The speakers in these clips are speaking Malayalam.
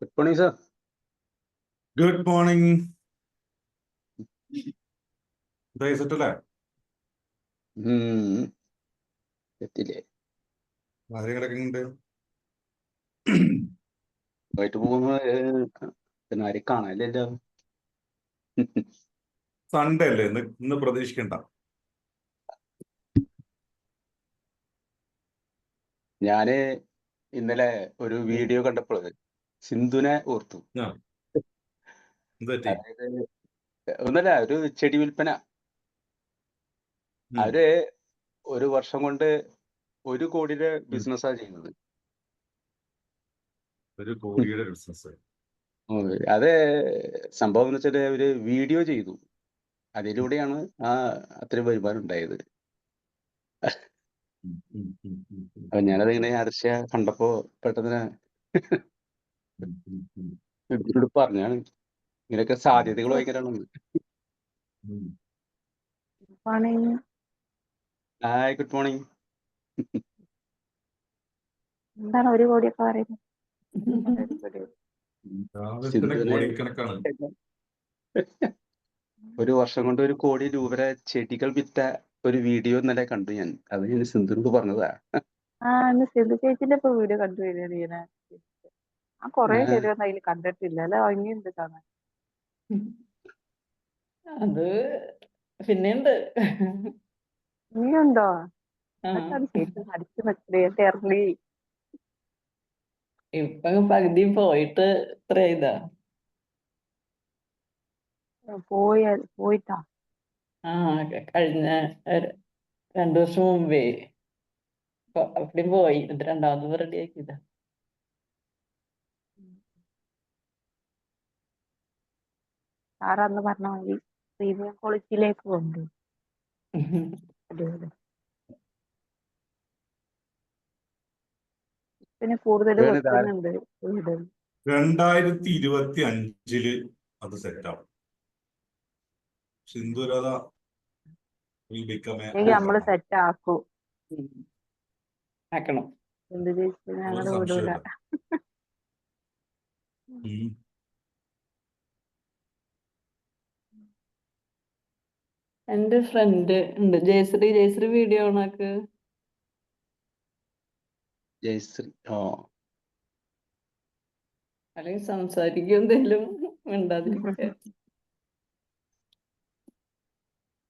Good morning, sir. Good morning. സെറ്റല്ലേ? എത്തില്ലേ? കാര്യങ്ങളൊക്കെ ഉണ്ട്. വൈകിട്ട് പോകുമ്പോ പിന്നെ ആരെയും കാണാനില്ലല്ലോ. സൺഡേ അല്ലേ ഇന്ന് പ്രതീക്ഷിക്കണ്ട. ഞാന് ഇന്നലെ ഒരു വീഡിയോ കണ്ടപ്പോൾ സിന്ധുനെ ഓർത്തു. അതായത് ഒന്നല്ല, ഒരു ചെടി വിൽപ്പന. അവര് 1 വർഷം കൊണ്ട് 1 കോടിയുടെ ബിസിനസ്സാ ചെയ്യുന്നത്. 1 കോടിയുടെ ബിസിനസ്. അത് സംഭവം എന്ന് വെച്ചാല് അവര് വീഡിയോ ചെയ്തു. അതിലൂടെയാണ് അത്രയും വരുമാനം ഉണ്ടായത്. അപ്പൊ ഞാനത് ഇങ്ങനെ ആദർശ കണ്ടപ്പോ പെട്ടെന്ന് ഇതിനോട് പറഞ്ഞാണ് ഇങ്ങനെയൊക്കെ സാധ്യതകൾ ഭയങ്കരമാണ്. Hi, good morning. എന്താണ് 1 കോടിയൊക്കെ പറയുന്നത്? കോടിക്കണക്കാണ്. 1 വർഷം കൊണ്ട് 1 കോടി രൂപയുടെ ചെടികൾ വിറ്റ ഒരു വീഡിയോ ഇന്നലെ കണ്ടു ഞാൻ. അത് ഞാൻ സിന്ധുവിനോട് പറഞ്ഞതാ. ഇന്ന് സിന്ധു ചേച്ചിന്റെ ഇപ്പൊ വീഡിയോ കണ്ടു വരുന്നത്. ഞാൻ കൊറേ ചെടിയൊന്നും അതിൽ കണ്ടിട്ടില്ല. അല്ല ഭംഗിയുണ്ട് കാണാൻ. അത് പിന്നെയുണ്ട്. ഇനിയുണ്ടോ? ചേച്ചി അടിച്ചു വെച്ചേ തെരളി. ഇപ്പൊ പകുതി പോയിട്ട് എത്ര ഇതാ പോയിട്ടാ? കഴിഞ്ഞ 2 വർഷം മുമ്പേ അപ്പടി പോയി. എന്നിട്ട് രണ്ടാമത് റെഡി ആക്കിയതാ. സാറ് അന്ന് പറഞ്ഞ മതി പ്രീമിയം ക്വാളിറ്റിയിലേക്ക് കൊണ്ട്. പിന്നെ കൂടുതൽ വെക്കുന്നുണ്ട് വീട്. 2025 അത് സെറ്റാവും. സിന്ധുലത നമ്മള് സെറ്റ് ആക്കണം. എന്ത് ചേച്ചി ഞങ്ങള് വിടൂല. എന്റെ ഫ്രണ്ട് ഉണ്ട് ജയശ്രീ വീഡിയോ ഓണാക്ക്. ജയശ്രീ അല്ലെങ്കിൽ സംസാരിക്കും എന്തെങ്കിലും മിണ്ടാതിരിക്കുക.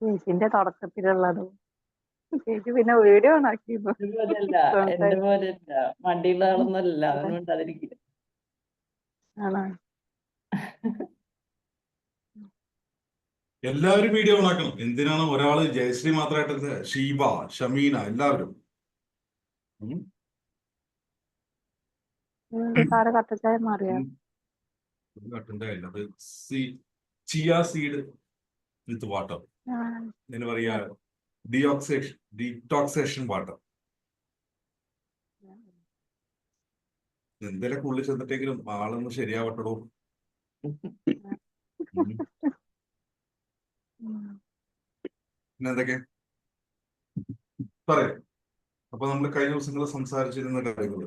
ചേച്ചിന്റെ തുടക്കത്തിലുള്ളത് ചേച്ചി പിന്നെ വീഡിയോ ഓണാക്കി. എന്റെ പോലെയല്ല, മടിയുള്ള ആളൊന്നല്ല. അവന് മിണ്ടാതിരിക്കുക. ആണോ? എല്ലാവരും വീഡിയോ ഓണാക്കണം. എന്തിനാണ് ഒരാള് ജയശ്രീ മാത്രമായിട്ട്? ഷീബ, ഷമീന, എല്ലാവരും. സാറ് കട്ടച്ചായ മാറിയാ? അത് ചിയ സീഡ് വിത്ത് വാട്ടർ. ഇതിന് പറയാ ഡീടോക്സേഷൻ വാട്ടർ. എന്തെങ്കിലും ഉള്ളിൽ ചെന്നിട്ടെങ്കിലും ആളൊന്ന് ശരിയാവട്ടോ. പിന്നെന്തൊക്കെ പറയാം. അപ്പൊ നമ്മൾ കഴിഞ്ഞ ദിവസങ്ങൾ സംസാരിച്ചിരുന്ന കാര്യങ്ങൾ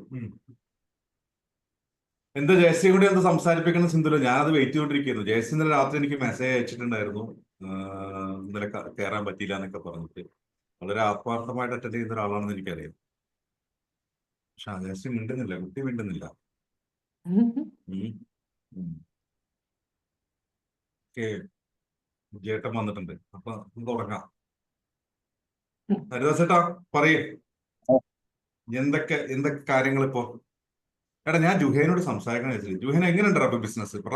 എന്താ ജയശ്രീ കൂടി എന്താ സംസാരിപ്പിക്കണം സിന്ധുല? ഞാനത് വെയിറ്റ് ചെയ്തോണ്ടിരിക്കുന്നു. ജയശ്രീ ഇന്നലെ രാത്രി എനിക്ക് മെസ്സേജ് അയച്ചിട്ടുണ്ടായിരുന്നു, ഇന്നലെ കയറാൻ പറ്റിയില്ല എന്നൊക്കെ പറഞ്ഞിട്ട്. വളരെ ആത്മാർത്ഥമായിട്ട് അറ്റൻഡ് ചെയ്യുന്ന ഒരാളാണെന്ന് എനിക്കറിയാം. പക്ഷെ ജയശ്രീ മിണ്ടുന്നില്ല, കുട്ടി മിണ്ടുന്നില്ല. ജേട്ടൻ വന്നിട്ടുണ്ട്. അപ്പൊ തുടങ്ങാം. ഹരിദാസേട്ടാ പറയേ, എന്തൊക്കെ കാര്യങ്ങൾ ഇപ്പോ? എടാ, ഞാൻ ജുഹേനോട് സംസാരിക്കണ വെച്ചില്ല. ജുഹേന എങ്ങനെയുണ്ടോ അപ്പൊ ബിസിനസ്? പറ.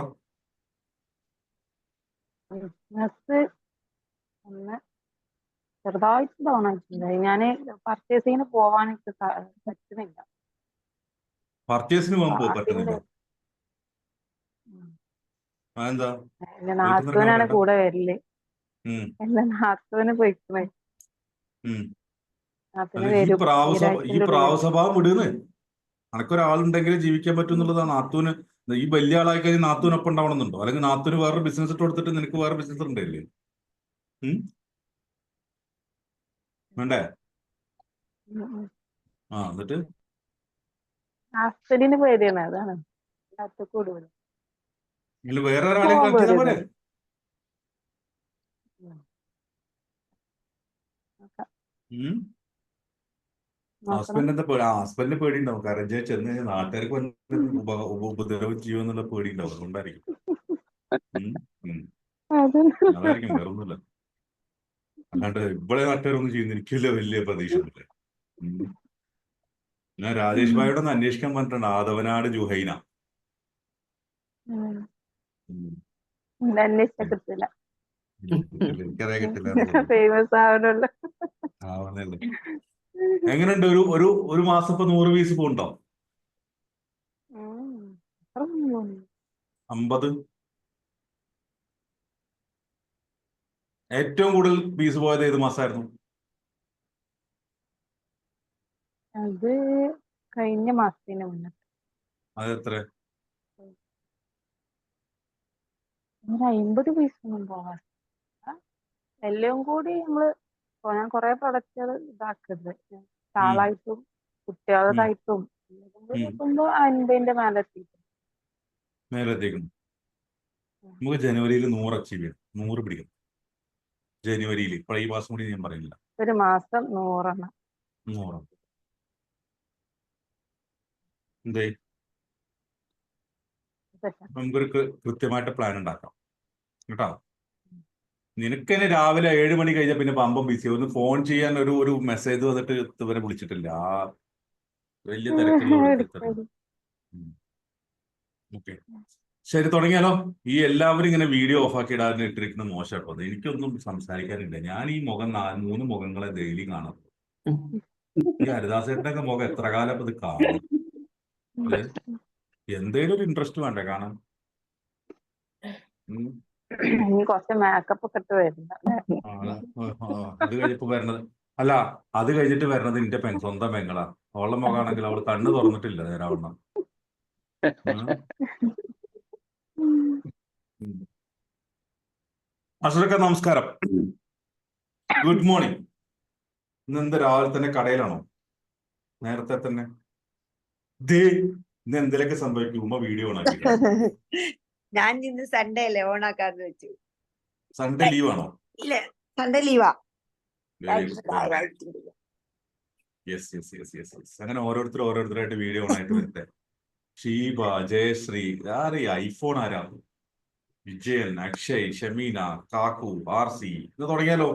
ചെറുതായിട്ട് തോന്നിയിട്ടുണ്ട്. ഞാന് പർച്ചേസിങ്ങിന് പോവാനൊക്കെ പറ്റുന്നില്ല. പർച്ചേസിന് പോകുമ്പോ പറ്റുന്നില്ല? അതെന്താ? എന്റെ നാത്തൂനാണ് കൂടെ വരല്. എന്റെ നാത്തൂന് പോയിക്കണേ. ഈ പ്രാവസ്വഭാവം വിടുന്നേ. അനക്കൊരാളുണ്ടെങ്കിൽ ജീവിക്കാൻ പറ്റും എന്നുള്ളതാണ്. നാത്തൂന് ഈ വലിയ ആളായി കഴിഞ്ഞാൽ നാത്തൂനൊപ്പം ഉണ്ടാവണമെന്നുണ്ടോ? അല്ലെങ്കിൽ നാത്തൂന് വേറെ ബിസിനസ് ഇട്ട് കൊടുത്തിട്ട് നിനക്ക് വേറെ ബിസിനസ് ഉണ്ടല്ലേ? വേണ്ടേ? എന്നിട്ട് ഹസ്ബൻഡിന് പേടിയാണ്. അതാണ് അത് കൂടുതൽ നിങ്ങൾ വേറെ ഒരാളെയും പോകാൻ കണക്ട് ചെയ്താൽ പോലെ. വരുന്നത്. നോക്കാം. നോക്കണം. ഹസ്ബൻഡ് എന്താ ഹസ്ബൻഡിന് പേടി ഉണ്ടാവും. കാരണം ചെന്ന് കഴിഞ്ഞാൽ നാട്ടുകാർക്ക് ഉപദ്രവം ചെയ്യുമെന്നുള്ള പേടി ഉണ്ടാവും. അതുകൊണ്ടായിരിക്കും. അത് അതായിരിക്കും, വേറൊന്നുമില്ല. അല്ലാണ്ട് ഇവിടെ നാട്ടുകാരൊന്നും ചെയ്യുന്ന എനിക്കില്ല വലിയ പ്രതീക്ഷ ഒന്നുമില്ല. ഞാൻ രാജേഷ് ഭായിയോട് ഒന്ന് അന്വേഷിക്കാൻ പറഞ്ഞിട്ടുണ്ട്. ആദവനാട് ജുഹൈന. അന്വേഷിച്ച കിട്ടില്ല. എനിക്കറിയാൻ കിട്ടില്ല. ഫേമസ് ആവണല്ലോ. ആവുന്നല്ലേ. എങ്ങനെയുണ്ട് ഒരു മാസം ഇപ്പൊ 100 പീസ് പോണ്ടോ? 50. ഏറ്റവും കൂടുതൽ പീസ് പോയത് ഏത് മാസമായിരുന്നു? അത് കഴിഞ്ഞ മാസത്തിന് മുന്നേ അത് എത്ര? 50 പീസൊന്നും പോകാൻ. എല്ലാം കൂടി നമ്മള് ഞാൻ കുറെ പ്രൊഡക്റ്റുകൾ ഇതാക്കരുത്. ഷാളായിട്ടും കുട്ടികളുടേതായിട്ടും നോക്കുമ്പോ 50ന്റെ മേലെ മേലെത്തിക്കണം. നമുക്ക് ജനുവരിയിൽ 100 അച്ചീവ് ചെയ്യാം. 100 പിടിക്കണം ജനുവരിയിൽ. ഇപ്പോൾ ഈ മാസം കൂടി ഞാൻ പറയുന്നില്ല. ഒരു മാസം 100 എണ്ണം. 100 എന്തേ നമുക്കൊരു കൃത്യമായിട്ട് പ്ലാൻ ഉണ്ടാക്കാം കേട്ടോ. നിനക്ക് തന്നെ രാവിലെ 7 മണി കഴിഞ്ഞാൽ പിന്നെ പമ്പം ബിസി. ഒന്ന് ഫോൺ ചെയ്യാൻ ഒരു മെസ്സേജ് വന്നിട്ട് ഇതുവരെ വിളിച്ചിട്ടില്ല. ആ വലിയ തിരക്കുള്ള. ഓക്കെ, ശരി, തുടങ്ങിയാലോ. ഈ എല്ലാവരും ഇങ്ങനെ വീഡിയോ ഓഫാക്കി ഇടാൻ ഇട്ടിരിക്കുന്നത് മോശം കേട്ടോ. എനിക്കൊന്നും സംസാരിക്കാനില്ല. ഞാൻ ഈ മുഖം 3 മുഖങ്ങളെ ഡെയിലി കാണാം. ഈ ഹരിദാസേട്ടൻ്റെ ഒക്കെ മുഖം എത്ര കാലം ഇത് കാണും? എന്തേലും ഒരു ഇൻട്രസ്റ്റ് വേണ്ടേ കാണാൻ? കുറച്ച് മേക്കപ്പ് ഒക്കെ ഇട്ട് വരുന്ന അത് കഴിഞ്ഞപ്പോ വരണത് അല്ല, അത് കഴിഞ്ഞിട്ട് വരണത് എന്റെ സ്വന്തം പെങ്ങളാ. അവളുടെ മുഖമാണെങ്കിൽ അവള് കണ്ണ് തുറന്നിട്ടില്ല നേരാവണ്ണം. അസുരക്ക നമസ്കാരം, ഗുഡ് മോർണിംഗ്. ഇന്ന് രാവിലെ തന്നെ കടയിലാണോ? നേരത്തെ തന്നെ ഇന്ന് എന്തിലൊക്കെ സംഭവിക്കും? ഉമ്മ വീഡിയോ ഓണാക്കി. ഞാൻ ഇന്ന് സൺഡേ അല്ലേ ഓണാക്കാന്ന് വെച്ചു. സൺഡേ ലീവാണോ? ഇല്ല, സൺഡേ ലീവാ. അങ്ങനെ ഓരോരുത്തരായിട്ട് വീഡിയോ ഓണായിട്ട് വരട്ടെ. ഷീബ, ജയശ്രീ, ആരെ ഐഫോൺ ആരാ? വിജയൻ, അക്ഷയ്, ഷമീന, കാക്കു, ആർസി. ഇത് തുടങ്ങിയാലോ.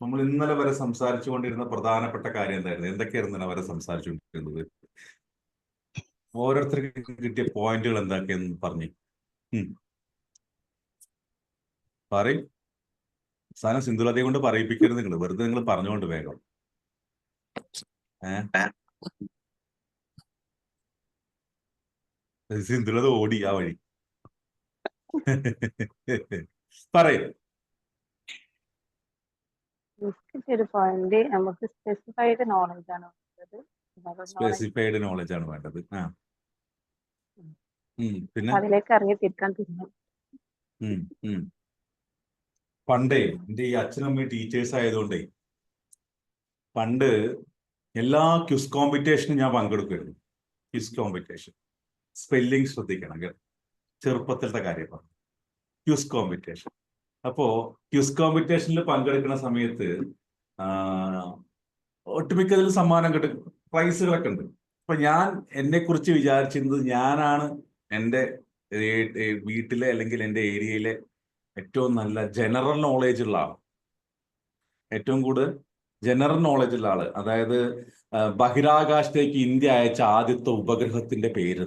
നമ്മൾ ഇന്നലെ വരെ സംസാരിച്ചു കൊണ്ടിരുന്ന പ്രധാനപ്പെട്ട കാര്യം എന്തായിരുന്നു? എന്തൊക്കെയായിരുന്നു അവരെ സംസാരിച്ചുകൊണ്ടിരുന്നത്? ഓരോരുത്തർക്ക് കിട്ടിയ പോയിന്റുകൾ എന്തൊക്കെയെന്ന് പറഞ്ഞു പറയും. സാധനം സിന്ധുലതയെ കൊണ്ട് പറയിപ്പിക്കരുത് നിങ്ങൾ. വെറുതെ നിങ്ങൾ പറഞ്ഞുകൊണ്ട് വേഗം. സിന്ധുലത ഓടി ആ വഴി. പറയും. ഒരു പോയിന്റ് നമുക്ക് സ്പെസിഫൈഡ് നോളജ് ആണ് വേണ്ടത്. സ്പെസിഫൈഡ് നോളജ് ആണ് വേണ്ടത്. പിന്നെ അതിലേക്ക് ഇറങ്ങി തിരിക്കാൻ തീരുമാനം. പണ്ടേ എന്റെ ഈ അച്ഛനമ്മയും ടീച്ചേഴ്സ് ആയതുകൊണ്ടേ പണ്ട് എല്ലാ ക്വിസ് കോമ്പറ്റീഷനും ഞാൻ പങ്കെടുക്കുമായിരുന്നു. ക്വിസ് കോമ്പറ്റീഷൻ സ്പെല്ലിംഗ് ശ്രദ്ധിക്കണം കേട്ടോ. ചെറുപ്പത്തിലത്തെ കാര്യം പറഞ്ഞു. Quiz competition. അപ്പോ ക്വിസ് കോമ്പറ്റീഷനിൽ പങ്കെടുക്കുന്ന സമയത്ത് ഒട്ടുമിക്കതിൽ സമ്മാനം കിട്ടും, പ്രൈസുകളൊക്കെ ഉണ്ട്. അപ്പൊ ഞാൻ എന്നെ കുറിച്ച് വിചാരിച്ചിരുന്നത് ഞാനാണ് എൻ്റെ വീട്ടിലെ അല്ലെങ്കിൽ എൻ്റെ ഏരിയയിലെ ഏറ്റവും നല്ല ജനറൽ നോളേജ് ഉള്ള ആൾ, ഏറ്റവും കൂടുതൽ ജനറൽ നോളജ് ഉള്ള ആള്. അതായത് ബഹിരാകാശത്തേക്ക് ഇന്ത്യ അയച്ച ആദ്യത്തെ ഉപഗ്രഹത്തിന്റെ പേര്,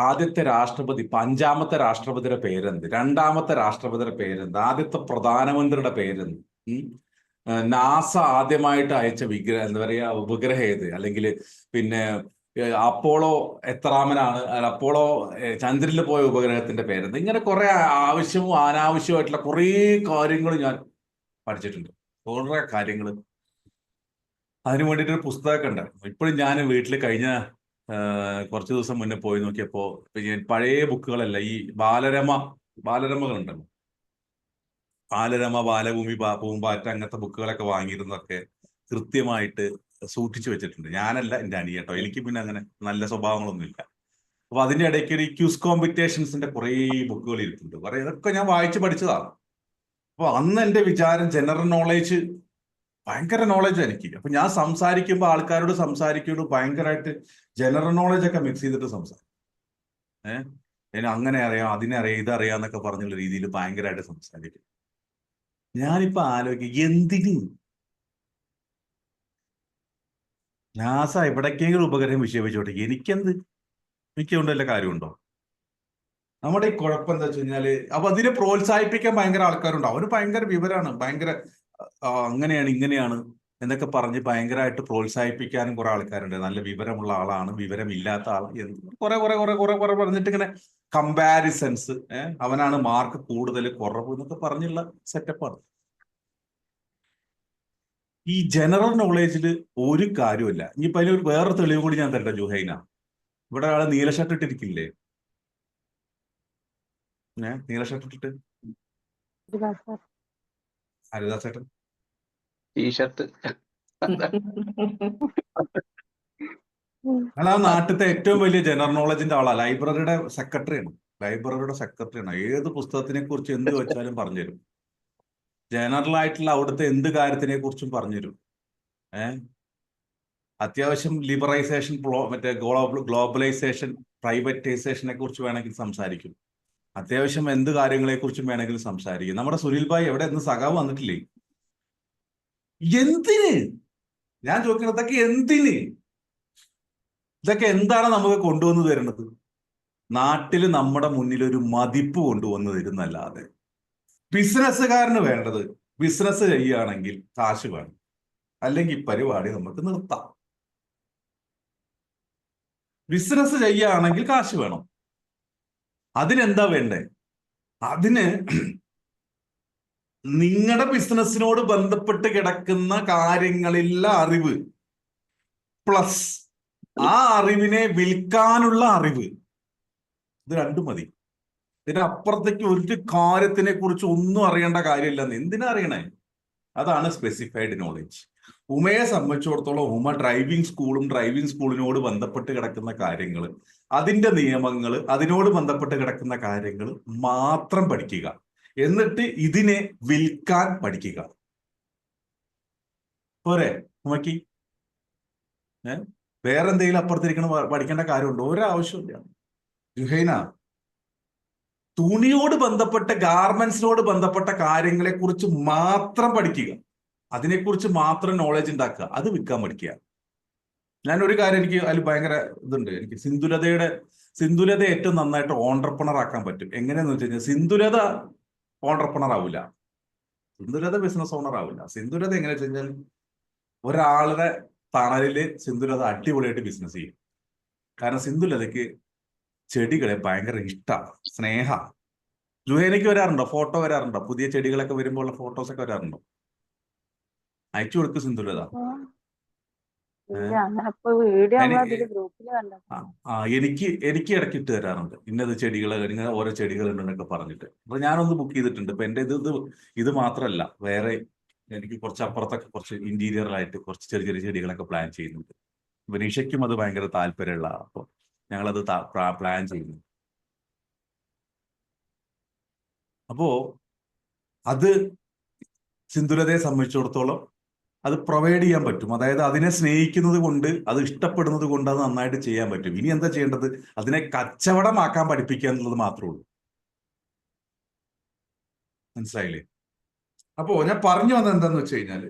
ആദ്യത്തെ രാഷ്ട്രപതി, 5ാമത്തെ രാഷ്ട്രപതിയുടെ പേരെന്ത്, 2ാമത്തെ രാഷ്ട്രപതിയുടെ പേരെന്ത്, ആദ്യത്തെ പ്രധാനമന്ത്രിയുടെ പേരെന്ത്, നാസ ആദ്യമായിട്ട് അയച്ച എന്താ പറയാ ഉപഗ്രഹം ഏത്, അല്ലെങ്കിൽ പിന്നെ അപ്പോളോ എത്രാമനാണ്, അപ്പോളോ ചന്ദ്രനിൽ പോയ ഉപഗ്രഹത്തിന്റെ പേരെന്ത്. ഇങ്ങനെ കുറെ ആവശ്യവും അനാവശ്യമായിട്ടുള്ള കുറേ കാര്യങ്ങൾ ഞാൻ പഠിച്ചിട്ടുണ്ട്. കുറേ കാര്യങ്ങൾ. അതിനു വേണ്ടിയിട്ടൊരു പുസ്തകമൊക്കെ ഉണ്ട്. ഇപ്പോഴും ഞാൻ വീട്ടിൽ കഴിഞ്ഞ കുറച്ച് ദിവസം മുന്നേ പോയി നോക്കിയപ്പോ പഴയ ബുക്കുകളല്ല, ഈ ബാലരമകളുണ്ടല്ലോ, ബാലരമ, ബാലഭൂമി, പൂമ്പാറ്റ, അങ്ങനത്തെ ബുക്കുകളൊക്കെ വാങ്ങിയിരുന്നതൊക്കെ കൃത്യമായിട്ട് സൂക്ഷിച്ചു വെച്ചിട്ടുണ്ട്. ഞാനല്ല, എൻ്റെ അനിയട്ടോ. എനിക്ക് പിന്നെ അങ്ങനെ നല്ല സ്വഭാവങ്ങളൊന്നുമില്ല. അപ്പൊ അതിന്റെ ഇടയ്ക്ക് ഒരു ക്യൂസ് കോമ്പറ്റീഷൻസിന്റെ കുറേ ബുക്കുകൾ ഇരിപ്പുണ്ട്. കുറെ ഇതൊക്കെ ഞാൻ വായിച്ചു പഠിച്ചതാണ്. അപ്പൊ അന്ന് എന്റെ വിചാരം ജനറൽ നോളേജ് ഭയങ്കര നോളജ് എനിക്ക്. അപ്പൊ ഞാൻ സംസാരിക്കുമ്പോൾ ആൾക്കാരോട് സംസാരിക്കുമ്പോൾ ഭയങ്കരമായിട്ട് ജനറൽ നോളജ് ഒക്കെ മിക്സ് ചെയ്തിട്ട് സംസാരിക്കും. എനിക്ക് അങ്ങനെ അറിയാം, അതിനെ അറിയാം, ഇതറിയാം എന്നൊക്കെ പറഞ്ഞുള്ള രീതിയിൽ ഭയങ്കരമായിട്ട് സംസാരിക്കും. ഞാനിപ്പോ ആലോചിക്കും, എന്തിന് നാസ എവിടേക്കെങ്കിലും ഉപഗ്രഹം വിക്ഷേപിച്ചോട്ടെ, എനിക്കെന്ത്, എനിക്ക് കൊണ്ട് വല്ല കാര്യമുണ്ടോ? നമ്മുടെ ഈ കുഴപ്പം എന്താ വെച്ച് കഴിഞ്ഞാല്, അപ്പൊ അതിനെ പ്രോത്സാഹിപ്പിക്കാൻ ഭയങ്കര ആൾക്കാരുണ്ട്. അവന് ഭയങ്കര വിവരമാണ്, ഭയങ്കര അങ്ങനെയാണ് ഇങ്ങനെയാണ് എന്നൊക്കെ പറഞ്ഞ് ഭയങ്കരമായിട്ട് പ്രോത്സാഹിപ്പിക്കാനും കുറെ ആൾക്കാരുണ്ട്. നല്ല വിവരമുള്ള ആളാണ്, വിവരമില്ലാത്ത ആൾ, കുറെ കുറെ കുറെ കുറെ കുറെ പറഞ്ഞിട്ട് ഇങ്ങനെ കമ്പാരിസൺസ്, അവനാണ് മാർക്ക് കൂടുതൽ കുറവ് എന്നൊക്കെ പറഞ്ഞുള്ള സെറ്റപ്പാണ്. ഈ ജനറൽ നോളേജിൽ ഒരു കാര്യമില്ല. ഇനിയിപ്പോ അതിലൊരു വേറെ തെളിവ് കൂടി ഞാൻ തരട്ടെ ജുഹൈന. ഇവിടെ ആള് നീല ഷർട്ട് ഇട്ടിരിക്കില്ലേ? നീല ഷർട്ട് ഇട്ടിട്ട് ഹരിദാസ് ചേട്ടൻ ടീഷർട്ട്. അല്ല, ആ നാട്ടിലത്തെ ഏറ്റവും വലിയ ജനറൽ നോളജിന്റെ ആളാ. ലൈബ്രറിയുടെ സെക്രട്ടറിയാണ്. ഏത് പുസ്തകത്തിനെ കുറിച്ച് എന്ത് വെച്ചാലും പറഞ്ഞുതരും. ജനറൽ ആയിട്ടുള്ള അവിടുത്തെ എന്ത് കാര്യത്തിനെ കുറിച്ചും പറഞ്ഞുതരും. അത്യാവശ്യം ലിബറൈസേഷൻ, മറ്റേ ഗ്ലോബലൈസേഷൻ, പ്രൈവറ്റൈസേഷനെ കുറിച്ച് വേണമെങ്കിൽ സംസാരിക്കും. അത്യാവശ്യം എന്ത് കാര്യങ്ങളെ കുറിച്ചും വേണമെങ്കിൽ സംസാരിക്കും. നമ്മുടെ സുനിൽ ഭായ് എവിടെ നിന്ന് സഖാവ് വന്നിട്ടില്ലേ? എന്തിന്? ഞാൻ ചോദിക്കുന്നത്, ഇതൊക്കെ എന്തിന്? ഇതൊക്കെ എന്താണ് നമുക്ക് കൊണ്ടുവന്നു തരുന്നത്? നാട്ടിൽ നമ്മുടെ മുന്നിൽ ഒരു മതിപ്പ് കൊണ്ടുവന്നു തരുന്നല്ലാതെ. ബിസിനസ്സുകാരന് വേണ്ടത്, ബിസിനസ് ചെയ്യുകയാണെങ്കിൽ കാശ് വേണം, അല്ലെങ്കിൽ പരിപാടി നമുക്ക് നിർത്താം. ബിസിനസ് ചെയ്യുകയാണെങ്കിൽ കാശ് വേണം. അതിനെന്താ വേണ്ടേ? അതിന് നിങ്ങളുടെ ബിസിനസ്സിനോട് ബന്ധപ്പെട്ട് കിടക്കുന്ന കാര്യങ്ങളിലുള്ള അറിവ് പ്ലസ് ആ അറിവിനെ വിൽക്കാനുള്ള അറിവ്, ഇത് രണ്ടും മതി. ഇതിനപ്പുറത്തേക്ക് ഒരു കാര്യത്തിനെ കുറിച്ച് ഒന്നും അറിയേണ്ട കാര്യമില്ലെന്ന്. എന്തിനാ അറിയണേ? അതാണ് സ്പെസിഫൈഡ് നോളജ്. ഉമയെ സംബന്ധിച്ചിടത്തോളം ഉമ ഡ്രൈവിംഗ് സ്കൂളിനോട് ബന്ധപ്പെട്ട് കിടക്കുന്ന കാര്യങ്ങൾ, അതിന്റെ നിയമങ്ങൾ, അതിനോട് ബന്ധപ്പെട്ട് കിടക്കുന്ന കാര്യങ്ങൾ മാത്രം പഠിക്കുക. എന്നിട്ട് ഇതിനെ വിൽക്കാൻ പഠിക്കുക. പോരെ ഉമയ്ക്ക്? വേറെ എന്തെങ്കിലും അപ്പുറത്തിരിക്കണം പഠിക്കേണ്ട കാര്യമുണ്ടോ? ഒരാവശ്യമില്ല. ജുഹൈന, തുണിയോട് ബന്ധപ്പെട്ട, ഗാർമെന്റ്സിനോട് ബന്ധപ്പെട്ട കാര്യങ്ങളെ കുറിച്ച് മാത്രം പഠിക്കുക. അതിനെക്കുറിച്ച് മാത്രം നോളജ് ഉണ്ടാക്കുക. അത് വിൽക്കാൻ പഠിക്കുക. ഞാനൊരു കാര്യം, എനിക്ക് അതിൽ ഭയങ്കര ഇതുണ്ട്. എനിക്ക് സിന്ധുലത ഏറ്റവും നന്നായിട്ട് ഓണ്ടർപ്രണർ ആക്കാൻ പറ്റും. എങ്ങനെയാന്ന് വെച്ച് കഴിഞ്ഞാൽ, സിന്ധുലത ഓണ്ടർപ്രണർ ആവില്ല, സിന്ധുലത ബിസിനസ് ഓണർ ആവില്ല. സിന്ധുലത എങ്ങനെയാ വെച്ച് കഴിഞ്ഞാൽ, ഒരാളുടെ തണലില് സിന്ധുലത അടിപൊളിയായിട്ട് ബിസിനസ് ചെയ്യും. കാരണം സിന്ധുലതയ്ക്ക് ചെടികളെ ഭയങ്കര ഇഷ്ടമാണ്, സ്നേഹ. ജുഹൈനയ്ക്ക് വരാറുണ്ടോ? ഫോട്ടോ വരാറുണ്ടോ? പുതിയ ചെടികളൊക്കെ വരുമ്പോൾ ഉള്ള ഫോട്ടോസ് ഒക്കെ വരാറുണ്ടോ? അയച്ചു കൊടുക്കും സിന്ധുലത. എനിക്ക് ഇടയ്ക്ക് ഇട്ട് തരാറുണ്ട്. ഇന്നത് ചെടികൾ, ഇങ്ങനെ ഓരോ ചെടികളുണ്ടെന്നൊക്കെ പറഞ്ഞിട്ട്. അപ്പൊ ഞാനൊന്ന് ബുക്ക് ചെയ്തിട്ടുണ്ട്. ഇപ്പൊ എന്റെ ഇത് മാത്രമല്ല, വേറെ എനിക്ക് കുറച്ച് അപ്പുറത്തൊക്കെ കുറച്ച് ഇന്റീരിയറായിട്ട് കുറച്ച് ചെറിയ ചെറിയ ചെടികളൊക്കെ പ്ലാൻ ചെയ്യുന്നുണ്ട്. നിഷയ്ക്കും അത് ഭയങ്കര താല്പര്യമുള്ള, അപ്പൊ ഞങ്ങളത് പ്ലാൻ ചെയ്യുന്നു. അപ്പോ അത് സിന്ധുലതയെ സംബന്ധിച്ചിടത്തോളം അത് പ്രൊവൈഡ് ചെയ്യാൻ പറ്റും. അതായത് അതിനെ സ്നേഹിക്കുന്നത് കൊണ്ട്, അത് ഇഷ്ടപ്പെടുന്നത് കൊണ്ട് അത് നന്നായിട്ട് ചെയ്യാൻ പറ്റും. ഇനി എന്താ ചെയ്യേണ്ടത്? അതിനെ കച്ചവടമാക്കാൻ പഠിപ്പിക്കുക എന്നുള്ളത് മാത്രമേ ഉള്ളൂ. മനസ്സിലായില്ലേ? അപ്പോ ഞാൻ പറഞ്ഞു വന്നത് എന്താന്ന് വെച്ച് കഴിഞ്ഞാല്,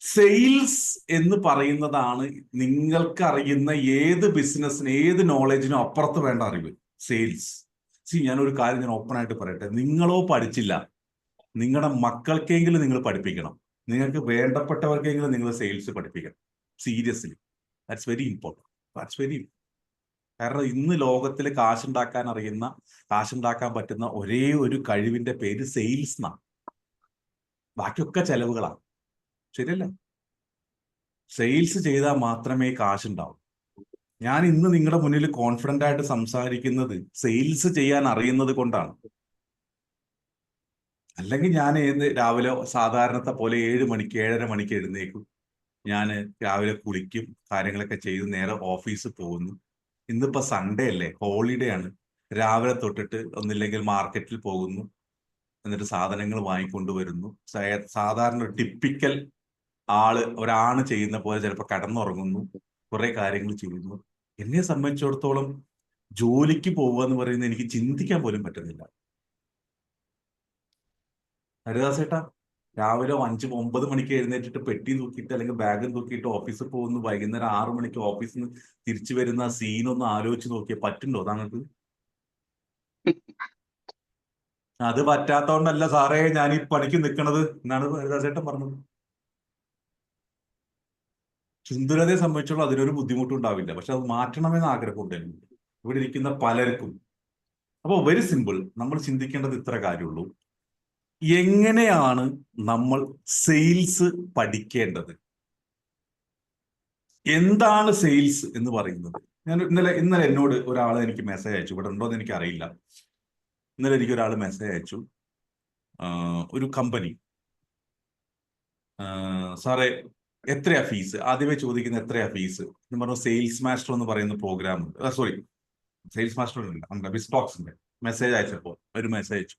സെയിൽസ് എന്ന് പറയുന്നതാണ് നിങ്ങൾക്ക് അറിയുന്ന ഏത് ബിസിനസ്സിന്, ഏത് നോളജിനും അപ്പുറത്ത് വേണ്ട അറിവ്. സെയിൽസ്. ഞാനൊരു കാര്യം ഞാൻ ഓപ്പൺ ആയിട്ട് പറയട്ടെ, നിങ്ങളോ പഠിച്ചില്ല, നിങ്ങളുടെ മക്കൾക്കെങ്കിലും നിങ്ങൾ പഠിപ്പിക്കണം. നിങ്ങൾക്ക് വേണ്ടപ്പെട്ടവർക്കെങ്കിലും നിങ്ങൾ സെയിൽസ് പഠിപ്പിക്കണം. Seriously, that's very important. കാരണം ഇന്ന് ലോകത്തിൽ കാശുണ്ടാക്കാൻ പറ്റുന്ന ഒരേ ഒരു കഴിവിന്റെ പേര് സെയിൽസ് എന്നാണ്. ബാക്കിയൊക്കെ ചെലവുകളാണ്. ശരിയല്ല? സെയിൽസ് ചെയ്താൽ മാത്രമേ കാശുണ്ടാവൂ. ഞാൻ ഇന്ന് നിങ്ങളുടെ മുന്നിൽ കോൺഫിഡന്റ് ആയിട്ട് സംസാരിക്കുന്നത് സെയിൽസ് ചെയ്യാൻ അറിയുന്നത് കൊണ്ടാണ്. അല്ലെങ്കിൽ ഞാൻ രാവിലെ സാധാരണത്തെ പോലെ 7 മണിക്ക് 7:30 മണിക്ക് എഴുന്നേക്കും, ഞാൻ രാവിലെ കുളിക്കും, കാര്യങ്ങളൊക്കെ ചെയ്ത് നേരെ ഓഫീസിൽ പോകുന്നു. ഇന്നിപ്പോ സൺഡേ അല്ലേ, ഹോളിഡേ ആണ്. രാവിലെ തൊട്ടിട്ട് ഒന്നില്ലെങ്കിൽ മാർക്കറ്റിൽ പോകുന്നു, എന്നിട്ട് സാധനങ്ങൾ വാങ്ങിക്കൊണ്ടുവരുന്നു. സാധാരണ ഒരു ടിപ്പിക്കൽ ഒരാണ് ചെയ്യുന്ന പോലെ ചിലപ്പോൾ കടന്നുറങ്ങുന്നു, കുറെ കാര്യങ്ങൾ ചെയ്യുന്നു. എന്നെ സംബന്ധിച്ചിടത്തോളം ജോലിക്ക് പോവുക എന്ന് പറയുന്നത് എനിക്ക് ചിന്തിക്കാൻ പോലും പറ്റുന്നില്ല. ഹരിദാസേട്ടാ, രാവിലെ 5-9 മണിക്ക് എഴുന്നേറ്റിട്ട് പെട്ടി തൂക്കിയിട്ട് അല്ലെങ്കിൽ ബാഗും തൂക്കിയിട്ട് ഓഫീസിൽ പോകുന്നു, വൈകുന്നേരം 6 മണിക്ക് ഓഫീസിൽ നിന്ന് തിരിച്ചു വരുന്ന സീനൊന്ന് ആലോചിച്ച് നോക്കിയാൽ പറ്റുണ്ടോ താങ്കൾക്ക്? അത് പറ്റാത്തോണ്ടല്ല സാറേ ഞാൻ ഈ പണിക്ക് നിൽക്കണത് എന്നാണ് ഹരിദാസേട്ടൻ പറഞ്ഞത്. സിന്ധുലതയെ സംബന്ധിച്ചുള്ള അതിനൊരു ബുദ്ധിമുട്ടുണ്ടാവില്ല, പക്ഷെ അത് മാറ്റണമെന്ന് ആഗ്രഹമുണ്ടായിരുന്നു ഇവിടെ ഇരിക്കുന്ന പലർക്കും. അപ്പോൾ വെരി സിമ്പിൾ, നമ്മൾ ചിന്തിക്കേണ്ടത് ഇത്ര കാര്യമുള്ളൂ. എങ്ങനെയാണ് നമ്മൾ സെയിൽസ് പഠിക്കേണ്ടത്? എന്താണ് സെയിൽസ് എന്ന് പറയുന്നത്? ഞാൻ ഇന്നലെ എന്നോട് ഒരാൾ എനിക്ക് മെസ്സേജ് അയച്ചു, ഇവിടെ ഉണ്ടോ എന്ന് എനിക്ക് അറിയില്ല. ഇന്നലെ എനിക്ക് ഒരാൾ മെസ്സേജ് അയച്ചു, ഒരു കമ്പനി, സാറേ എത്രയാ ഫീസ്? ആദ്യമേ ചോദിക്കുന്ന എത്രയാ ഫീസ് എന്ന് പറഞ്ഞു. സെയിൽസ് മാസ്റ്റർ എന്ന് പറയുന്ന പ്രോഗ്രാം ഉണ്ട്, സോറി സെയിൽസ് മാസ്റ്റർ ഉണ്ട്, ബിസ്റ്റോക്സിന്റെ മെസ്സേജ് അയച്ചപ്പോൾ ഒരു മെസ്സേജ് അയച്ചു,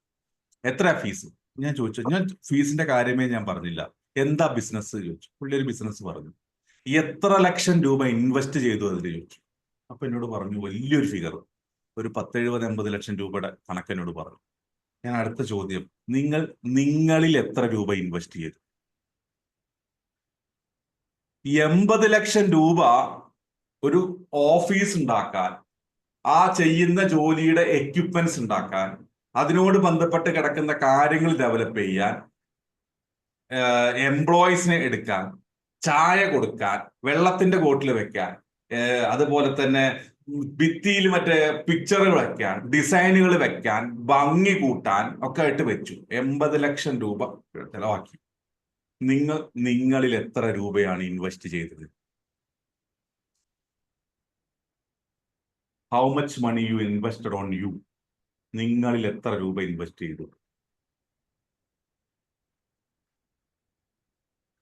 എത്രയാ ഫീസ്? ഞാൻ ചോദിച്ചു, ഞാൻ ഫീസിന്റെ കാര്യമേ ഞാൻ പറഞ്ഞില്ല, എന്താ ബിസിനസ് ചോദിച്ചു. പുള്ളി ഒരു ബിസിനസ് പറഞ്ഞു. എത്ര ലക്ഷം രൂപ ഇൻവെസ്റ്റ് ചെയ്തു അതിൽ ചോദിച്ചു. അപ്പൊ എന്നോട് പറഞ്ഞു വലിയൊരു ഫിഗർ, ഒരു 10-70-80 ലക്ഷം രൂപയുടെ കണക്ക് എന്നോട് പറഞ്ഞു. ഞാൻ അടുത്ത ചോദ്യം, നിങ്ങളിൽ എത്ര രൂപ ഇൻവെസ്റ്റ് ചെയ്തു? 80 ലക്ഷം രൂപ ഒരു ഓഫീസ് ഉണ്ടാക്കാൻ, ആ ചെയ്യുന്ന ജോലിയുടെ എക്യുപ്മെന്റ്സ് ഉണ്ടാക്കാൻ, അതിനോട് ബന്ധപ്പെട്ട് കിടക്കുന്ന കാര്യങ്ങൾ ഡെവലപ്പ് ചെയ്യാൻ, എംപ്ലോയീസിനെ എടുക്കാൻ, ചായ കൊടുക്കാൻ, വെള്ളത്തിന്റെ ബോട്ടിൽ വെക്കാൻ, അതുപോലെ തന്നെ ഭിത്തിയിൽ മറ്റേ പിക്ചറുകൾ വെക്കാൻ, ഡിസൈനുകൾ വെക്കാൻ, ഭംഗി കൂട്ടാൻ ഒക്കെ ആയിട്ട് വെച്ചു. 80 ലക്ഷം രൂപ ചെലവാക്കി. നിങ്ങളിൽ എത്ര രൂപയാണ് ഇൻവെസ്റ്റ് ചെയ്തത്? How much money you invested on you? നിങ്ങളിൽ എത്ര രൂപ ഇൻവെസ്റ്റ് ചെയ്തു?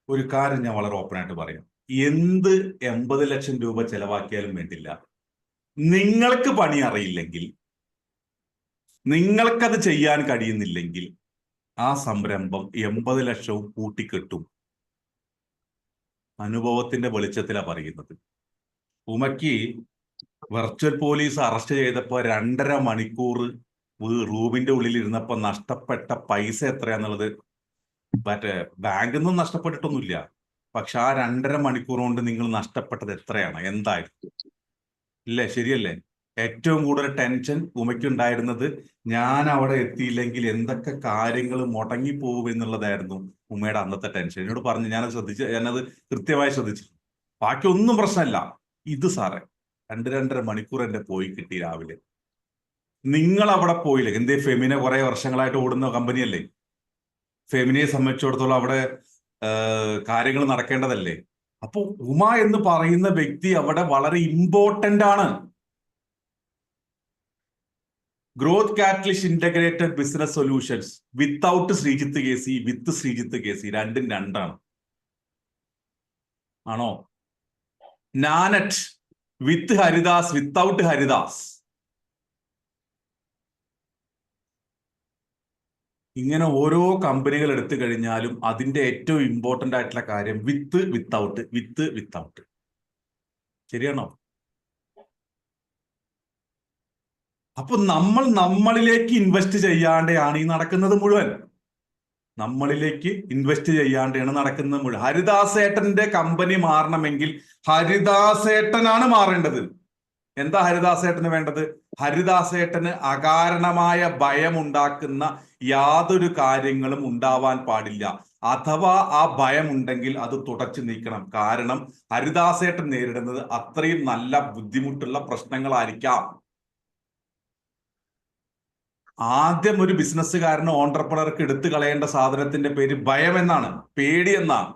ഒരു കാര്യം ഞാൻ വളരെ ഓപ്പൺ ആയിട്ട് പറയാം, എന്ത് 80 ലക്ഷം രൂപ ചെലവാക്കിയാലും വേണ്ടില്ല, നിങ്ങൾക്ക് പണി അറിയില്ലെങ്കിൽ, നിങ്ങൾക്കത് ചെയ്യാൻ കഴിയുന്നില്ലെങ്കിൽ ആ സംരംഭം 80 ലക്ഷവും കൂട്ടിക്കെട്ടും. അനുഭവത്തിന്റെ വെളിച്ചത്തിലാണ് പറയുന്നത്. ഉമയ്ക്ക് വെർച്വൽ പോലീസ് അറസ്റ്റ് ചെയ്തപ്പോ 2.5 മണിക്കൂർ റൂമിന്റെ ഉള്ളിൽ ഇരുന്നപ്പോ നഷ്ടപ്പെട്ട പൈസ എത്രയാന്നുള്ളത് മറ്റേ ബാങ്കിൽ നിന്നും നഷ്ടപ്പെട്ടിട്ടൊന്നുമില്ല, പക്ഷെ ആ 2.5 മണിക്കൂർ കൊണ്ട് നിങ്ങൾ നഷ്ടപ്പെട്ടത് എത്രയാണ്? എന്തായിരുന്നു? ഇല്ലേ? ശരിയല്ലേ? ഏറ്റവും കൂടുതൽ ടെൻഷൻ ഉമയ്ക്കുണ്ടായിരുന്നത് ഞാൻ അവിടെ എത്തിയില്ലെങ്കിൽ എന്തൊക്കെ കാര്യങ്ങൾ മുടങ്ങിപ്പോകും എന്നുള്ളതായിരുന്നു ഉമ്മയുടെ അന്നത്തെ ടെൻഷൻ. എന്നോട് പറഞ്ഞു, ഞാനത് കൃത്യമായി ശ്രദ്ധിച്ചു. ബാക്കി ഒന്നും പ്രശ്നമല്ല, ഇത് സാറേ 2-2.5 മണിക്കൂർ എന്റെ പോയി കിട്ടി രാവിലെ. നിങ്ങൾ അവിടെ പോയില്ലേ? എന്തേ, ഫെമിനെ കുറെ വർഷങ്ങളായിട്ട് ഓടുന്ന കമ്പനിയല്ലേ. ഫെമിനെ സംബന്ധിച്ചിടത്തോളം അവിടെ കാര്യങ്ങൾ നടക്കേണ്ടതല്ലേ. അപ്പൊ ഉമ എന്ന് പറയുന്ന വ്യക്തി അവിടെ വളരെ ഇമ്പോർട്ടന്റ് ആണ്. Growth catalyst integrated business solutions without Sreejith KC, with Sreejith KC, രണ്ടും രണ്ടാണ്. ആണോ? നാനറ്റ് വിത്ത് ഹരിദാസ്, വിത്തൗട്ട് ഹരിദാസ്. ഇങ്ങനെ ഓരോ കമ്പനികൾ എടുത്തു കഴിഞ്ഞാലും അതിന്റെ ഏറ്റവും ഇമ്പോർട്ടന്റ് ആയിട്ടുള്ള കാര്യം വിത്ത് വിത്തൗട്ട്, വിത്ത് വിത്തൗട്ട്. ശരിയാണോ? അപ്പൊ നമ്മളിലേക്ക് ഇൻവെസ്റ്റ് ചെയ്യാണ്ടെയാണ് ഈ നടക്കുന്നത് മുഴുവൻ. നമ്മളിലേക്ക് ഇൻവെസ്റ്റ് ചെയ്യാണ്ടെയാണ് നടക്കുന്നത് മുഴുവൻ. ഹരിദാസേട്ടന്റെ കമ്പനി മാറണമെങ്കിൽ ഹരിദാസേട്ടനാണ് മാറേണ്ടത്. എന്താ ഹരിദാസേട്ടന് വേണ്ടത്? ഹരിദാസേട്ടന് അകാരണമായ ഭയമുണ്ടാക്കുന്ന യാതൊരു കാര്യങ്ങളും ഉണ്ടാവാൻ പാടില്ല. അഥവാ ആ ഭയമുണ്ടെങ്കിൽ അത് തുടച്ചു നീക്കണം. കാരണം ഹരിദാസേട്ടൻ നേരിടുന്നത് അത്രയും നല്ല ബുദ്ധിമുട്ടുള്ള പ്രശ്നങ്ങളായിരിക്കാം. ആദ്യം ഒരു ബിസിനസ്സുകാരന്, ഓൺട്രപ്രണർക്ക് എടുത്തു കളയേണ്ട സാധനത്തിന്റെ പേര് ഭയം എന്നാണ്, പേടി എന്നാണ്.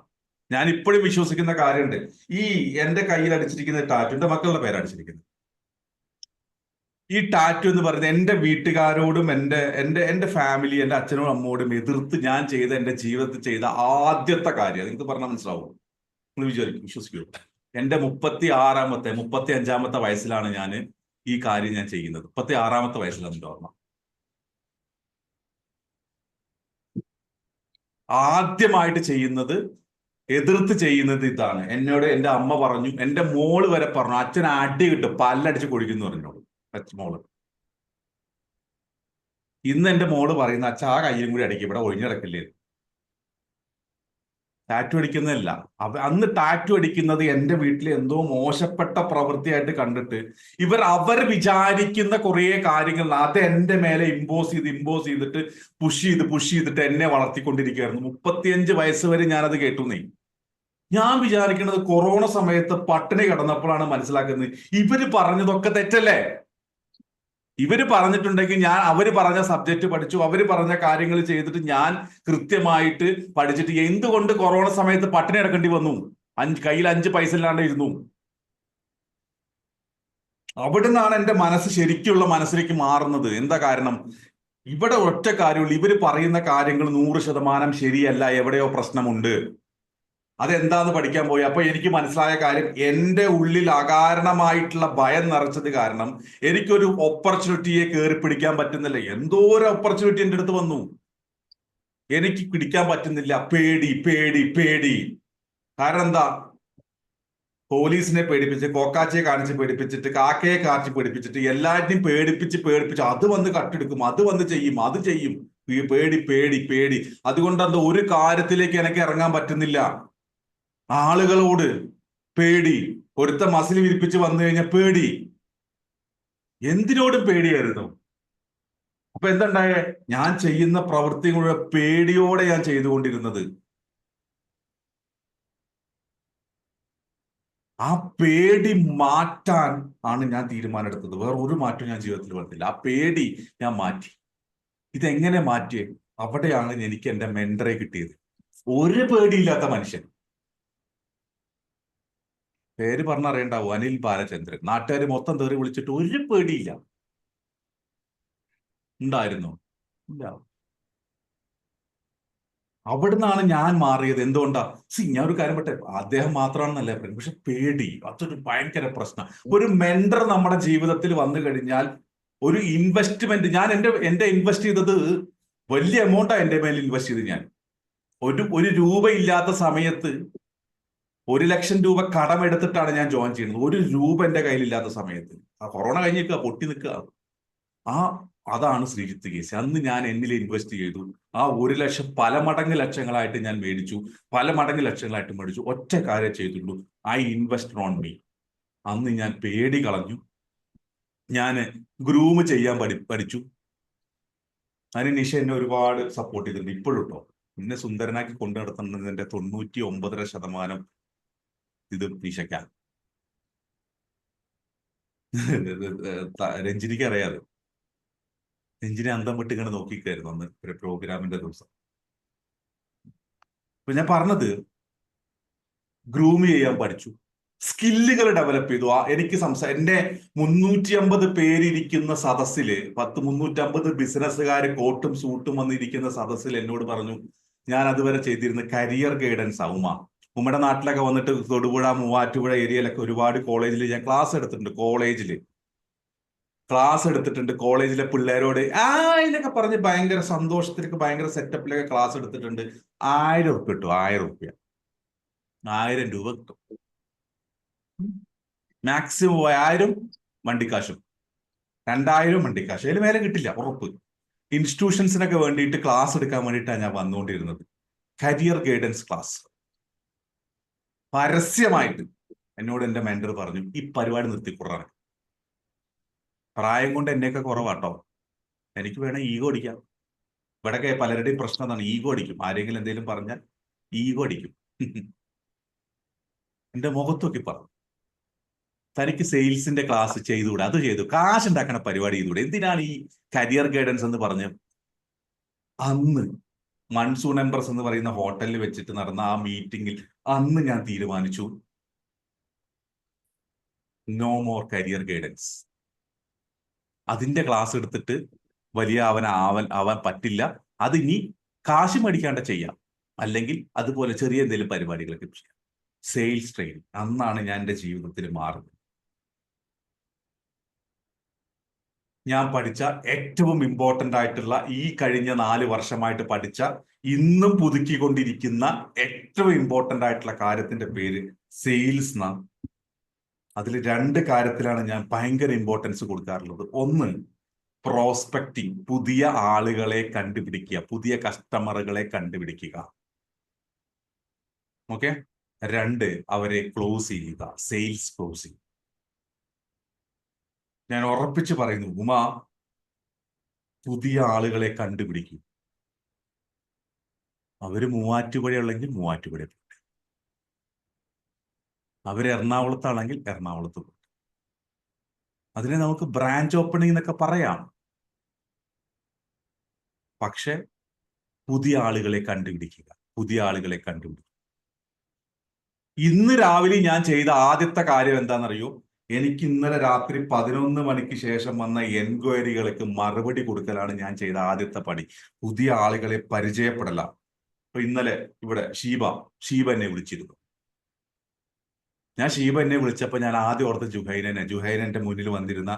ഞാൻ ഇപ്പോഴും വിശ്വസിക്കുന്ന കാര്യമുണ്ട്. എന്റെ കയ്യിൽ അടിച്ചിരിക്കുന്ന ടാറ്റു എന്റെ മക്കളുടെ പേരടിച്ചിരിക്കുന്നത്. ഈ ടാറ്റു എന്ന് പറയുന്നത് എന്റെ വീട്ടുകാരോടും എന്റെ ഫാമിലി, എന്റെ അച്ഛനോടും അമ്മോടും എതിർത്ത് ഞാൻ എന്റെ ജീവിതത്തിൽ ചെയ്ത ആദ്യത്തെ കാര്യം. നിങ്ങൾക്ക് പറഞ്ഞാൽ മനസ്സിലാവും. നിങ്ങൾ വിശ്വസിക്കൂ, എന്റെ 35-ാമത്തെ വയസ്സിലാണ് ഞാൻ ഈ കാര്യം ഞാൻ ചെയ്യുന്നത്. 36-ാമത്തെ വയസ്സിലാണ് എൻ്റെ ഓർമ്മ. ആദ്യമായിട്ട് ചെയ്യുന്നത്, എതിർത്ത് ചെയ്യുന്നത് ഇതാണ്. എന്നോട് എൻ്റെ അമ്മ പറഞ്ഞു, എൻ്റെ മോള് വരെ പറഞ്ഞു, അച്ഛൻ അടി കിട്ടും, പല്ലടിച്ച് കൊഴിക്കുന്നു പറഞ്ഞോളൂ മോള്. ഇന്ന് എൻ്റെ മോള് പറയുന്ന, അച്ഛൻ ആ കയ്യിലും കൂടി അടിക്കും, ഇവിടെ ഒഴിഞ്ഞിടക്കില്ലേ. ടാറ്റു അടിക്കുന്നതല്ല, അന്ന് ടാറ്റു അടിക്കുന്നത് എൻ്റെ വീട്ടിൽ എന്തോ മോശപ്പെട്ട പ്രവൃത്തിയായിട്ട് കണ്ടിട്ട് അവർ വിചാരിക്കുന്ന കുറേ കാര്യങ്ങൾ അത് എൻ്റെ മേലെ ഇമ്പോസ് ചെയ്തിട്ട് പുഷ് ചെയ്തിട്ട് എന്നെ വളർത്തിക്കൊണ്ടിരിക്കുകയായിരുന്നു. 35 വയസ്സ് വരെ ഞാനത് കേട്ടു. ഞാൻ വിചാരിക്കുന്നത് കൊറോണ സമയത്ത് പട്ടിണി കിടന്നപ്പോഴാണ് മനസ്സിലാക്കുന്നത് ഇവര് പറഞ്ഞതൊക്കെ തെറ്റല്ലേ. ഇവര് പറഞ്ഞിട്ടുണ്ടെങ്കിൽ ഞാൻ അവര് പറഞ്ഞ സബ്ജക്റ്റ് പഠിച്ചു, അവര് പറഞ്ഞ കാര്യങ്ങൾ ചെയ്തിട്ട് ഞാൻ കൃത്യമായിട്ട് പഠിച്ചിട്ട് എന്തുകൊണ്ട് കൊറോണ സമയത്ത് പട്ടിണി കിടക്കേണ്ടി വന്നു? കയ്യിൽ 5 പൈസ ഇല്ലാണ്ട് ഇരുന്നു. അവിടെ നിന്നാണ് എൻ്റെ മനസ്സ് ശരിക്കുള്ള മനസ്സിലേക്ക് മാറുന്നത്. എന്താ കാരണം? ഇവിടെ ഒറ്റ കാര്യമുള്ളൂ, ഇവര് പറയുന്ന കാര്യങ്ങൾ 100% ശരിയല്ല, എവിടെയോ പ്രശ്നമുണ്ട്. അതെന്താന്ന് പഠിക്കാൻ പോയി. അപ്പൊ എനിക്ക് മനസ്സിലായ കാര്യം, എൻ്റെ ഉള്ളിൽ അകാരണമായിട്ടുള്ള ഭയം നിറച്ചത് കാരണം എനിക്കൊരു ഓപ്പർച്യൂണിറ്റിയെ കയറി പിടിക്കാൻ പറ്റുന്നില്ല. എന്തോ ഒരു ഓപ്പർച്യൂണിറ്റി എൻ്റെ അടുത്ത് വന്നു, എനിക്ക് പിടിക്കാൻ പറ്റുന്നില്ല. പേടി. കാരണം എന്താ? പോലീസിനെ പേടിപ്പിച്ച്, കോക്കാച്ചിയെ കാണിച്ച് പേടിപ്പിച്ചിട്ട്, കാക്കയെ കാണിച്ച് പേടിപ്പിച്ചിട്ട്, എല്ലാറ്റിനും പേടിപ്പിച്ച് അത് വന്ന് കട്ടെടുക്കും, അത് വന്ന് ചെയ്യും, അത് ചെയ്യും. പേടി. അതുകൊണ്ട് അത് ഒരു കാര്യത്തിലേക്ക് എനിക്ക് ഇറങ്ങാൻ പറ്റുന്നില്ല. ആളുകളോട് പേടി, ഒരുത്ത മസിൽ വിരിപ്പിച്ച് വന്നു കഴിഞ്ഞാൽ പേടി, എന്തിനോടും പേടിയായിരുന്നു. അപ്പൊ എന്തുണ്ടായേ? ഞാൻ ചെയ്യുന്ന പ്രവൃത്തി മുഴുവൻ പേടിയോടെ ഞാൻ ചെയ്തുകൊണ്ടിരുന്നത്. ആ പേടി മാറ്റാൻ ആണ് ഞാൻ തീരുമാനമെടുത്തത്. വേറെ ഒരു മാറ്റവും ഞാൻ ജീവിതത്തിൽ വന്നില്ല. ആ പേടി ഞാൻ മാറ്റി. ഇതെങ്ങനെ മാറ്റിയേ? അവിടെയാണ് എനിക്ക് എൻ്റെ മെന്ററെ കിട്ടിയത്. ഒരു പേടിയില്ലാത്ത മനുഷ്യൻ. പേര് പറഞ്ഞറിയണ്ടാവും, അനിൽ ബാലചന്ദ്രൻ. നാട്ടുകാർ മൊത്തം തെറി വിളിച്ചിട്ട് ഒരു പേടിയില്ല. ഉണ്ടായിരുന്നോ? ഇല്ല. അവിടുന്നാണ് ഞാൻ മാറിയത്. എന്തുകൊണ്ടാ? ഞാൻ ഒരു കാര്യം പറ്റേ, അദ്ദേഹം മാത്രമാണെന്നല്ല പറയുന്നത്, പക്ഷെ പേടി അതൊരു ഭയങ്കര പ്രശ്നം. ഒരു മെന്റർ നമ്മുടെ ജീവിതത്തിൽ വന്നു കഴിഞ്ഞാൽ ഒരു ഇൻവെസ്റ്റ്മെന്റ്, ഞാൻ എന്റെ ഇൻവെസ്റ്റ് ചെയ്തത് വലിയ എമൗണ്ടാണ് എൻ്റെ മേൽ ഇൻവെസ്റ്റ് ചെയ്ത്. ഞാൻ ഒരു രൂപ ഇല്ലാത്ത സമയത്ത് 1 ലക്ഷം രൂപ കടമെടുത്തിട്ടാണ് ഞാൻ ജോയിൻ ചെയ്യുന്നത്. 1 രൂപ എൻ്റെ കയ്യിലില്ലാത്ത സമയത്ത്. ആ കൊറോണ കഴിഞ്ഞിരിക്കുക, പൊട്ടി നിൽക്കുക. അതാണ് ശ്രീജിത്ത് കേസ്. അന്ന് ഞാൻ എന്നിൽ ഇൻവെസ്റ്റ് ചെയ്തു. ആ 1 ലക്ഷം പല മടങ്ങ് ലക്ഷങ്ങളായിട്ട് ഞാൻ മേടിച്ചു, പല മടങ്ങ് ലക്ഷങ്ങളായിട്ട് മേടിച്ചു. ഒറ്റ കാര്യം ചെയ്തുള്ളൂ, ഐ ഇൻവെസ്റ്റ് ഓൺ മീ. അന്ന് ഞാൻ പേടി കളഞ്ഞു. ഞാൻ ഗ്രൂം ചെയ്യാൻ പഠിച്ചു. അതിന് നിഷ എന്നെ ഒരുപാട് സപ്പോർട്ട് ചെയ്തിട്ടുണ്ട്. ഇപ്പോഴും കേട്ടോ, എന്നെ സുന്ദരനാക്കി കൊണ്ടു നടത്തുന്നതിന്റെ 99.5% ഇത് നിഷയ്ക്കാണ്. രഞ്ജിനിക്ക് അറിയാതെ. രഞ്ജിനെ അന്തം വിട്ട് ഇങ്ങനെ നോക്കിക്കായിരുന്നു അന്ന് ഒരു പ്രോഗ്രാമിന്റെ ദിവസം. അപ്പൊ ഞാൻ പറഞ്ഞത്, ഗ്രൂം ചെയ്യാൻ പഠിച്ചു, സ്കില്ലുകൾ ഡെവലപ്പ് ചെയ്തു. എനിക്ക് എന്റെ 350 പേരിരിക്കുന്ന സദസ്സില് 350 ബിസിനസ്സുകാർ കോട്ടും സൂട്ടും വന്നിരിക്കുന്ന സദസ്സിൽ എന്നോട് പറഞ്ഞു, ഞാൻ അതുവരെ ചെയ്തിരുന്ന കരിയർ ഗൈഡൻസ്. ഉമ്മയുടെ നാട്ടിലൊക്കെ വന്നിട്ട് തൊടുപുഴ, മൂവാറ്റുപുഴ ഏരിയയിലൊക്കെ ഒരുപാട് കോളേജിൽ ഞാൻ ക്ലാസ് എടുത്തിട്ടുണ്ട്. കോളേജിലെ പിള്ളേരോട് ഇതിനൊക്കെ പറഞ്ഞ് ഭയങ്കര സന്തോഷത്തിലേക്ക്, ഭയങ്കര സെറ്റപ്പിലൊക്കെ ക്ലാസ് എടുത്തിട്ടുണ്ട്. 1000 റുപ്യ കിട്ടും. 1000 രൂപ കിട്ടും. മാക്സിമം 1000 വണ്ടിക്കാശും, 2000 വണ്ടിക്കാശും, അതിന് മേലെ കിട്ടില്ല, ഉറപ്പ്. ഇൻസ്റ്റിറ്റ്യൂഷൻസിനൊക്കെ വേണ്ടിയിട്ട് ക്ലാസ് എടുക്കാൻ വേണ്ടിയിട്ടാണ് ഞാൻ വന്നുകൊണ്ടിരുന്നത്. കരിയർ ഗൈഡൻസ് ക്ലാസ് പരസ്യമായിട്ട് എന്നോട് എൻ്റെ മെന്റർ പറഞ്ഞു, ഈ പരിപാടി നിർത്തിക്കൊള്ളാൻ. പ്രായം കൊണ്ട് എന്നെയൊക്കെ കുറവാട്ടോ, എനിക്ക് വേണേ ഈഗോ അടിക്കാം. ഇവിടെയൊക്കെ പലരുടെയും പ്രശ്നം എന്താണ്? ഈഗോ അടിക്കും. ആരെങ്കിലും എന്തെങ്കിലും പറഞ്ഞാൽ ഈഗോ അടിക്കും. എൻ്റെ മുഖത്തൊക്കെ പറഞ്ഞു, തനിക്ക് സെയിൽസിന്റെ ക്ലാസ് ചെയ്തുകൂടെ? അത് ചെയ്തു, കാശ് ഉണ്ടാക്കണ പരിപാടി ചെയ്തുകൂടെ? എന്തിനാണ് ഈ കരിയർ ഗൈഡൻസ് എന്ന് പറഞ്ഞ്? അന്ന് മൺസൂൺ എംപ്രസ് എന്ന് പറയുന്ന ഹോട്ടലിൽ വെച്ചിട്ട് നടന്ന ആ മീറ്റിംഗിൽ അന്ന് ഞാൻ തീരുമാനിച്ചു, നോ മോർ കരിയർ ഗൈഡൻസ്. അതിന്റെ ക്ലാസ് എടുത്തിട്ട് വലിയ ആവാൻ പറ്റില്ല. അത് ഇനി കാശ് മേടിക്കാണ്ട് ചെയ്യാം, അല്ലെങ്കിൽ അതുപോലെ ചെറിയ എന്തെങ്കിലും പരിപാടികളൊക്കെ ചെയ്യാം. Sales training. അന്നാണ് ഞാൻ എൻ്റെ ജീവിതത്തിൽ മാറുന്നത്. ഞാൻ പഠിച്ച ഏറ്റവും ഇമ്പോർട്ടൻ്റ് ആയിട്ടുള്ള ഈ കഴിഞ്ഞ 4 വർഷമായിട്ട് പഠിച്ച, ഇന്നും പുതുക്കിക്കൊണ്ടിരിക്കുന്ന ഏറ്റവും ഇമ്പോർട്ടൻ്റ് ആയിട്ടുള്ള കാര്യത്തിന്റെ പേര് സെയിൽസ് എന്നാണ്. അതിൽ 2 കാര്യത്തിലാണ് ഞാൻ ഭയങ്കര ഇമ്പോർട്ടൻസ് കൊടുക്കാറുള്ളത്. ഒന്ന്, പ്രോസ്പെക്റ്റിംഗ്, പുതിയ ആളുകളെ കണ്ടുപിടിക്കുക, പുതിയ കസ്റ്റമറുകളെ കണ്ടുപിടിക്കുക. ഓക്കെ. 2, അവരെ ക്ലോസ് ചെയ്യുക, സെയിൽസ് ക്ലോസിംഗ്. ഞാൻ ഉറപ്പിച്ച് പറയുന്നു, ഉമ പുതിയ ആളുകളെ കണ്ടുപിടിക്കും. അവര് മൂവാറ്റുപുഴ ഉള്ളെങ്കിൽ മൂവാറ്റുപുഴ പോട്ടെ, അവര് എറണാകുളത്താണെങ്കിൽ എറണാകുളത്ത് പോട്ടെ. അതിനെ നമുക്ക് ബ്രാഞ്ച് ഓപ്പണിംഗ് എന്നൊക്കെ പറയാം. പക്ഷെ പുതിയ ആളുകളെ കണ്ടുപിടിക്കുക, പുതിയ ആളുകളെ കണ്ടുപിടിക്കുക. ഇന്ന് രാവിലെ ഞാൻ ചെയ്ത ആദ്യത്തെ കാര്യം എന്താണെന്നറിയോ? എനിക്ക് ഇന്നലെ രാത്രി 11 മണിക്ക് ശേഷം വന്ന എൻക്വയറികൾക്ക് മറുപടി കൊടുക്കലാണ് ഞാൻ ചെയ്ത ആദ്യത്തെ പണി. പുതിയ ആളുകളെ പരിചയപ്പെടല. അപ്പൊ ഇന്നലെ ഇവിടെ ഷീബ എന്നെ വിളിച്ചിരുന്നു. ഞാൻ ഷീബ എന്നെ വിളിച്ചപ്പോൾ ഞാൻ ആദ്യം ഓർത്ത ജുഹൈന എന്റെ മുന്നിൽ വന്നിരുന്ന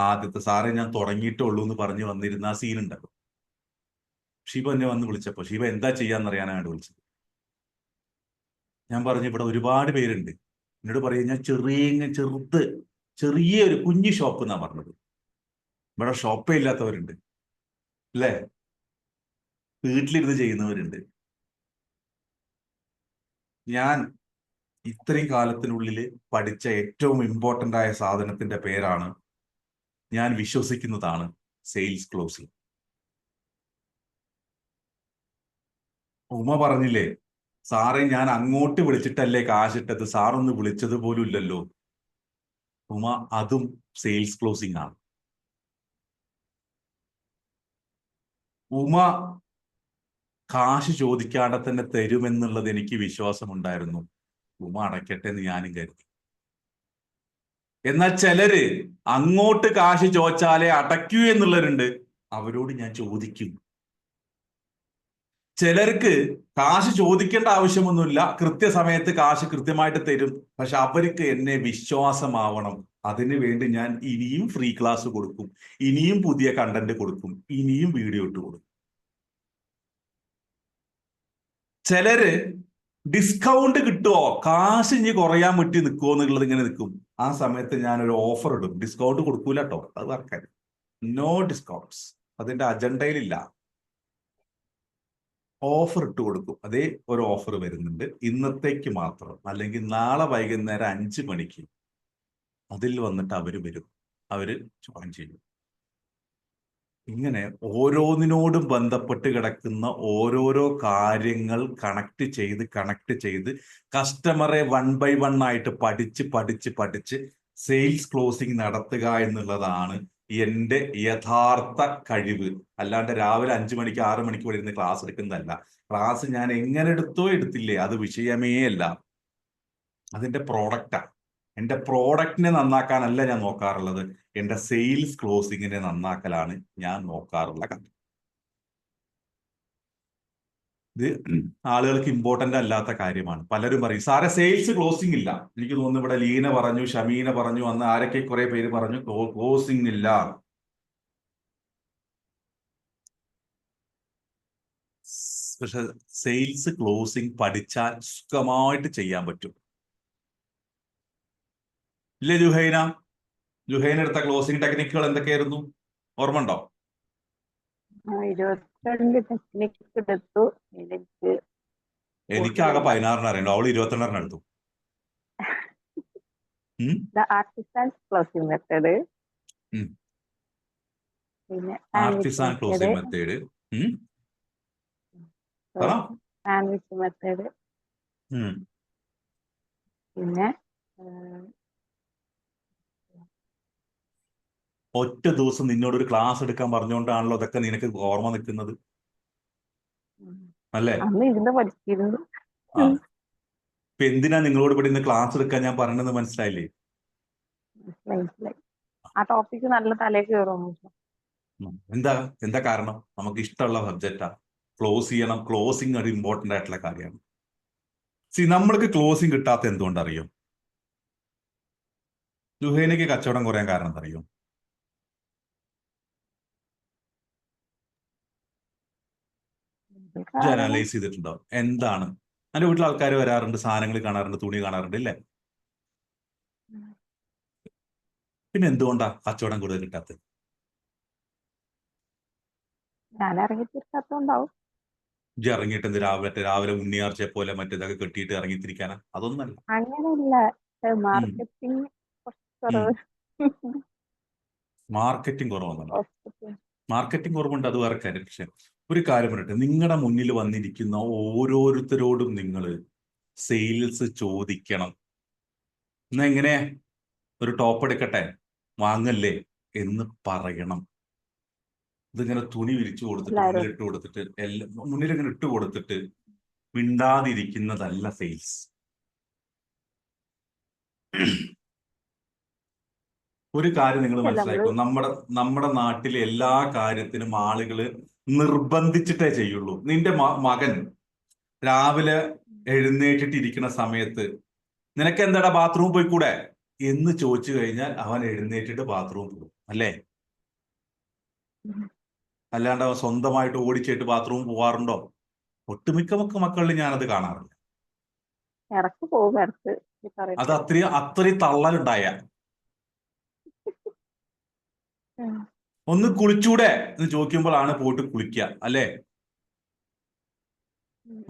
ആദ്യത്തെ, സാറേ ഞാൻ തുടങ്ങിയിട്ടേ ഉള്ളൂ എന്ന് പറഞ്ഞു വന്നിരുന്ന ആ സീൻ ഉണ്ടല്ലോ. ഷീബ എന്നെ വന്ന് വിളിച്ചപ്പോൾ, ഷീബ എന്താ ചെയ്യാന്നറിയാനാണ് വിളിച്ചത്. ഞാൻ പറഞ്ഞു, ഇവിടെ ഒരുപാട് പേരുണ്ട്. എന്നോട് പറയും, ഞാൻ ചെറിയൊരു കുഞ്ഞു ഷോപ്പ് എന്നാ പറഞ്ഞത്. ഇവിടെ ഷോപ്പേ ഇല്ലാത്തവരുണ്ട് അല്ലേ, വീട്ടിലിരുന്ന് ചെയ്യുന്നവരുണ്ട്. ഞാൻ ഇത്രയും കാലത്തിനുള്ളിൽ പഠിച്ച ഏറ്റവും ഇമ്പോർട്ടൻ്റ് ആയ സാധനത്തിന്റെ പേരാണ്, ഞാൻ വിശ്വസിക്കുന്നതാണ് സെയിൽസ് ക്ലോസിംഗ്. ഉമ പറഞ്ഞില്ലേ, സാറേ ഞാൻ അങ്ങോട്ട് വിളിച്ചിട്ടല്ലേ കാശിട്ടത്, സാറൊന്ന് വിളിച്ചത് പോലും ഇല്ലല്ലോ. ഉമ, അതും സെയിൽസ് ക്ലോസിംഗ് ആണ്. ഉമ കാശ് ചോദിക്കാതെ തന്നെ തരുമെന്നുള്ളത് എനിക്ക് വിശ്വാസമുണ്ടായിരുന്നു. ഉമ അടയ്ക്കട്ടെ എന്ന് ഞാനും കരുതി. എന്നാൽ ചിലര് അങ്ങോട്ട് കാശ് ചോദിച്ചാലേ അടയ്ക്കൂ എന്നുള്ളവരുണ്ട്. അവരോട് ഞാൻ ചോദിക്കും. ചിലർക്ക് കാശ് ചോദിക്കേണ്ട ആവശ്യമൊന്നുമില്ല, കൃത്യസമയത്ത് കാശ് കൃത്യമായിട്ട് തരും. പക്ഷെ അവർക്ക് എന്നെ വിശ്വാസമാവണം. അതിനു വേണ്ടി ഞാൻ ഇനിയും ഫ്രീ ക്ലാസ് കൊടുക്കും, ഇനിയും പുതിയ കണ്ടന്റ് കൊടുക്കും, ഇനിയും വീഡിയോ ഇട്ട് കൊടുക്കും. ചിലര് ഡിസ്കൗണ്ട് കിട്ടുമോ, കാശ് ഇനി കുറയാൻ പറ്റി നിൽക്കുമോ എന്നുള്ളത് ഇങ്ങനെ നിൽക്കും. ആ സമയത്ത് ഞാനൊരു ഓഫർ ഇടും. ഡിസ്കൗണ്ട് കൊടുക്കൂല കേട്ടോ, അത് വർക്കായി. നോ ഡിസ്കൗണ്ട്സ്, അതിന്റെ അജണ്ടയിലില്ല. ഓഫർ ഇട്ട് കൊടുക്കും. അതേ ഒരു ഓഫർ വരുന്നുണ്ട് ഇന്നത്തേക്ക് മാത്രം, അല്ലെങ്കിൽ നാളെ വൈകുന്നേരം 5 മണിക്ക്. അതിൽ വന്നിട്ട് അവര് വരും, അവര് ജോയിൻ ചെയ്യും. ഇങ്ങനെ ഓരോന്നിനോടും ബന്ധപ്പെട്ട് കിടക്കുന്ന ഓരോരോ കാര്യങ്ങൾ കണക്ട് ചെയ്ത് കസ്റ്റമറെ 1 by 1 ആയിട്ട് പഠിച്ച് സെയിൽസ് ക്ലോസിംഗ് നടത്തുക എന്നുള്ളതാണ് എൻ്റെ യഥാർത്ഥ കഴിവ്. അല്ലാണ്ട് രാവിലെ 5 മണിക്ക് 6 മണിക്ക് ഇവിടെ ഇരുന്ന് ക്ലാസ് എടുക്കുന്നതല്ല. ക്ലാസ് ഞാൻ എങ്ങനെ എടുത്തില്ലേ, അത് വിഷയമേ അല്ല, അതിൻ്റെ പ്രോഡക്റ്റാണ്. എൻ്റെ പ്രോഡക്റ്റിനെ നന്നാക്കാനല്ല ഞാൻ നോക്കാറുള്ളത്, എൻ്റെ സെയിൽസ് ക്ലോസിങ്ങിനെ നന്നാക്കലാണ് ഞാൻ നോക്കാറുള്ള കാര്യം. ഇത് ആളുകൾക്ക് ഇമ്പോർട്ടൻ്റ് അല്ലാത്ത കാര്യമാണ്. പലരും പറയും, സാറെ സെയിൽസ് ക്ലോസിംഗ് ഇല്ല. എനിക്ക് തോന്നുന്നു ഇവിടെ ലീന പറഞ്ഞു, ഷമീന പറഞ്ഞു, അന്ന് ആരൊക്കെ കുറെ പേര് പറഞ്ഞു ക്ലോസിംഗ് ഇല്ല. പക്ഷെ സെയിൽസ് ക്ലോസിംഗ് പഠിച്ചാൽ സുഖമായിട്ട് ചെയ്യാൻ പറ്റും. ഇല്ലേ ജുഹൈന എടുത്ത ക്ലോസിംഗ് ടെക്നിക്കുകൾ എന്തൊക്കെയായിരുന്നു, ഓർമ്മ ഉണ്ടോ? 22 ടെക്നിക്സ് എടുത്തു. എനിക്കാകെ 16 അറിയണ്ടോ, അവള് 22 എടുത്തു. ആർട്ടിസാൻ ക്ലോസിംഗ് മെത്തേഡ്, പിന്നെ artisan closing method, sandwich method, പിന്നെ ഒറ്റ ദിവസം നിന്നോട് ഒരു ക്ലാസ് എടുക്കാൻ പറഞ്ഞുകൊണ്ടാണല്ലോ അതൊക്കെ നിനക്ക് ഓർമ്മ നിൽക്കുന്നത് അല്ലേ? അന്ന് ഇരുന്ന് പഠിച്ചിരുന്നു. ഇപ്പൊ എന്തിനാ നിങ്ങളോട് ഇവിടെ ഇന്ന് ക്ലാസ് എടുക്കാൻ ഞാൻ പറഞ്ഞത് മനസ്സിലായില്ലേ? മനസ്സിലായി. ആ ടോപ്പിക് നല്ല തലയിൽ കയറും. എന്താ കാരണം? നമുക്ക് ഇഷ്ടമുള്ള സബ്ജക്റ്റാ, ക്ലോസ് ചെയ്യണം. ക്ലോസിങ് ഒരു ഇമ്പോർട്ടൻ്റ് ആയിട്ടുള്ള കാര്യമാണ്. നമ്മൾക്ക് ക്ലോസിങ് കിട്ടാത്ത എന്തുകൊണ്ടറിയോ? സുഹൈനയ്ക്ക് കച്ചവടം കുറയാൻ കാരണം എന്തറിയോ? കാരണം അനലൈസ് ചെയ്തിട്ടുണ്ടോ? എന്താണ്? എൻ്റെ വീട്ടിൽ ആൾക്കാർ വരാറുണ്ട്, സാധനങ്ങൾ കാണാറുണ്ട്, തുണി കാണാറുണ്ട്, ഇല്ലേ? പിന്നെ എന്തുകൊണ്ടാ കച്ചവടം കൂടുതൽ കിട്ടാത്തത്? ഞാൻ ഇറങ്ങി തീർക്കാത്തോണ്ടാവും. ഇജ്ജ് ഇറങ്ങിയിട്ട് എന്ത് രാവിലെ ഉണ്ണിയാർച്ചയെ പോലെ മറ്റേതൊക്കെ കെട്ടിയിട്ട് ഇറങ്ങിത്തിരിക്കാനാ? അതൊന്നല്ല. അങ്ങനെയല്ല, മാർക്കറ്റിംഗ് കുറവ്. മാർക്കറ്റിംഗ് കുറവൊന്നുമല്ല. ഹോസ്പിറ്റൽ മാർക്കറ്റിംഗ് കുറവുണ്ട്, അത് വേറെ കാര്യം. പക്ഷെ ഒരു കാര്യം പറയട്ടെ, നിങ്ങളുടെ മുന്നിൽ വന്നിരിക്കുന്ന ഓരോരുത്തരോടും നിങ്ങൾ സെയിൽസ് ചോദിക്കണം. എന്നാ എങ്ങനെ ഒരു ടോപ്പ് എടുക്കട്ടെ, വാങ്ങല്ലേ എന്ന് പറയണം. ഇതിങ്ങനെ തുണി വിരിച്ചു കൊടുത്തിട്ട് എല്ലാരും മുന്നിലിട്ട് കൊടുത്തിട്ട് എല്ലാം മുന്നിലിങ്ങനെ ഇട്ട് കൊടുത്തിട്ട് മിണ്ടാതിരിക്കുന്നതല്ല സെയിൽസ്. ഒരു കാര്യം നിങ്ങൾ നമ്മള് മനസ്സിലാക്കും, നമ്മുടെ നാട്ടിലെ എല്ലാ കാര്യത്തിനും ആളുകൾ നിർബന്ധിച്ചിട്ടേ ചെയ്യുള്ളൂ. നിന്റെ മകൻ രാവിലെ എഴുന്നേറ്റിട്ട് ഇരിക്കുന്ന സമയത്ത് നിനക്ക് എന്താടാ ബാത്റൂം പോയിക്കൂടെ എന്ന് ചോദിച്ചു കഴിഞ്ഞാൽ അവൻ എഴുന്നേറ്റിട്ട് ബാത്റൂം പോകും, അല്ലേ? അല്ലാണ്ട് അവൻ സ്വന്തമായിട്ട് ഓടിച്ചിട്ട് ബാത്റൂം പോവാറുണ്ടോ? ഒട്ടുമിക്ക മക്കളിൽ ഞാനത് കാണാറില്ല. ഇടക്ക് പോകും, ഇടക്ക് അത് അത്രയും തള്ളലുണ്ടായ ഒന്ന് കുളിച്ചൂടെ എന്ന് ചോദിക്കുമ്പോഴാണ് പോയിട്ട് കുളിക്കുക, അല്ലേ?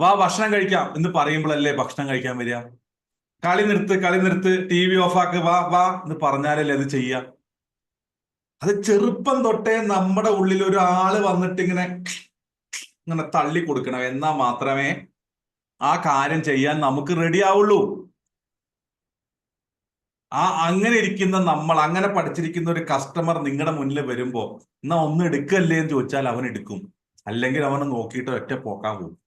വാ ഭക്ഷണം കഴിക്കാം എന്ന് പറയുമ്പോഴല്ലേ ഭക്ഷണം കഴിക്കാൻ വരിക. കളി നിർത്ത്, TV ഓഫാക്ക്, വാ എന്ന് പറഞ്ഞാലല്ലേ അത് ചെയ്യുക. അത് ചെറുപ്പം തൊട്ടേ നമ്മുടെ ഉള്ളിൽ ഒരാള് വന്നിട്ട് ഇങ്ങനെ തള്ളി കൊടുക്കണം, എന്നാൽ മാത്രമേ ആ കാര്യം ചെയ്യാൻ നമുക്ക് റെഡി ആവുള്ളൂ. അങ്ങനെ ഇരിക്കുന്ന നമ്മൾ, അങ്ങനെ പഠിച്ചിരിക്കുന്ന ഒരു കസ്റ്റമർ നിങ്ങളുടെ മുന്നിൽ വരുമ്പോ എന്നാ ഒന്ന് എടുക്കല്ലേ എന്ന് ചോദിച്ചാൽ അവൻ എടുക്കും, അല്ലെങ്കിൽ അവനെ നോക്കിയിട്ട് ഒറ്റ പോക്കാൻ പോകും.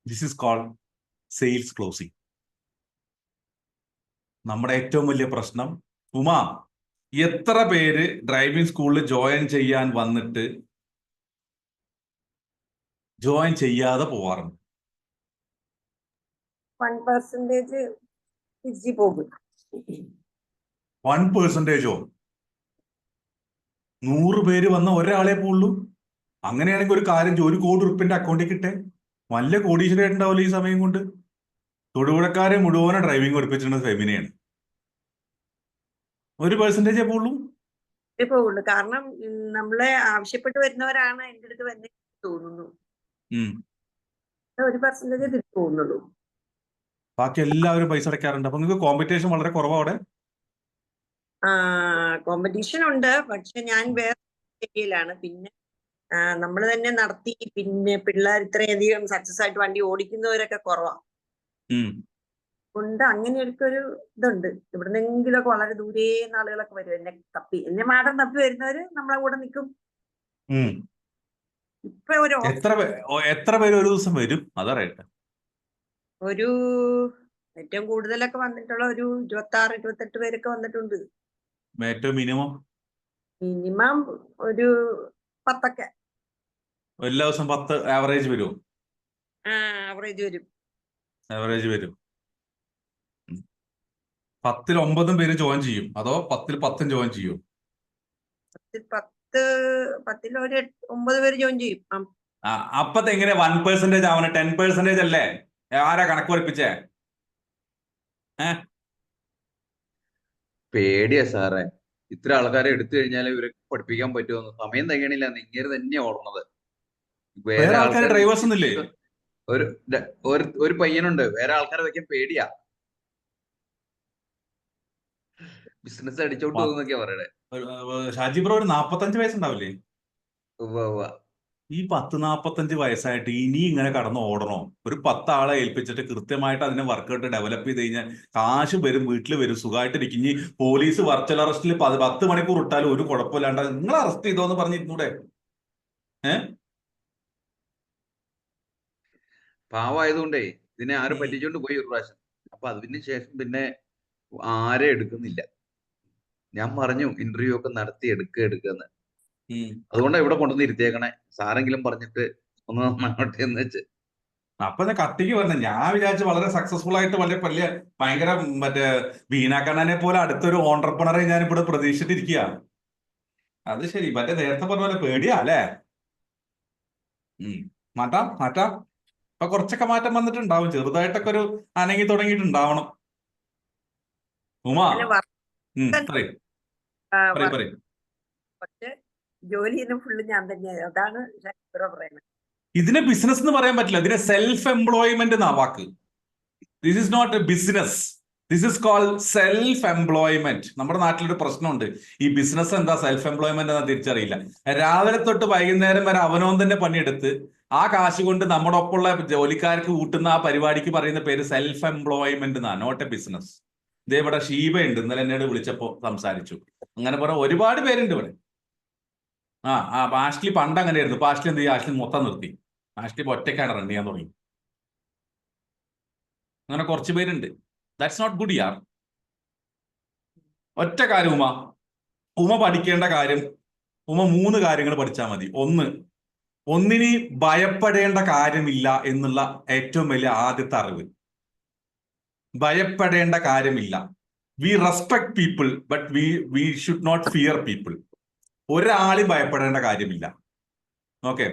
This is called sales closing. നമ്മുടെ ഏറ്റവും വലിയ പ്രശ്നം, ഉമാ, എത്ര പേര് ഡ്രൈവിംഗ് സ്കൂളിൽ ജോയിൻ ചെയ്യാൻ വന്നിട്ട് ജോയിൻ ചെയ്യാതെ പോവാറുണ്ട്? 1% തിരിച്ചു പോകും. 1%ഓ? 100 പേര് വന്ന ഒരാളെ പോവുള്ളൂ. അങ്ങനെയാണെങ്കിൽ ഒരു കാര്യം, 1 കോടി റുപ്യന്റെ അക്കൗണ്ടിൽ കിട്ടേ വല്ല കോടീശ്വരായിട്ടുണ്ടാവില്ല ഈ സമയം കൊണ്ട്. തൊടുപുഴക്കാരെ മുഴുവനെ ഡ്രൈവിംഗ് പഠിപ്പിച്ചിട്ടുണ്ട് ഫെമിനെയാണ്. 1% പോവുള്ളൂ. പോകുള്ളൂ. കാരണം നമ്മളെ ആവശ്യപ്പെട്ട് വരുന്നവരാണ് എൻ്റെ അടുത്ത് വന്ന് തോന്നുന്നു. 1% തിരിച്ചു പോകുന്നുള്ളൂ. ബാക്കി എല്ലാവരും പൈസ അടയ്ക്കാറുണ്ട്. അപ്പൊ നിങ്ങൾക്ക് കോമ്പറ്റീഷൻ വളരെ കുറവാണ് അവിടെ. കോമ്പറ്റീഷൻ ഉണ്ട്, പക്ഷെ ഞാൻ വേറെ ഏരിയയിലാണ്. പിന്നെ നമ്മൾ തന്നെ നടത്തി, പിന്നെ പിള്ളേർ ഇത്രയധികം സക്സസ് ആയിട്ട് വണ്ടി ഓടിക്കുന്നവരൊക്കെ കുറവാണ്. കൊണ്ട് അങ്ങനെയൊക്കെ ഒരു ഇതുണ്ട്. എവിടുന്നെങ്കിലൊക്കെ വളരെ ദൂരെ ആളുകളൊക്കെ വരും എന്നെ മാടം തപ്പി വരുന്നവര് നമ്മളെ കൂടെ നിൽക്കും. ഇപ്പൊ എത്ര പേര് ഒരു ദിവസം വരും അതറിയട്ടെ? ഒരു ഏറ്റവും കൂടുതലൊക്കെ വന്നിട്ടുള്ള ഒരു 26-28 പേരൊക്കെ വന്നിട്ടുണ്ട്. ഏറ്റവും മിനിമം ഒരു 10 എല്ലാ ദിവസം 10 ആവറേജ് വരുമോ? ആവറേജ് വരും. 10-ൽ 9 പേര് ജോയിൻ ചെയ്യും, അതോ 10-ൽ 10 ജോയിൻ ചെയ്യും? 10-ൽ ഒരു 9 പേര് ജോയിൻ ചെയ്യും. അപ്പത്തെ എങ്ങനെ 1% ആവണ? 10% അല്ലേ? ആരാ കണക്ക് പഠിപ്പിച്ചേ? പേടിയാ സാറേ, ഇത്ര ആൾക്കാരെ എടുത്തു കഴിഞ്ഞാൽ ഇവരെ പഠിപ്പിക്കാൻ പറ്റുമെന്ന്. സമയം തികയണില്ല, ഇങ്ങനെ തന്നെയാ ഓടുന്നത്. വേറെ ആൾക്കാർ ഡ്രൈവേഴ്സ് ഒന്നുമില്ലേ? ഒരു പയ്യനുണ്ട്, വേറെ ആൾക്കാരെ വെക്കാൻ പേടിയാ. ബിസിനസ് അടിച്ചോട്ട് പോകുന്നൊക്കെയാ പറയണേ. ഷാജി ബ്രോ, ഒരു 45 വയസ്സുണ്ടാവില്ലേ? ഈ 10-45 വയസ്സായിട്ട് ഇനി ഇങ്ങനെ കടന്ന് ഓടണോ? ഒരു 10 ആളെ ഏൽപ്പിച്ചിട്ട് കൃത്യമായിട്ട് അതിനെ വർക്കൗട്ട് ഡെവലപ്പ് ചെയ്ത് കഴിഞ്ഞാൽ കാശ് വരും, വീട്ടിൽ വരും, സുഖമായിട്ടിരിക്കും. ഇനി പോലീസ് വെർച്വൽ അറസ്റ്റിൽ 10 മണിക്കൂർ ഇട്ടാലും ഒരു കുഴപ്പമില്ലാണ്ട് നിങ്ങൾ അറസ്റ്റ് ചെയ്തോന്ന് പറഞ്ഞിരുന്നൂടെ? പാവമായതുകൊണ്ടേ ഇതിനെ ആരും പറ്റിച്ചോണ്ട് പോയി ഒരു പ്രാവശ്യം. അപ്പൊ അതിന് ശേഷം പിന്നെ ആരെ എടുക്കുന്നില്ല. ഞാൻ പറഞ്ഞു ഇന്റർവ്യൂ ഒക്കെ നടത്തി എടുക്കുന്ന്. അതുകൊണ്ടാണ് ഇവിടെ കൊണ്ടുവന്ന് ഇരുത്തിയേക്കണേ. സാരെങ്കിലും പറഞ്ഞിട്ട് ഒന്ന് നന്നാവട്ടെ എന്ന് വെച്ച്. അപ്പൊ ഞാൻ കട്ടിക്ക് പറഞ്ഞ ഞാൻ വിചാരിച്ചു വളരെ സക്സസ്ഫുൾ ആയിട്ട് വലിയ ഭയങ്കര മറ്റേ വീണാക്കണ്ണനെ പോലെ അടുത്തൊരു ഓണ്ടർപ്രണറെ ഞാൻ ഇവിടെ പ്രതീക്ഷിച്ചിട്ടിരിക്കുക. അത് ശരി, മറ്റേ നേരത്തെ പറഞ്ഞ പോലെ പേടിയാ അല്ലേ? മാറ്റാം. ഇപ്പൊ കുറച്ചൊക്കെ മാറ്റം വന്നിട്ടുണ്ടാവും, ചെറുതായിട്ടൊക്കെ ഒരു അനങ്ങി തുടങ്ങിയിട്ടുണ്ടാവണം. ഉമാ അങ്ങനെ വർക്ക് പറയും പറയും. പക്ഷെ ജോലി ചെയ്യുന്ന ഫുള്ള് ഞാൻ തന്നെയാണ്. അതാണ് ഷൈബറ പറയുന്നത്. ഇതിനെ ബിസിനസ് എന്ന് പറയാൻ പറ്റില്ല, ഇതിനെ സെൽഫ് എംപ്ലോയ്മെന്റ് എന്നാ വാക്ക്. This is not a business, this is called self employment. നമ്മുടെ നാട്ടിലൊരു പ്രശ്നമുണ്ട്, ഈ ബിസിനസ് എന്താ സെൽഫ് എംപ്ലോയ്മെന്റ് എന്നാ തിരിച്ചറിയില്ല. രാവിലെ തൊട്ട് വൈകുന്നേരം വരെ അവനവൻ തന്നെ പണിയെടുത്ത് ആ കാശ് കൊണ്ട് നമ്മുടെ ഒപ്പമുള്ള ജോലിക്കാർക്ക് കൂട്ടുന്ന ആ പരിപാടിക്ക് പറയുന്ന പേര് സെൽഫ് എംപ്ലോയ്മെന്റ് എന്നാ, നോട്ട് എ ബിസിനസ്. ഇതേ ഇവിടെ ഷീബ ഉണ്ട്, ഇന്നലെ എന്നോട് വിളിച്ചപ്പോ സംസാരിച്ചു. അങ്ങനെ പറഞ്ഞ ഒരുപാട് പേരുണ്ട് ഇവിടെ. ആഷ്ലി പണ്ട് അങ്ങനെയായിരുന്നു. ഇപ്പൊ ആഷ്ലി എന്ത് ചെയ്യും? ആഷ്ലി മൊത്തം നിർത്തി. ആഷ്ലി ഇപ്പൊ ഒറ്റയ്ക്കാണ് റൺ ചെയ്യാൻ തുടങ്ങി. അങ്ങനെ കുറച്ച് പേരുണ്ട്. ദാറ്റ്സ് നോട്ട് ഗുഡ് യാർ. ഒറ്റ കാര്യം ഉമ പഠിക്കേണ്ട കാര്യം, 3 കാര്യങ്ങൾ പഠിച്ചാൽ മതി. ഒന്നിനി ഭയപ്പെടേണ്ട കാര്യമില്ല എന്നുള്ള ഏറ്റവും വലിയ ആദ്യത്തെ അറിവ്. ഭയപ്പെടേണ്ട കാര്യമില്ല. We respect people but we should not fear people. ഒരാളും ഭയപ്പെടേണ്ട കാര്യമില്ല. ഓക്കെ.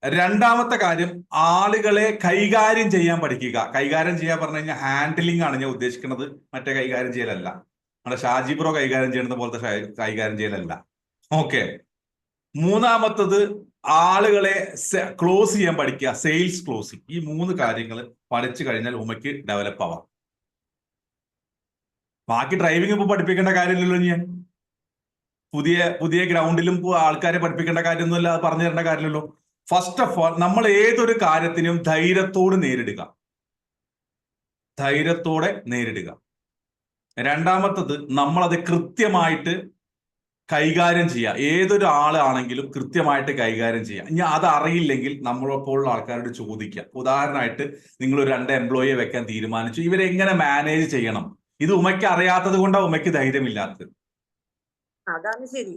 രണ്ടാമത്തെ കാര്യം, ആളുകളെ കൈകാര്യം ചെയ്യാൻ പഠിക്കുക. കൈകാര്യം ചെയ്യാൻ പറഞ്ഞു കഴിഞ്ഞാൽ ഹാൻഡിലിംഗ് ആണ് ഞാൻ ഉദ്ദേശിക്കുന്നത്, മറ്റേ കൈകാര്യം ചെയ്യലല്ല. നമ്മുടെ ഷാജി ബ്രോ കൈകാര്യം ചെയ്യുന്നത് പോലത്തെ കൈകാര്യം ചെയ്യലല്ല. ഓക്കെ. മൂന്നാമത്തത്, ആളുകളെ ക്ലോസ് ചെയ്യാൻ പഠിക്കുക, സെയിൽസ് ക്ലോസിങ്. ഈ 3 കാര്യങ്ങൾ പഠിച്ചു കഴിഞ്ഞാൽ ഉമയ്ക്ക് ഡെവലപ്പ് ആവാം. ബാക്കി ഡ്രൈവിംഗ് ഇപ്പൊ പഠിപ്പിക്കേണ്ട കാര്യമില്ലല്ലോ. ഞാൻ പുതിയ ഗ്രൗണ്ടിലും ആൾക്കാരെ പഠിപ്പിക്കേണ്ട കാര്യമൊന്നുമില്ല, അത് പറഞ്ഞു തരേണ്ട കാര്യമില്ലല്ലോ. ഫസ്റ്റ് ഓഫ് ഓൾ, നമ്മൾ ഏതൊരു കാര്യത്തിനും ധൈര്യത്തോടെ നേരിടുക. രണ്ടാമത്തത്, നമ്മളത് കൃത്യമായിട്ട് കൈകാര്യം ചെയ്യുക. ഏതൊരു ആളാണെങ്കിലും കൃത്യമായിട്ട് കൈകാര്യം ചെയ്യുക. ഇനി അത് അറിയില്ലെങ്കിൽ നമ്മളെപ്പോലുള്ള ആൾക്കാരോട് ചോദിക്കുക. ഉദാഹരണമായിട്ട്, നിങ്ങൾ ഒരു 2 എംപ്ലോയിയെ വെക്കാൻ തീരുമാനിച്ചു, ഇവരെ എങ്ങനെ മാനേജ് ചെയ്യണം? ഇത് ഉമയ്ക്ക് അറിയാത്തത് കൊണ്ടാണ് ഉമയ്ക്ക് ധൈര്യമില്ലാത്തത്. അതാണ് ശരി.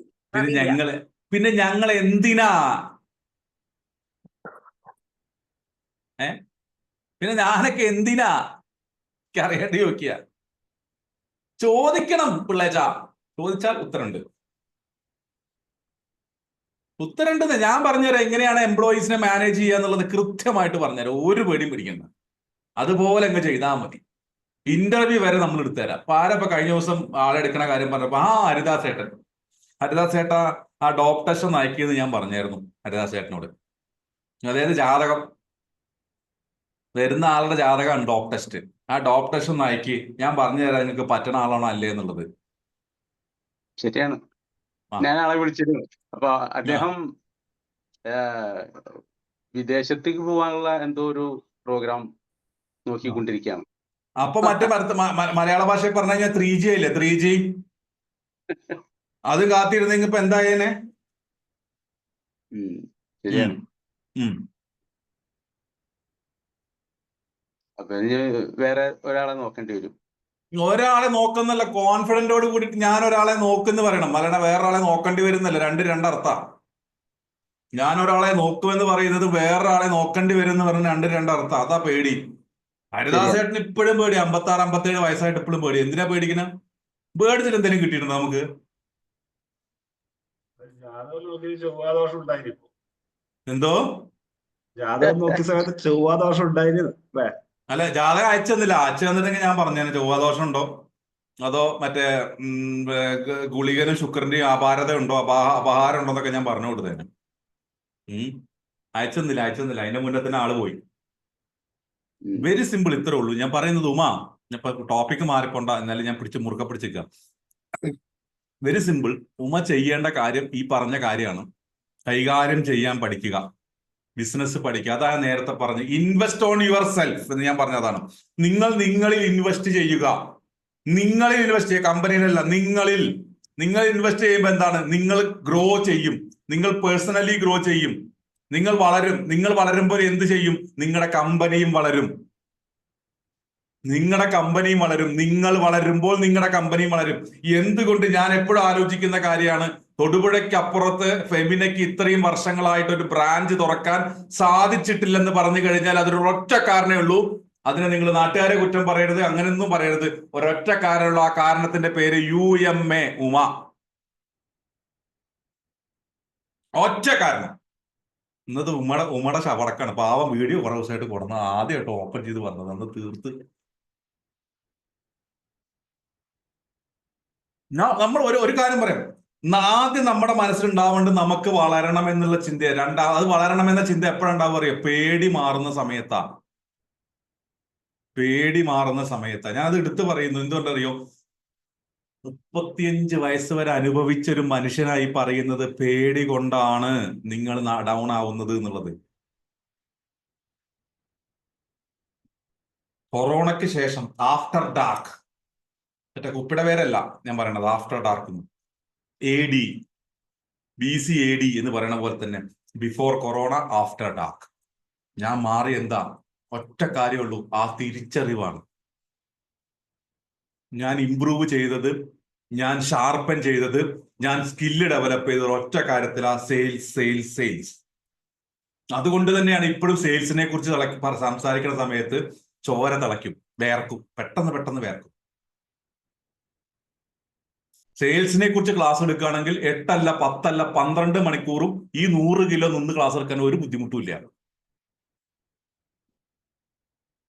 പിന്നെ ഞങ്ങൾ എന്തിനാ പിന്നെ ഞാനൊക്കെ എന്തിനാ അറിയേണ്ടി നോക്കിയ ചോദിക്കണം പിള്ളേച്ചാ. ചോദിച്ചാൽ ഉത്തരമുണ്ടെന്ന് ഞാൻ പറഞ്ഞുതരാം. എങ്ങനെയാണ് എംപ്ലോയീസിനെ മാനേജ് ചെയ്യുക എന്നുള്ളത് കൃത്യമായിട്ട് പറഞ്ഞുതരാം. ഒരു പേടിയും പിടിക്കണ്ട. അതുപോലെ അങ്ങ് ചെയ്താൽ മതി. ഇന്റർവ്യൂ വരെ നമ്മൾ എടുത്തുതരാം. അപ്പൊ ആരപ്പോ കഴിഞ്ഞ ദിവസം ആളെ എടുക്കണ കാര്യം പറഞ്ഞപ്പോ ഹരിദാസ് ചേട്ടാ ആ ഡോപ്പ് ടെസ്റ്റ് ഒന്ന് അയക്കിയെന്ന് ഞാൻ പറഞ്ഞായിരുന്നു ഹരിദാസ് ചേട്ടനോട്. അതായത് ജാതകം, വരുന്ന ആളുടെ ജാതകമാണ് ഡോപ്പ് ടെസ്റ്റ്. ആ ഡോപ്പ് ടെസ്റ്റ് ഒന്ന് അയക്കി, ഞാൻ പറഞ്ഞു തരാം നിങ്ങൾക്ക് പറ്റണ ആളാണോ അല്ലേ എന്നുള്ളത്. ശരിയാണ്. ഞാൻ ആളെ വിളിച്ചിരുന്നു. അപ്പൊ അദ്ദേഹം വിദേശത്തേക്ക് പോകാനുള്ള എന്തോ ഒരു പ്രോഗ്രാം നോക്കിക്കൊണ്ടിരിക്കുകയാണ്. അപ്പൊ മറ്റേ മലയാള ഭാഷയിൽ പറഞ്ഞു കഴിഞ്ഞാൽ 3G അല്ലേ, 3G അത് കാത്തിരുന്നെങ്കിൽ ഇപ്പൊ എന്തായേനെ? ശരിയാണ്. അപ്പൊ വേറെ ഒരാളെ നോക്കേണ്ടി വരും. ഒരാളെ നോക്കുന്നല്ല, കോൺഫിഡന്റോട് കൂടിയിട്ട് ഞാൻ ഒരാളെ നോക്കുന്നു പറയണം. അല്ലാതെ വേറൊരാളെ നോക്കേണ്ടി വരുന്നല്ല. രണ്ടർത്ഥം. ഞാൻ ഒരാളെ നോക്കുമെന്ന് പറയുന്നത് വേറൊരാളെ നോക്കേണ്ടി വരും എന്ന് പറഞ്ഞ രണ്ടർത്ഥം. അതാ പേടി. ഹരിദാസ് ചേട്ടന് ഇപ്പോഴും പേടി. 56, 57 വയസ്സായിട്ട് ഇപ്പോഴും പേടി. എന്തിനാ പേടിക്കണം? പേടിച്ചിട്ട് എന്തെങ്കിലും കിട്ടിയിട്ടുണ്ടോ നമുക്ക്? എന്തോ ജാതകം നോക്കിയ സമയത്ത് ചൊവ്വാദോഷം ഉണ്ടായിരുന്നു. അല്ല, ജാതകം അയച്ചെന്നില്ല. അയച്ചു തന്നിട്ടെങ്കിൽ ഞാൻ പറഞ്ഞേനെ ചൊവ്വാദോഷം ഉണ്ടോ, അതോ മറ്റേ ഗുളികനും ശുക്രന്റെയും അപാരത ഉണ്ടോ, അപഹാരം ഉണ്ടോ എന്നൊക്കെ ഞാൻ പറഞ്ഞു കൊടുത്തേനെ. അയച്ചെന്നില്ല. അതിന്റെ മുന്നേ തന്നെ ആള് പോയി. വെരി സിമ്പിൾ, ഇത്രേ ഉള്ളൂ. ഞാൻ പറയുന്നത് ഇപ്പൊ ടോപ്പിക്ക് മാറിക്കൊണ്ട, എന്നാലും ഞാൻ മുറുക്ക പിടിച്ചിരിക്കാം. Very simple. ഉമ ചെയ്യേണ്ട കാര്യം ഈ പറഞ്ഞ കാര്യമാണ്. കൈകാര്യം ചെയ്യാൻ പഠിക്കുക, ബിസിനസ് പഠിക്കുക. അതാ നേരത്തെ പറഞ്ഞു, ഇൻവെസ്റ്റ് ഓൺ യുവർ സെൽഫ് എന്ന് ഞാൻ പറഞ്ഞതാണ്. നിങ്ങളിൽ ഇൻവെസ്റ്റ് ചെയ്യുക. നിങ്ങളിൽ ഇൻവെസ്റ്റ് ചെയ്യുക, കമ്പനിയിലല്ല. നിങ്ങൾ ഇൻവെസ്റ്റ് ചെയ്യുമ്പോൾ എന്താണ്? നിങ്ങൾ ഗ്രോ ചെയ്യും. നിങ്ങൾ പേഴ്സണലി ഗ്രോ ചെയ്യും. നിങ്ങൾ വളരും. നിങ്ങൾ വളരുമ്പോൾ എന്ത് ചെയ്യും? നിങ്ങളുടെ കമ്പനിയും വളരും. നിങ്ങൾ വളരുമ്പോൾ നിങ്ങളുടെ കമ്പനിയും വളരും. എന്തുകൊണ്ട്? ഞാൻ എപ്പോഴും ആലോചിക്കുന്ന കാര്യമാണ്, തൊടുപുഴയ്ക്കപ്പുറത്ത് ഫെമിനയ്ക്ക് ഇത്രയും വർഷങ്ങളായിട്ട് ഒരു ബ്രാഞ്ച് തുറക്കാൻ സാധിച്ചിട്ടില്ലെന്ന് പറഞ്ഞു കഴിഞ്ഞാൽ അതൊരു ഒറ്റ കാരണമേ ഉള്ളൂ. അതിനെ നിങ്ങൾ നാട്ടുകാരെ കുറ്റം പറയരുത്, അങ്ങനെയൊന്നും പറയരുത്. ഒരൊറ്റ കാരണമുള്ള ആ കാരണത്തിന്റെ പേര് UMA ഉമ. ഒറ്റ കാരണം. ഇന്നത് ഉമയുടെ ശവടക്കാണ്. പാവം വീഡിയോ കുറെ ദിവസമായിട്ട് കൊടുന്ന ആദ്യമായിട്ട് ഓപ്പൺ ചെയ്ത് വന്നത്. അന്ന് തീർത്ത് നമ്മൾ ഒരു കാര്യം പറയാം. ആദ്യം നമ്മുടെ മനസ്സിലുണ്ടാവേണ്ടത് നമുക്ക് വളരണം എന്നുള്ള ചിന്ത. അത് വളരണം എന്ന ചിന്ത എപ്പോഴുണ്ടാവുക അറിയാം? പേടി മാറുന്ന സമയത്താ. പേടി മാറുന്ന സമയത്താ. ഞാൻ അത് എടുത്തു പറയുന്നു. എന്തുകൊണ്ടറിയോ? 35 വയസ്സ് വരെ അനുഭവിച്ചൊരു മനുഷ്യനായി പറയുന്നത് പേടി കൊണ്ടാണ് നിങ്ങൾ ഡൗൺ ആവുന്നത് എന്നുള്ളത്. കൊറോണയ്ക്ക് ശേഷം ആഫ്റ്റർ ഡാർക്ക്, മറ്റേ കുപ്പിയുടെ പേരല്ല ഞാൻ പറയണത്, after dark AD BC AD എന്ന് പറയുന്ന പോലെ തന്നെ ബിഫോർ കൊറോണ ആഫ്റ്റർ ഡാർക്ക്. ഞാൻ മാറി എന്താ? ഒറ്റ കാര്യമുള്ളൂ, ആ തിരിച്ചറിവാണ്. ഞാൻ ഇംപ്രൂവ് ചെയ്തത്, ഞാൻ ഷാർപ്പൻ ചെയ്തത്, ഞാൻ സ്കില്ല് ഡെവലപ്പ് ചെയ്തത് ഒറ്റ കാര്യത്തിൽ, ആ സെയിൽസ്. അതുകൊണ്ട് തന്നെയാണ് ഇപ്പോഴും സെയിൽസിനെ കുറിച്ച് സംസാരിക്കുന്ന സമയത്ത് ചോര തിളയ്ക്കും, വേർക്കും, പെട്ടെന്ന് വേർക്കും. സെയിൽസിനെ കുറിച്ച് ക്ലാസ് എടുക്കുകയാണെങ്കിൽ 8 അല്ല 10 അല്ല 12 മണിക്കൂറും ഈ 100 കിലോ നിന്ന് ക്ലാസ് എടുക്കാൻ ഒരു ബുദ്ധിമുട്ടും ഇല്ല.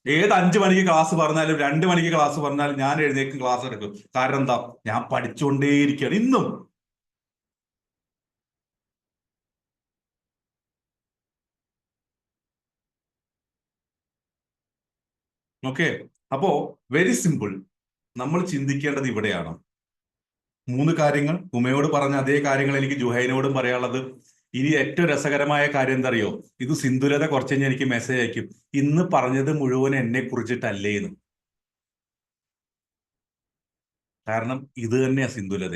ഏത് 5 മണിക്ക് ക്ലാസ് പറഞ്ഞാലും 2 മണിക്ക് ക്ലാസ് പറഞ്ഞാലും ഞാൻ എഴുന്നേക്കും, ക്ലാസ് എടുക്കും. കാരണം എന്താ? ഞാൻ പഠിച്ചുകൊണ്ടേയിരിക്കുകയാണ് ഇന്നും. ഓക്കെ, അപ്പോ വെരി സിമ്പിൾ. നമ്മൾ ചിന്തിക്കേണ്ടത് ഇവിടെയാണ്. 3 കാര്യങ്ങൾ ഉമയോട് പറഞ്ഞ അതേ കാര്യങ്ങൾ എനിക്ക് ജുഹൈനോടും പറയാനുള്ളത്. ഇനി ഏറ്റവും രസകരമായ കാര്യം എന്താ അറിയോ? ഇത് സിന്ധുലത കുറച്ച് കഴിഞ്ഞാൽ എനിക്ക് മെസ്സേജ് അയക്കും, ഇന്ന് പറഞ്ഞത് മുഴുവൻ എന്നെ കുറിച്ചിട്ടല്ലേ എന്ന്. കാരണം ഇത് തന്നെയാ സിന്ധുലത.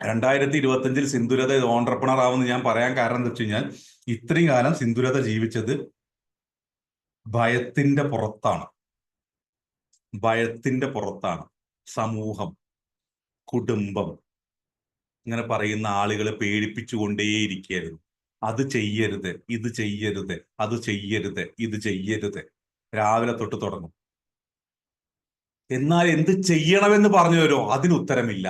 2025 സിന്ധുലത ഓൺട്രപ്രണർ ആവുമെന്ന് ഞാൻ പറയാൻ കാരണം എന്താ വെച്ച് കഴിഞ്ഞാൽ, ഇത്രയും കാലം സിന്ധുലത ജീവിച്ചത് ഭയത്തിന്റെ പുറത്താണ്. സമൂഹം, കുടുംബം, ഇങ്ങനെ പറയുന്ന ആളുകളെ പേടിപ്പിച്ചുകൊണ്ടേയിരിക്കുകയായിരുന്നു. അത് ചെയ്യരുത്, ഇത് ചെയ്യരുത്, അത് ചെയ്യരുത്, ഇത് ചെയ്യരുത്. രാവിലെ തൊട്ട് തുടങ്ങും. എന്നാൽ എന്ത് ചെയ്യണമെന്ന് പറഞ്ഞു തരുമോ? അതിന് ഉത്തരമില്ല.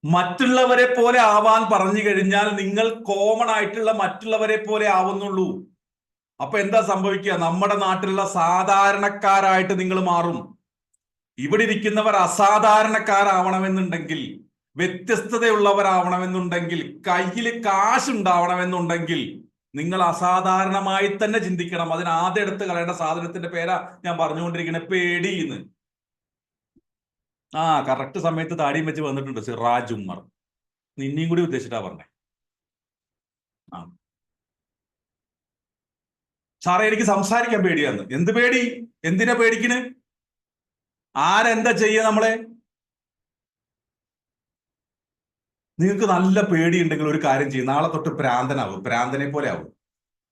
മറ്റുള്ളവരെ പോലെ ആവാൻ പറഞ്ഞു കഴിഞ്ഞാൽ നിങ്ങൾ കോമൺ ആയിട്ടുള്ള മറ്റുള്ളവരെ പോലെ ആവുന്നുള്ളൂ. അപ്പൊ എന്താ സംഭവിക്കുക? നമ്മുടെ നാട്ടിലുള്ള സാധാരണക്കാരായിട്ട് നിങ്ങൾ മാറും. ഇവിടെ ഇരിക്കുന്നവർ അസാധാരണക്കാരാവണമെന്നുണ്ടെങ്കിൽ, വ്യത്യസ്തതയുള്ളവരാവണമെന്നുണ്ടെങ്കിൽ, കയ്യിൽ കാശുണ്ടാവണമെന്നുണ്ടെങ്കിൽ നിങ്ങൾ അസാധാരണമായി തന്നെ ചിന്തിക്കണം. അതിന് ആദ്യം എടുത്ത് കളയേണ്ട സാധനത്തിന്റെ പേരാ ഞാൻ പറഞ്ഞുകൊണ്ടിരിക്കുന്നത്, പേടി എന്ന്. കറക്റ്റ് സമയത്ത് താടിയും വെച്ച് വന്നിട്ടുണ്ട് സിറാജ് ഉമ്മർ. നിന്നെയും കൂടി ഉദ്ദേശിച്ചിട്ടാ പറഞ്ഞേ. സാറേ എനിക്ക് സംസാരിക്കാൻ പേടിയാന്ന്. എന്ത് പേടി? എന്തിനാ പേടിക്കണ്? ആരെന്താ ചെയ്യുക നമ്മളെ? നിങ്ങൾക്ക് നല്ല പേടിയുണ്ടെങ്കിൽ ഒരു കാര്യം ചെയ്യും, നാളെ തൊട്ട് ഭ്രാന്തനാവും, ഭ്രാന്തനെ പോലെ ആവും.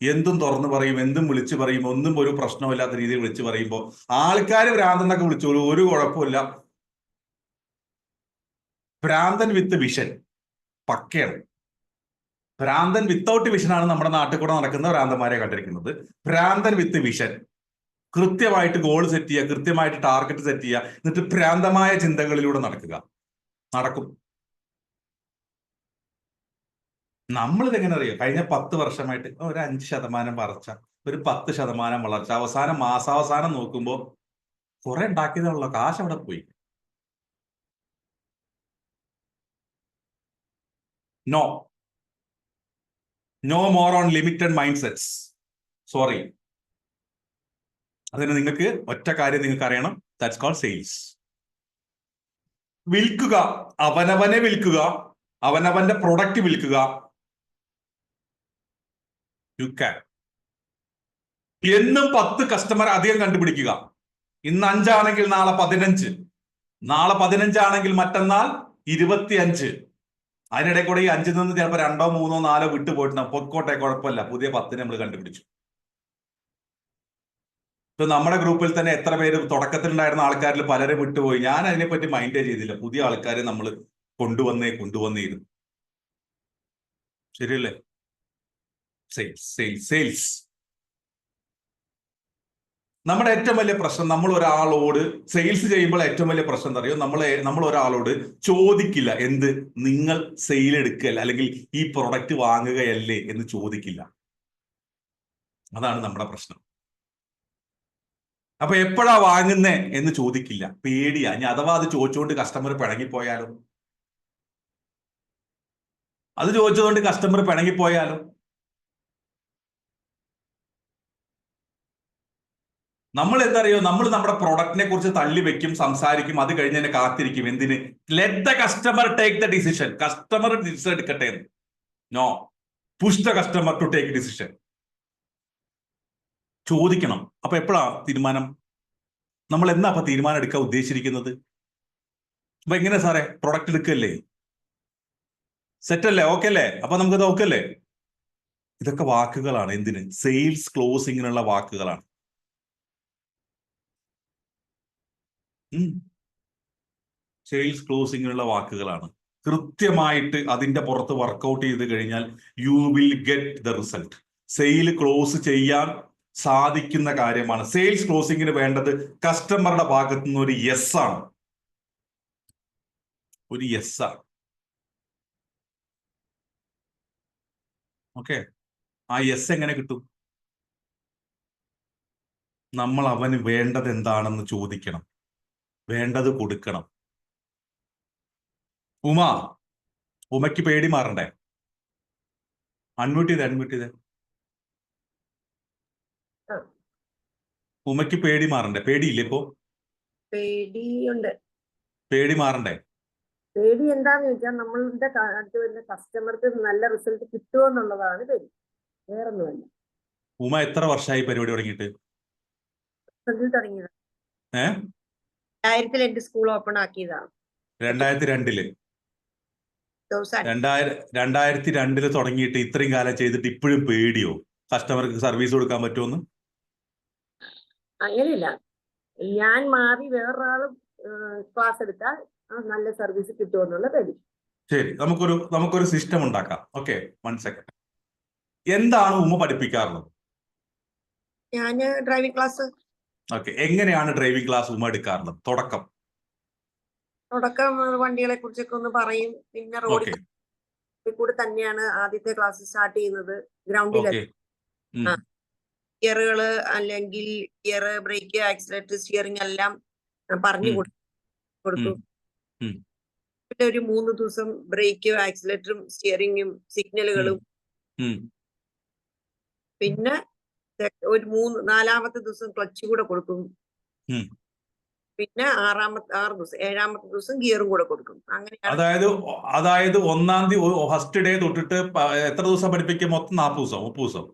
എന്തും തുറന്നു പറയും, എന്തും വിളിച്ചു പറയും, ഒന്നും ഒരു പ്രശ്നമില്ലാത്ത രീതിയിൽ വിളിച്ചു പറയുമ്പോൾ ആൾക്കാർ ഭ്രാന്തെന്നൊക്കെ വിളിച്ചോളൂ, ഒരു കുഴപ്പമില്ല. ഭ്രാന്തൻ വിത്ത് വിഷൻ പക്കയാണ്. ഭ്രാന്തൻ വിത്തൗട്ട് വിഷനാണ് നമ്മുടെ നാട്ടിൽ കൂടെ നടക്കുന്ന ഭ്രാന്തന്മാരെ കണ്ടിരിക്കുന്നത്. ഭ്രാന്തൻ വിത്ത് വിഷൻ, കൃത്യമായിട്ട് ഗോൾ സെറ്റ് ചെയ്യുക, കൃത്യമായിട്ട് ടാർഗറ്റ് സെറ്റ് ചെയ്യുക, എന്നിട്ട് ഭ്രാന്തമായ ചിന്തകളിലൂടെ നടക്കും. നമ്മളിത് എങ്ങനെ അറിയാം? കഴിഞ്ഞ 10 വർഷമായിട്ട് ഒരു 5% വളർച്ച, ഒരു 10% വളർച്ച, അവസാനം മാസാവസാനം നോക്കുമ്പോൾ കുറെ ഉണ്ടാക്കിയതാണല്ലോ, കാശ് അവിടെ പോയി. No more own limited mind sets. Sorry. അതിന് നിങ്ങൾക്ക് ഒറ്റ കാര്യം നിങ്ങൾക്ക് അറിയണം, ദാറ്റ്സ് കോൾഡ് സെയിൽസ്. വിൽക്കുക, അവനവനെ വിൽക്കുക, അവനവന്റെ പ്രൊഡക്റ്റ് വിൽക്കുക. You can. എന്നും 10 കസ്റ്റമർ അധികം കണ്ടുപിടിക്കുക. ഇന്ന് 5 ആണെങ്കിൽ നാളെ 15, നാളെ 15 ആണെങ്കിൽ മറ്റന്നാൾ 25. അതിനിടെ കൂടെ ഈ 5 നിന്ന് ചിലപ്പോൾ 2, 3, 4 വിട്ടു പോയിട്ടുണ്ടാവും. പൊക്കോട്ടെ, കുഴപ്പമില്ല, പുതിയ 10 നമ്മൾ കണ്ടുപിടിച്ചു. ഇപ്പൊ നമ്മുടെ ഗ്രൂപ്പിൽ തന്നെ എത്ര പേര് തുടക്കത്തിലുണ്ടായിരുന്ന ആൾക്കാരിൽ പലരും വിട്ടുപോയി. ഞാൻ അതിനെപ്പറ്റി മൈൻഡേ ചെയ്തില്ല. പുതിയ ആൾക്കാരെ നമ്മൾ കൊണ്ടുവന്നേയിരുന്നു. ശരിയല്ലേ? സെയിൽസ് നമ്മുടെ ഏറ്റവും വലിയ പ്രശ്നം, നമ്മൾ ഒരാളോട് സെയിൽസ് ചെയ്യുമ്പോൾ ഏറ്റവും വലിയ പ്രശ്നം എന്താ അറിയോ? നമ്മൾ ഒരാളോട് ചോദിക്കില്ല എന്ത്, നിങ്ങൾ സെയിൽ എടുക്കുകയല്ല അല്ലെങ്കിൽ ഈ പ്രൊഡക്റ്റ് വാങ്ങുകയല്ലേ എന്ന് ചോദിക്കില്ല. അതാണ് നമ്മുടെ പ്രശ്നം. അപ്പൊ എപ്പോഴാ വാങ്ങുന്നേ എന്ന് ചോദിക്കില്ല, പേടിയാ. ഇനി അഥവാ അത് ചോദിച്ചുകൊണ്ട് കസ്റ്റമർ പിണങ്ങിപ്പോയാലോ? നമ്മൾ എന്താ അറിയോ, നമ്മൾ നമ്മുടെ പ്രൊഡക്റ്റിനെ കുറിച്ച് തള്ളി വെക്കും, സംസാരിക്കും, അത് കഴിഞ്ഞ് തന്നെ കാത്തിരിക്കും. എന്തിന്? Let the customer take the decision. Customer decision എടുക്കട്ടെ എന്ന്. No, push the customer to take decision. ചോദിക്കണം. അപ്പൊ എപ്പോഴാ തീരുമാനം? നമ്മൾ എന്നാ അപ്പൊ തീരുമാനം എടുക്കാൻ ഉദ്ദേശിച്ചിരിക്കുന്നത്? അപ്പൊ എങ്ങനെ സാറേ, പ്രൊഡക്റ്റ് എടുക്കല്ലേ? സെറ്റല്ലേ? ഓക്കെ അല്ലേ? അപ്പൊ നമുക്കത് ഓക്കെ അല്ലേ? ഇതൊക്കെ വാക്കുകളാണ്. എന്തിന്? സെയിൽസ് ക്ലോസിങ്ങിനുള്ള വാക്കുകളാണ്. സെയിൽസ് ക്ലോസിങ്ങിനുള്ള വാക്കുകളാണ്. കൃത്യമായിട്ട് അതിന്റെ പുറത്ത് വർക്കൗട്ട് ചെയ്ത് കഴിഞ്ഞാൽ you will get the result. Sale close ചെയ്യാൻ സാധിക്കുന്ന കാര്യമാണ്. സെയിൽസ് ക്ലോസിങ്ങിന് വേണ്ടത് കസ്റ്റമറുടെ ഭാഗത്തു നിന്ന് ഒരു യെസ് ആണ്. ഓക്കെ, ആ യെസ് എങ്ങനെ കിട്ടും? നമ്മൾ അവന് വേണ്ടത് എന്താണെന്ന് ചോദിക്കണം, വേണ്ടത് കൊടുക്കണം. ഉമയ്ക്ക് പേടി മാറണ്ടേ? അൺമ്യൂട്ട് ചെയ്തേ. ഉമയ്ക്ക് പേടി മാറണ്ടേ? പേടിയില്ലേ ഇപ്പോ? പേടിയുണ്ട്. പേടി മാറണ്ടേ? പേടി എന്താന്ന് ചോദിച്ചാൽ നമ്മളുടെ അടുത്ത് വരുന്ന കസ്റ്റമർക്ക് നല്ല റിസൾട്ട് കിട്ടുമോ എന്നുള്ളതാണ് പേടി, വേറൊന്നുമല്ല. ഉമ എത്ര വർഷമായി പരിപാടി തുടങ്ങിയിട്ട്? തുടങ്ങിയത് 2000 എന്റെ സ്കൂൾ ഓപ്പൺ ആക്കിയതാണ്. 2002 2002 തുടങ്ങിയിട്ട് ഇത്രയും കാലം ചെയ്തിട്ട് ഇപ്പോഴും പേടിയോ കസ്റ്റമർക്ക് സർവീസ് കൊടുക്കാൻ പറ്റുമെന്ന്? അങ്ങനെയില്ല, ഞാൻ മാറി വേറൊരാളും ക്ലാസ് എടുത്താൽ നല്ല സർവീസ് കിട്ടുമെന്നുള്ള പേടി. ശരി, നമുക്കൊരു സിസ്റ്റം ഉണ്ടാക്കാം. Okay, 1 second. എന്താണ് ഉമ പഠിപ്പിക്കാറുള്ളത്? ഞാൻ ഡ്രൈവിംഗ് ക്ലാസ്. ഓക്കെ, എങ്ങനെയാണ് ഡ്രൈവിംഗ് ക്ലാസ് ഉമ എടുക്കാറുള്ളത്? തുടക്കം വണ്ടികളെ കുറിച്ചൊക്കെ ഒന്ന് പറയും. പിന്നെ റോഡിൽ കൂടെ തന്നെയാണ് ആദ്യത്തെ ക്ലാസ് സ്റ്റാർട്ട് ചെയ്യുന്നത്. ഗ്രൗണ്ടിൽ ഗിയറുകള് അല്ലെങ്കിൽ ഗിയർ, ബ്രേക്ക്, ആക്സിലേറ്റർ, സ്റ്റിയറിംഗ് എല്ലാം പറഞ്ഞു കൊടുത്തു. പിന്നെ ഒരു 3 ദിവസം ബ്രേക്ക്, ആക്സിലേറ്ററും സ്റ്റിയറിംഗും സിഗ്നലുകളും. പിന്നെ ഒരു 4-ാമത്തെ ദിവസം ക്ലച്ച് കൂടെ കൊടുക്കും. പിന്നെ 7-ാമത്തെ ദിവസം ഗിയറും കൂടെ കൊടുക്കും. അങ്ങനെയാണ്. അതായത് 1-ാം തീയതി ഫസ്റ്റ് ഡേ തൊട്ടിട്ട് എത്ര ദിവസം പഠിപ്പിക്കും? മൊത്തം 40 ദിവസം, 30 ദിവസം,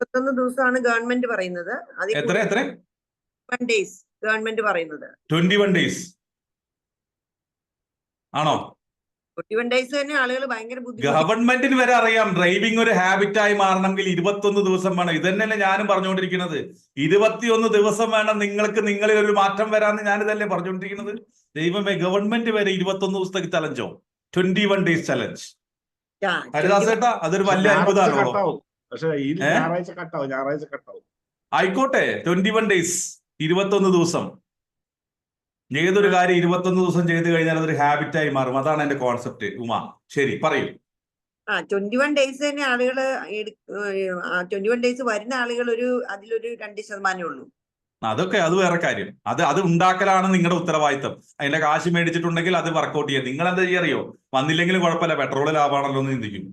21 ദിവസമാണ് ഗവൺമെന്റ് പറയുന്നത്. എത്ര 21 ഡേയ്സ് ഗവൺമെന്റ് പറയുന്നത്. 21 ഡേയ്സ് ആണോ? 21 ഡേയ്സ് തന്നെ ആളുകൾ ഭയങ്കര ബുദ്ധിമുട്ട്. ഗവൺമെന്റിന് വരെ അറിയാം ഡ്രൈവിംഗ് ഒരു ഹാബിറ്റായി മാറണമെങ്കിൽ 21 ദിവസം വേണം. ഇതന്നെയല്ലേ ഞാനും പറഞ്ഞുകൊണ്ടിരിക്കുന്നത്. 21 ദിവസം വേണം നിങ്ങൾക്ക് നിങ്ങളിൽ ഒരു മാറ്റം വരാന്ന് ഞാനിതല്ലേ പറഞ്ഞുകൊണ്ടിരിക്കുന്നത്. ദൈവമേ, ഗവൺമെന്റ് വരെ 21 ദിവസത്തേക്ക് ചലഞ്ചോ? 21 ഡേയ്സ് ചലഞ്ച്. ഹരിദാസേട്ടാ, അതൊരു വലിയ അത്ഭുതമാണോ? ആയിക്കോട്ടെ, 21 ഡേയ്സ്, 21 ദിവസം. ഏതൊരു കാര്യം 21 ദിവസം ചെയ്ത് കഴിഞ്ഞാൽ അതൊരു ഹാബിറ്റായി മാറും. അതാണ് എന്റെ കോൺസെപ്റ്റ്. ഉമ, ശരി, പറയൂ. 21 ഡേയ്സ് തന്നെ ആളുകള് 21 ഡേയ്സ് വരുന്ന ആളുകൾ അതിലൊരു 2% ഉള്ളൂ. അത് വേറെ കാര്യം. അത് ഉണ്ടാക്കലാണ് നിങ്ങളുടെ ഉത്തരവാദിത്തം. അതിന്റെ കാശ് മേടിച്ചിട്ടുണ്ടെങ്കിൽ അത് വർക്കൗട്ട് ചെയ്യാം. നിങ്ങൾ എന്താ ചെയ്യറിയോ? വന്നില്ലെങ്കിലും കുഴപ്പമില്ല, പെട്രോൾ ലാഭമാണല്ലോ എന്ന് ചിന്തിക്കും.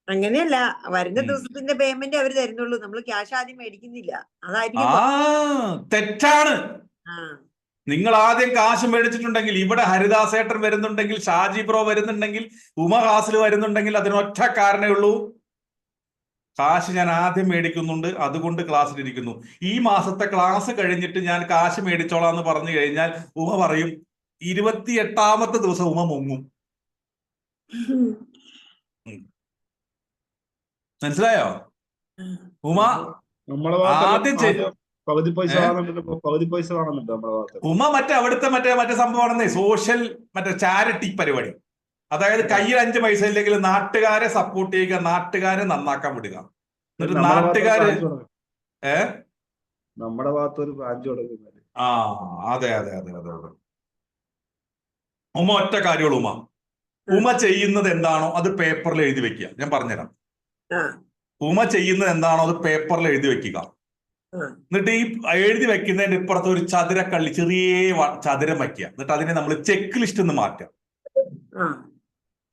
അങ്ങനെയല്ല, വരുന്ന ദിവസത്തിന്റെ പേയ്മെന്റ് അവർ തരുന്നുള്ളൂ. നമ്മൾ ക്യാഷ് ആദ്യം മേടിക്കുന്നില്ല. അതായിരിക്കും തെറ്റാണ്. നിങ്ങൾ ആദ്യം കാശ് മേടിച്ചിട്ടുണ്ടെങ്കിൽ, ഇവിടെ ഹരിദാസേട്ടൻ വരുന്നുണ്ടെങ്കിൽ, ഷാജി ബ്രോ വരുന്നുണ്ടെങ്കിൽ, ഉമ ക്ലാസ്സിൽ വരുന്നുണ്ടെങ്കിൽ അതിനൊറ്റ കാരണമേ ഉള്ളൂ, കാശ് ഞാൻ ആദ്യം മേടിക്കുന്നുണ്ട്, അതുകൊണ്ട് ക്ലാസ്സിലിരിക്കുന്നു. ഈ മാസത്തെ ക്ലാസ് കഴിഞ്ഞിട്ട് ഞാൻ കാശ് മേടിച്ചോളാം എന്ന് പറഞ്ഞു കഴിഞ്ഞാൽ ഉമ പറയും 28-ാമത്തെ ദിവസം ഉമ മുങ്ങും. മനസ്സിലായോ? ഉമ ആദ്യം പകുതി പൈസ ഏ വാങ്ങുന്നുണ്ട്, പകുതി പൈസ വാങ്ങുന്നുണ്ട് നമ്മുടെ ഭാഗത്ത്. ഉമ അവിടുത്തെ മറ്റേ സംഭവമാണെന്നേ, സോഷ്യൽ ചാരിറ്റി പരിപാടി. അതായത് കയ്യിൽ 5 പൈസ ഇല്ലെങ്കിൽ നാട്ടുകാരെ സപ്പോർട്ട് ചെയ്യുക, നാട്ടുകാരെ നന്നാക്കാൻ വിടുക. എന്നിട്ട് നമ്മുടെ ഭാഗത്ത് നാട്ടുകാര് ബ്രാഞ്ച് തുടങ്ങും. ഏ നമ്മുടെ ഭാഗത്ത് ഒരു ബ്രാഞ്ച് തുടങ്ങുന്നത്. ആ അതെ. ഉമ ഒറ്റ കാര്യമുള്ളൂ. ഉമ ചെയ്യുന്നത് എന്താണോ അത് പേപ്പറിൽ എഴുതി വെക്കുക. ഞാൻ പറഞ്ഞുതരാം. ഉമ ചെയ്യുന്നത് എന്താണോ അത് പേപ്പറിൽ എഴുതി വെക്കുക. എന്നിട്ട് ഈ എഴുതി വെക്കുന്നതിന്റെ ഇപ്പുറത്ത് ഒരു ചതുരക്കള്ളി, ചെറിയ ചതുരം വയ്ക്കുക. എന്നിട്ട് അതിനെ നമ്മൾ ചെക്ക് ലിസ്റ്റ് എന്ന് മാറ്റാം.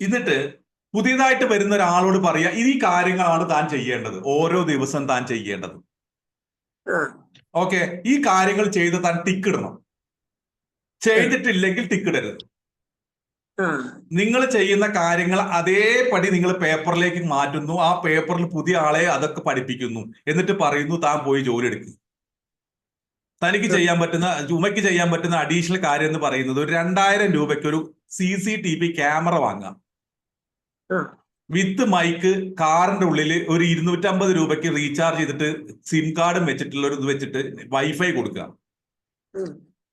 എന്നിട്ട് പുതിയതായിട്ട് വരുന്ന ഒരാളോട് പറയുക, ഈ കാര്യങ്ങളാണ് താൻ ചെയ്യേണ്ടത്, ഓരോ ദിവസം താൻ ചെയ്യേണ്ടത്. ഓക്കെ, ഈ കാര്യങ്ങൾ ചെയ്ത് താൻ ടിക്കിടണം. ചെയ്തിട്ടില്ലെങ്കിൽ ടിക്കിടരുത്. നിങ്ങൾ ചെയ്യുന്ന കാര്യങ്ങൾ അതേപടി നിങ്ങൾ പേപ്പറിലേക്ക് മാറ്റുന്നു. ആ പേപ്പറിൽ പുതിയ ആളെ അതൊക്കെ പഠിപ്പിക്കുന്നു. എന്നിട്ട് പറയുന്നു താൻ പോയി ജോലി എടുക്കുക. തനിക്ക് ചെയ്യാൻ പറ്റുന്ന, ഉമയ്ക്ക് ചെയ്യാൻ പറ്റുന്ന അഡീഷണൽ കാര്യം എന്ന് പറയുന്നത് ഒരു 2000 രൂപയ്ക്ക് ഒരു CCTV ക്യാമറ വാങ്ങാം. വിത്ത് മൈക്ക്, കാറിന്റെ ഉള്ളിൽ ഒരു 250 രൂപയ്ക്ക് റീചാർജ് ചെയ്തിട്ട് സിം കാർഡും വെച്ചിട്ടുള്ള ഒരു ഇത് വെച്ചിട്ട് വൈഫൈ കൊടുക്കുക.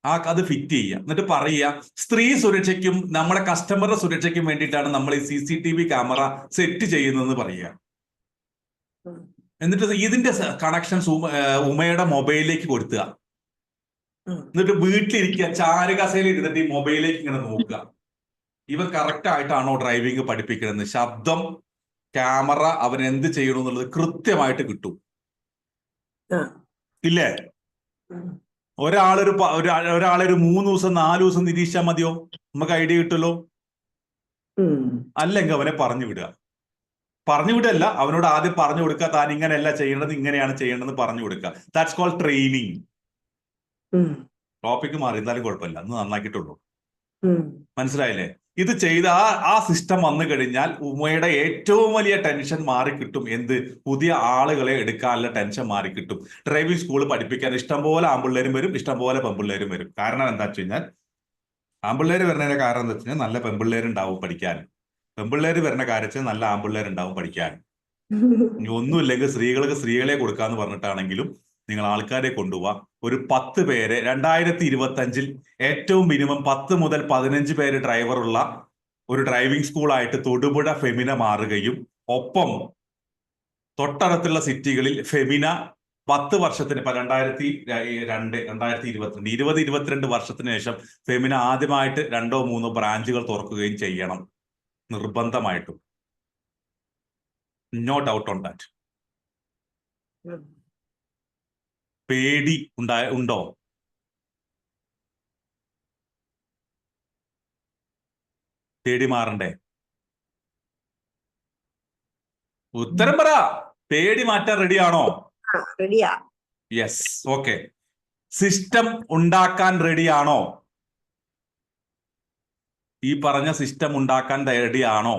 അത് ഫിറ്റ് ചെയ്യുക. എന്നിട്ട് പറയുക, സ്ത്രീ സുരക്ഷയ്ക്കും നമ്മുടെ കസ്റ്റമറുടെ സുരക്ഷയ്ക്കും വേണ്ടിയിട്ടാണ് നമ്മൾ ഈ CCTV ക്യാമറ സെറ്റ് ചെയ്യുന്നതെന്ന് പറയുക. എന്നിട്ട് ഇതിന്റെ കണക്ഷൻസ് ഉമയുടെ മൊബൈലിലേക്ക് കൊടുത്തുക. എന്നിട്ട് വീട്ടിലിരിക്കുക, ചാരുകസയിൽ ഇരുന്നിട്ട് ഈ മൊബൈലിലേക്ക് ഇങ്ങനെ നോക്കുക. ഇവൻ കറക്റ്റ് ആയിട്ടാണോ ഡ്രൈവിംഗ് പഠിപ്പിക്കണമെന്ന്, ശബ്ദം, ക്യാമറ, അവൻ എന്ത് ചെയ്യണമെന്നുള്ളത് കൃത്യമായിട്ട് കിട്ടും. ഇല്ലേ? ഒരാളൊരു 3 ദിവസം 4 ദിവസം നിരീക്ഷിച്ചാൽ മതിയോ? നമുക്ക് ഐഡിയ കിട്ടുമല്ലോ. അല്ലെങ്കിൽ അവനെ പറഞ്ഞു വിടല്ല, അവനോട് ആദ്യം പറഞ്ഞു കൊടുക്കുക, താൻ ഇങ്ങനെയല്ല ചെയ്യേണ്ടത്, ഇങ്ങനെയാണ് ചെയ്യേണ്ടതെന്ന് പറഞ്ഞു കൊടുക്കുക. That's called training. ടോപ്പിക്ക് മാറി, എന്നാലും കുഴപ്പമില്ല, അന്ന് നന്നാക്കിയിട്ടുള്ളൂ. മനസ്സിലായില്ലേ? ഇത് ചെയ്ത ആ സിസ്റ്റം വന്നു കഴിഞ്ഞാൽ ഉമയുടെ ഏറ്റവും വലിയ ടെൻഷൻ മാറിക്കിട്ടും. എന്ത്? പുതിയ ആളുകളെ എടുക്കാനുള്ള ടെൻഷൻ മാറിക്കിട്ടും. ഡ്രൈവിംഗ് സ്കൂൾ പഠിപ്പിക്കാൻ ഇഷ്ടംപോലെ ആൺപിള്ളേരും വരും, ഇഷ്ടംപോലെ പെൺപിള്ളേരും വരും. കാരണം എന്താ വെച്ച് കഴിഞ്ഞാൽ, ആൺപിള്ളേര് വരുന്നതിന്റെ കാരണം എന്താ വെച്ച് കഴിഞ്ഞാൽ നല്ല പെൺപിള്ളേരുണ്ടാവും പഠിക്കാൻ. പെൺപിള്ളേര് വരുന്ന കാര്യത്തിൽ നല്ല ആൺപിള്ളേരുണ്ടാവും പഠിക്കാൻ. ഇനി ഒന്നുമില്ലെങ്കിൽ സ്ത്രീകളെ കൊടുക്കാന്ന് പറഞ്ഞിട്ടാണെങ്കിലും നിങ്ങൾ ആൾക്കാരെ കൊണ്ടുപോവാ. ഒരു 10 പേരെ 2025 ഏറ്റവും മിനിമം 10 മുതൽ 15 പേര് ഡ്രൈവറുള്ള ഒരു ഡ്രൈവിംഗ് സ്കൂളായിട്ട് തൊടുപുഴ ഫെമിന മാറുകയും, ഒപ്പം തൊട്ടടുത്തുള്ള സിറ്റികളിൽ ഫെമിന 10 വർഷത്തിന്, ഇപ്പൊ 2022 വർഷത്തിന് ശേഷം ഫെമിന ആദ്യമായിട്ട് 2 or 3 ബ്രാഞ്ചുകൾ തുറക്കുകയും ചെയ്യണം, നിർബന്ധമായിട്ടും. No doubt on that. പേടി ഉണ്ടോ? പേടി മാറണ്ടേ? ഉത്തരം പറ. പേടി മാറ്റാൻ റെഡിയാണോ? റെഡിയാ. Yes, okay. സിസ്റ്റം ഉണ്ടാക്കാൻ റെഡിയാണോ? ഈ പറഞ്ഞ സിസ്റ്റം ഉണ്ടാക്കാൻ റെഡിയാണോ?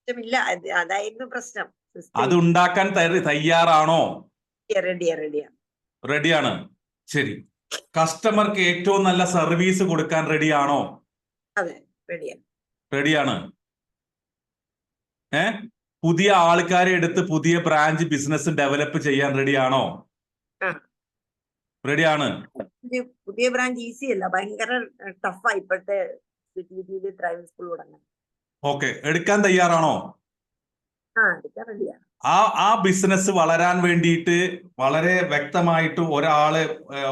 ഇല്ല, അതായിരുന്നു പ്രശ്നം. അത് ഉണ്ടാക്കാൻ തയ്യാറാണോ? റെഡിയാണ്. ശരി. കസ്റ്റമർക്ക് ഏറ്റവും നല്ല സർവീസ് കൊടുക്കാൻ റെഡിയാണോ? അതെ, റെഡിയാണ്. പുതിയ ആൾക്കാരെ എടുത്ത് പുതിയ ബ്രാഞ്ച് ബിസിനസ് ഡെവലപ്പ് ചെയ്യാൻ റെഡിയാണോ? റെഡിയാണ്. പുതിയ ബ്രാഞ്ച് ഈസി അല്ല, ഭയങ്കര ടഫാ ഇപ്പോഴത്തെ ഡ്രൈവിംഗ് സ്കൂൾ തുടങ്ങാൻ. ഓക്കെ, എടുക്കാൻ തയ്യാറാണോ? എടുക്കാൻ റെഡിയാണ്. ആ ബിസിനസ് വളരാൻ വേണ്ടിയിട്ട് വളരെ വ്യക്തമായിട്ട് ഒരാള്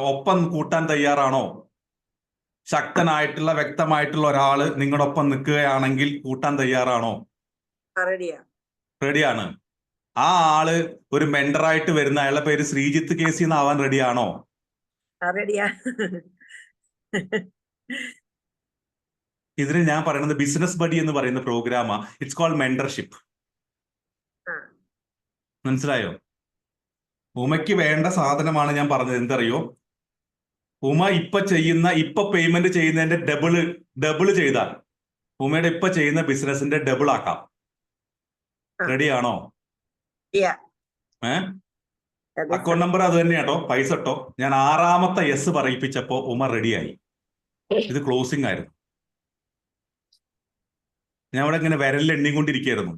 ഒപ്പം കൂട്ടാൻ തയ്യാറാണോ? ശക്തനായിട്ടുള്ള വ്യക്തമായിട്ടുള്ള ഒരാള് നിങ്ങളുടെ ഒപ്പം നിൽക്കുകയാണെങ്കിൽ കൂട്ടാൻ തയ്യാറാണോ? റെഡിയാണ്. ആ ആള് ഒരു മെന്ററായിട്ട് വരുന്ന, അയാളുടെ പേര് ശ്രീജിത്ത് കേസി എന്നാവാൻ റെഡിയാണോ? ഇതിന് ഞാൻ പറയുന്നത് ബിസിനസ് ബഡി എന്ന് പറയുന്ന പ്രോഗ്രാമാ. It's called mentorship. മനസ്സിലായോ? ഉമയ്ക്ക് വേണ്ട സാധനമാണ് ഞാൻ പറഞ്ഞത്. എന്തറിയോ? ഉമ ഇപ്പൊ പേയ്മെന്റ് ചെയ്യുന്നതിന്റെ ഡബിള് ചെയ്താൽ ഉമയുടെ ഇപ്പൊ ചെയ്യുന്ന ബിസിനസിന്റെ ഡബിൾ ആക്കാം. റെഡിയാണോ? അക്കൗണ്ട് നമ്പർ അത് തന്നെയാട്ടോ, പൈസ ഇട്ടോ. ഞാൻ 6ാമത്തെ യെസ് പറയിപ്പിച്ചപ്പോ ഉമ റെഡിയായി. ഇത് ക്ലോസിംഗ് ആയിരുന്നു. ഞാൻ അവിടെ ഇങ്ങനെ വിരലിൽ എണ്ണിക്കൊണ്ടിരിക്കുകയായിരുന്നു.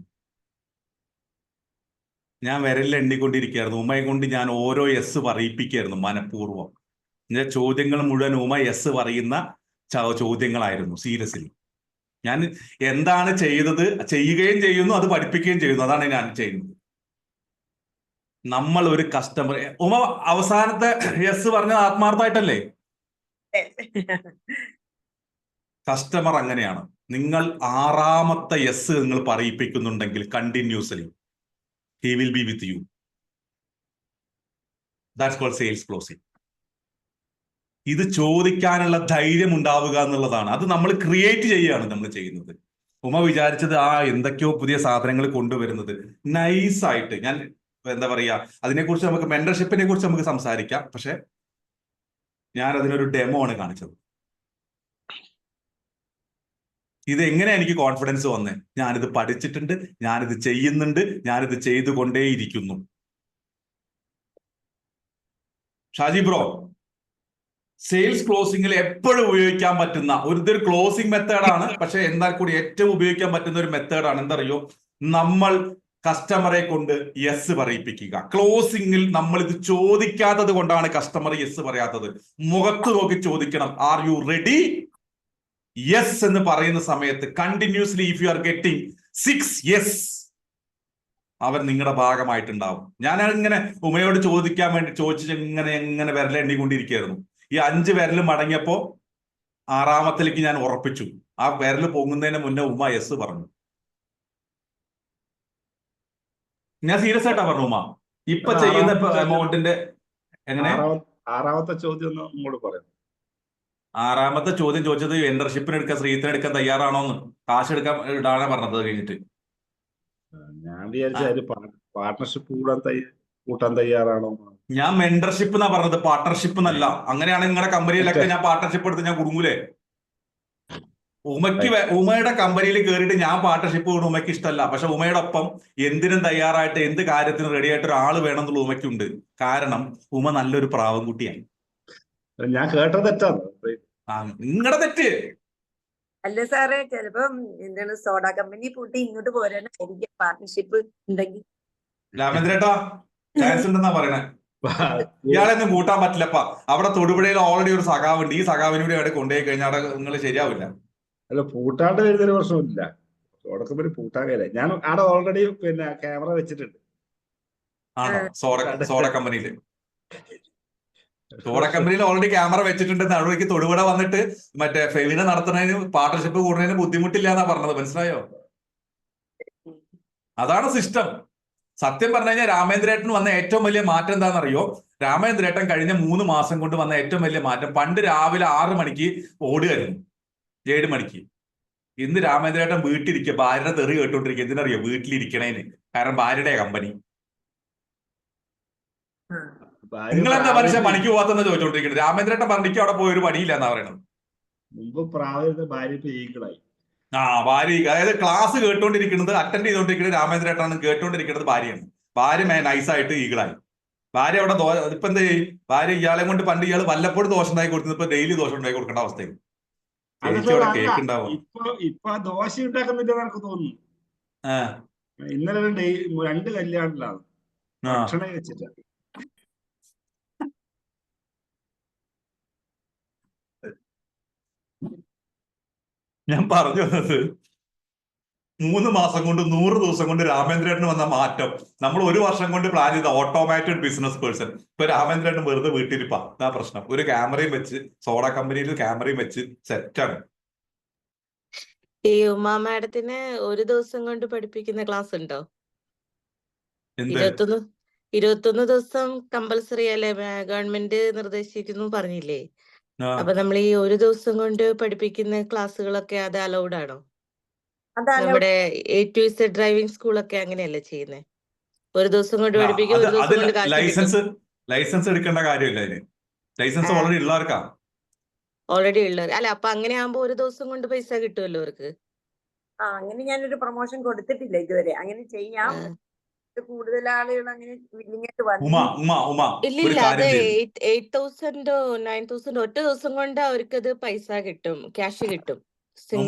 ഞാൻ വിരലിൽ എണ്ണിക്കൊണ്ടിരിക്കുകയായിരുന്നു. ഉമയെ കൊണ്ട് ഞാൻ ഓരോ യെസ് പറയിപ്പിക്കുകയായിരുന്നു മനഃപൂർവ്വം. എന്റെ ചോദ്യങ്ങൾ മുഴുവൻ ഉമ യെസ് പറയുന്ന ചോദ്യങ്ങളായിരുന്നു. സീരിയസ്ലി ഞാൻ എന്താണ് ചെയ്തത് ചെയ്യുകയും ചെയ്യുന്നു, അത് പഠിപ്പിക്കുകയും ചെയ്യുന്നു. അതാണ് ഞാൻ ചെയ്യുന്നത്. നമ്മൾ ഒരു കസ്റ്റമർ, ഉമ അവസാനത്തെ യെസ് പറഞ്ഞത് ആത്മാർത്ഥമായിട്ടല്ലേ? കസ്റ്റമർ അങ്ങനെയാണ്. നിങ്ങൾ 6ാമത്തെ യെസ് നിങ്ങൾ പറയിപ്പിക്കുന്നുണ്ടെങ്കിൽ continuously he will be with you. That's called sales closing. ഇത് ചോദിക്കാനുള്ള ധൈര്യം ഉണ്ടാവുക എന്നുള്ളതാണ്. അത് നമ്മൾ ക്രിയേറ്റ് ചെയ്യുകയാണ് നമ്മൾ ചെയ്യുന്നത്. ഉമ വിചാരിച്ചത് എന്തൊക്കെയോ പുതിയ സാധനങ്ങൾ കൊണ്ടുവരുന്നത് നൈസായിട്ട്. ഞാൻ എന്താ പറയാ, അതിനെക്കുറിച്ച് നമുക്ക് മെന്റർഷിപ്പിനെ കുറിച്ച് നമുക്ക് സംസാരിക്കാം. പക്ഷെ ഞാൻ അതിനൊരു ഡെമോ ആണ് കാണിച്ചത്. ഇത് എങ്ങനെ എനിക്ക് കോൺഫിഡൻസ് വന്നേ? ഞാനിത് പഠിച്ചിട്ടുണ്ട്, ഞാനിത് ചെയ്യുന്നുണ്ട്, ഞാനിത് ചെയ്തുകൊണ്ടേയിരിക്കുന്നു. ഷാജി ബ്രോ, സെയിൽസ് ക്ലോസിംഗിൽ എപ്പോഴും ഉപയോഗിക്കാൻ പറ്റുന്ന ഇതൊരു ക്ലോസിംഗ് മെത്തേഡാണ്. പക്ഷെ എന്നാൽ കൂടി ഏറ്റവും ഉപയോഗിക്കാൻ പറ്റുന്ന ഒരു മെത്തേഡാണ്. എന്തറിയോ? നമ്മൾ കസ്റ്റമറെ കൊണ്ട് യെസ് പറയിപ്പിക്കുക. ക്ലോസിംഗിൽ നമ്മൾ ഇത് ചോദിക്കാത്തത് കൊണ്ടാണ് കസ്റ്റമർ യെസ് പറയാത്തത്. മുഖത്ത് നോക്കി ചോദിക്കണം, ആർ യു റെഡി? യെസ് എന്ന് പറയുന്ന സമയത്ത് continuously if you are getting 6 yes, അവൻ നിങ്ങളുടെ ഭാഗമായിട്ടുണ്ടാവും. ഞാൻ ഇങ്ങനെ ഉമയോട് ചോദിക്കാൻ വേണ്ടി ചോദിച്ച് എങ്ങനെ വിരലെണ്ണിക്കൊണ്ടിരിക്കുകയായിരുന്നു. ഈ 5 വിരല് മടങ്ങിയപ്പോ 6ാമത്തിലേക്ക് ഞാൻ ഉറപ്പിച്ചു. ആ വിരല് പൊങ്ങുന്നതിന് മുന്നേ ഉമ യെസ് പറഞ്ഞു. ഞാൻ സീരിയസ് ആയിട്ടാ പറഞ്ഞു. ഉമ ഇപ്പൊ ചെയ്യുന്ന എമൗണ്ടിന്റെ എങ്ങനെ? 6ാമത്തെ ചോദ്യം ഒന്ന് ഇങ്ങോട്ട് പറയാം. 6ാമത്തെ ചോദ്യം ചോദിച്ചത് മെന്റർഷിപ്പിന് എടുക്കാൻ, ശ്രീധരൻ എടുക്കാൻ തയ്യാറാണോന്ന്, കാശ് എടുക്കാൻ ഇടാനാ പറഞ്ഞത്. കഴിഞ്ഞിട്ട് ഞാൻ വിചാരിച്ച പാർട്ട്ണർഷിപ്പ് കൂട്ടാൻ തയ്യാറാണോ? ഞാൻ മെന്റർഷിപ്പ് എന്നാ പറഞ്ഞത്, പാർട്ണർഷിപ്പ് എന്നല്ല. അങ്ങനെയാണ് നിങ്ങളുടെ കമ്പനിയിലൊക്കെ ഞാൻ പാർട്ണർഷിപ്പ് എടുത്ത് ഞാൻ കുടുങ്ങൂലേ? ഉമയുടെ കമ്പനിയിൽ കയറിയിട്ട് ഞാൻ പാർട്ണർഷിപ്പ് കൊണ്ട് ഉമയ്ക്ക് ഇഷ്ടമല്ല. പക്ഷെ ഉമയുടെ ഒപ്പം എന്തിനും തയ്യാറായിട്ട് എന്ത് കാര്യത്തിനും റെഡി ആയിട്ട് ഒരാൾ വേണം എന്നുള്ള ഉമയ്ക്കുണ്ട്. കാരണം ഉമ നല്ലൊരു പ്രാവൻകുട്ടിയാണ്. ഞാൻ കേട്ടത് തെറ്റാണ്. നിങ്ങളുടെ തെറ്റ് അല്ല സാറേ, ചിലപ്പം എന്താണ് സോഡ കമ്പനി പൂട്ടി ഇങ്ങോട്ട് പോരാനായിരിക്കും പാർട്ട്ണർഷിപ്പ് ഉണ്ടെങ്കിൽ. രാമേന്ദ്രേട്ടാ ചാൻസ് ഉണ്ടെന്നാ പറയണേ. ഇയാളെയൊന്നും കൂട്ടാൻ പറ്റില്ലപ്പാ. അവിടെ തൊടുപുഴയിൽ ഓൾറെഡി ഒരു സഖാവുണ്ട്. ഈ സഖാവിനൂടെ അവിടെ കൊണ്ടുപോയി കഴിഞ്ഞാൽ അവിടെ നിങ്ങൾ ശരിയാവില്ല. അല്ല, പൂട്ടാണ്ട് വരുന്നൊരു പ്രശ്നമില്ല. സോഡ കമ്പനി പൂട്ടാൻ കഴിയില്ല. ഞാൻ അവിടെ ഓൾറെഡി ക്യാമറ വെച്ചിട്ടുണ്ട്. ആണോ? സോഡ കമ്പനിയില് ഓൾറെഡി ക്യാമറ വെച്ചിട്ടുണ്ടെന്ന്. അവിടേക്ക് തൊടുപുഴ വന്നിട്ട് മറ്റേ ഫെവിനെ നടത്തുന്നതിന് പാർട്ണർഷിപ്പ് കൂടുന്നതിന് ബുദ്ധിമുട്ടില്ല എന്നാ പറഞ്ഞത്. മനസ്സിലായോ? അതാണ് സിസ്റ്റം. സത്യം പറഞ്ഞു കഴിഞ്ഞാൽ രാമേന്ദ്രേട്ടന് വന്ന ഏറ്റവും വലിയ മാറ്റം എന്താണെന്നറിയോ? രാമേന്ദ്രേട്ടൻ കഴിഞ്ഞ 3 മാസം കൊണ്ട് വന്ന ഏറ്റവും വലിയ മാറ്റം, പണ്ട് രാവിലെ 6 മണിക്ക് ഓടുകയായിരുന്നു, 7 മണിക്ക്. ഇന്ന് രാമേന്ദ്രേട്ടൻ വീട്ടിലിരിക്കുക, ഭാര്യയുടെ തെറി കേട്ടോണ്ടിരിക്കുക. എന്തിനറിയോ? വീട്ടിലിരിക്കണേന്. കാരണം ഭാര്യയുടെ കമ്പനി. നിങ്ങളെന്താ മനുഷ്യ പണിക്ക് പോകാത്തെന്ന് ചോദിച്ചോണ്ടിരിക്കുന്നത്? രാമേന്ദ്രേട്ടൻ പറഞ്ഞിക്ക് അവിടെ പോയി ഒരു പണിയില്ല എന്നാ പറയണത്. മുമ്പ് പ്രാവശ്യത്തെ ഭാര്യ ഈക്കളായി. ഭാര്യ, അതായത് ക്ലാസ് കേട്ടോണ്ടിരിക്കുന്നത്, അറ്റൻഡ് ചെയ്തോണ്ടിരിക്കുന്നത് രാമേന്ദ്രേട്ടനാണ്, കേട്ടോണ്ടിരിക്കുന്നത് ഭാര്യയാണ്. ഭാര്യ നൈസായിട്ട് ഈകളായി. ഭാര്യ അവിടെ ഇപ്പൊ എന്താ ചെയ്യും? ഭാര്യ ഇയാളെ കൊണ്ട് പണ്ട് ഇയാൾ വല്ലപ്പോഴും ദോശ ഉണ്ടാക്കി കൊടുക്കുന്നത് ഇപ്പൊ ഡെയിലി ദോശ ഉണ്ടാക്കി കൊടുക്കേണ്ട അവസ്ഥയും. കേക്ക് ഉണ്ടാവും. ഇപ്പൊ ദോശ ഉണ്ടാക്കുന്നില്ലെന്ന് എനിക്ക് തോന്നുന്നു. ഇന്നലെ 2 കല്യാണത്തിലാണ് ഭക്ഷണം വെച്ചിട്ട്. ഞാൻ പറഞ്ഞു വന്നത് 3 മാസം കൊണ്ട് 100 ദിവസം കൊണ്ട് രാമേന്ദ്രേട്ടന് വന്ന മാറ്റം നമ്മൾ 1 വർഷം കൊണ്ട് പ്ലാൻ ചെയ്ത ഓട്ടോമാറ്റഡ് ബിസിനസ് പേഴ്സൺ. ഇപ്പൊ രാമേന്ദ്രേട്ടൻ വെറുതെ വീട്ടിലിപ്പാ. അതാ പ്രശ്നം. ഒരു ക്യാമറയും വെച്ച്, സോഡ കമ്പനിയിൽ ക്യാമറയും വെച്ച് സെറ്റാണ്. ഈ ഉമാ മാഡത്തിന് 1 ദിവസം കൊണ്ട് പഠിപ്പിക്കുന്ന ക്ലാസ് ഉണ്ടോ? 21 ദിവസം കമ്പൽസറി അല്ലേ? ഗവൺമെന്റ് നിർദ്ദേശിക്കുന്നു പറഞ്ഞില്ലേ? അപ്പൊ നമ്മൾ ഈ 1 ദിവസം കൊണ്ട് പഠിപ്പിക്കുന്ന ക്ലാസ്സുകളൊക്കെ അത് അലൗഡ് ആണോ? നമ്മുടെ A to Z ഡ്രൈവിംഗ് സ്കൂളൊക്കെ അങ്ങനെയല്ലേ ചെയ്യുന്നത്? 1 ദിവസം കൊണ്ട് പഠിപ്പിക്കും, 1 ദിവസം കൊണ്ട് കാശ് കിട്ടും. ലൈസൻസ് എടുക്കേണ്ട കാര്യമില്ല. അതിന് ലൈസൻസ് ഓൾറെഡി ഉള്ളവർക്കാ. ഓൾറെഡി ഉള്ളവർ അല്ല. അപ്പൊ അങ്ങനെ ആകുമ്പോ 1 ദിവസം കൊണ്ട് പൈസ കിട്ടുമല്ലോ അവർക്ക്. അങ്ങനെ ഞാനൊരു പ്രൊമോഷൻ കൊടുത്തിട്ടില്ല ഇതുവരെ. അങ്ങനെ ചെയ്യാം. കൂടുതൽ ആളുകൾ അങ്ങനെ ഇല്ലില്ല, അത് 8,000 9,000 ഒറ്റ ദിവസം കൊണ്ട് അവർക്കത് പൈസ കിട്ടും, ക്യാഷ് കിട്ടും.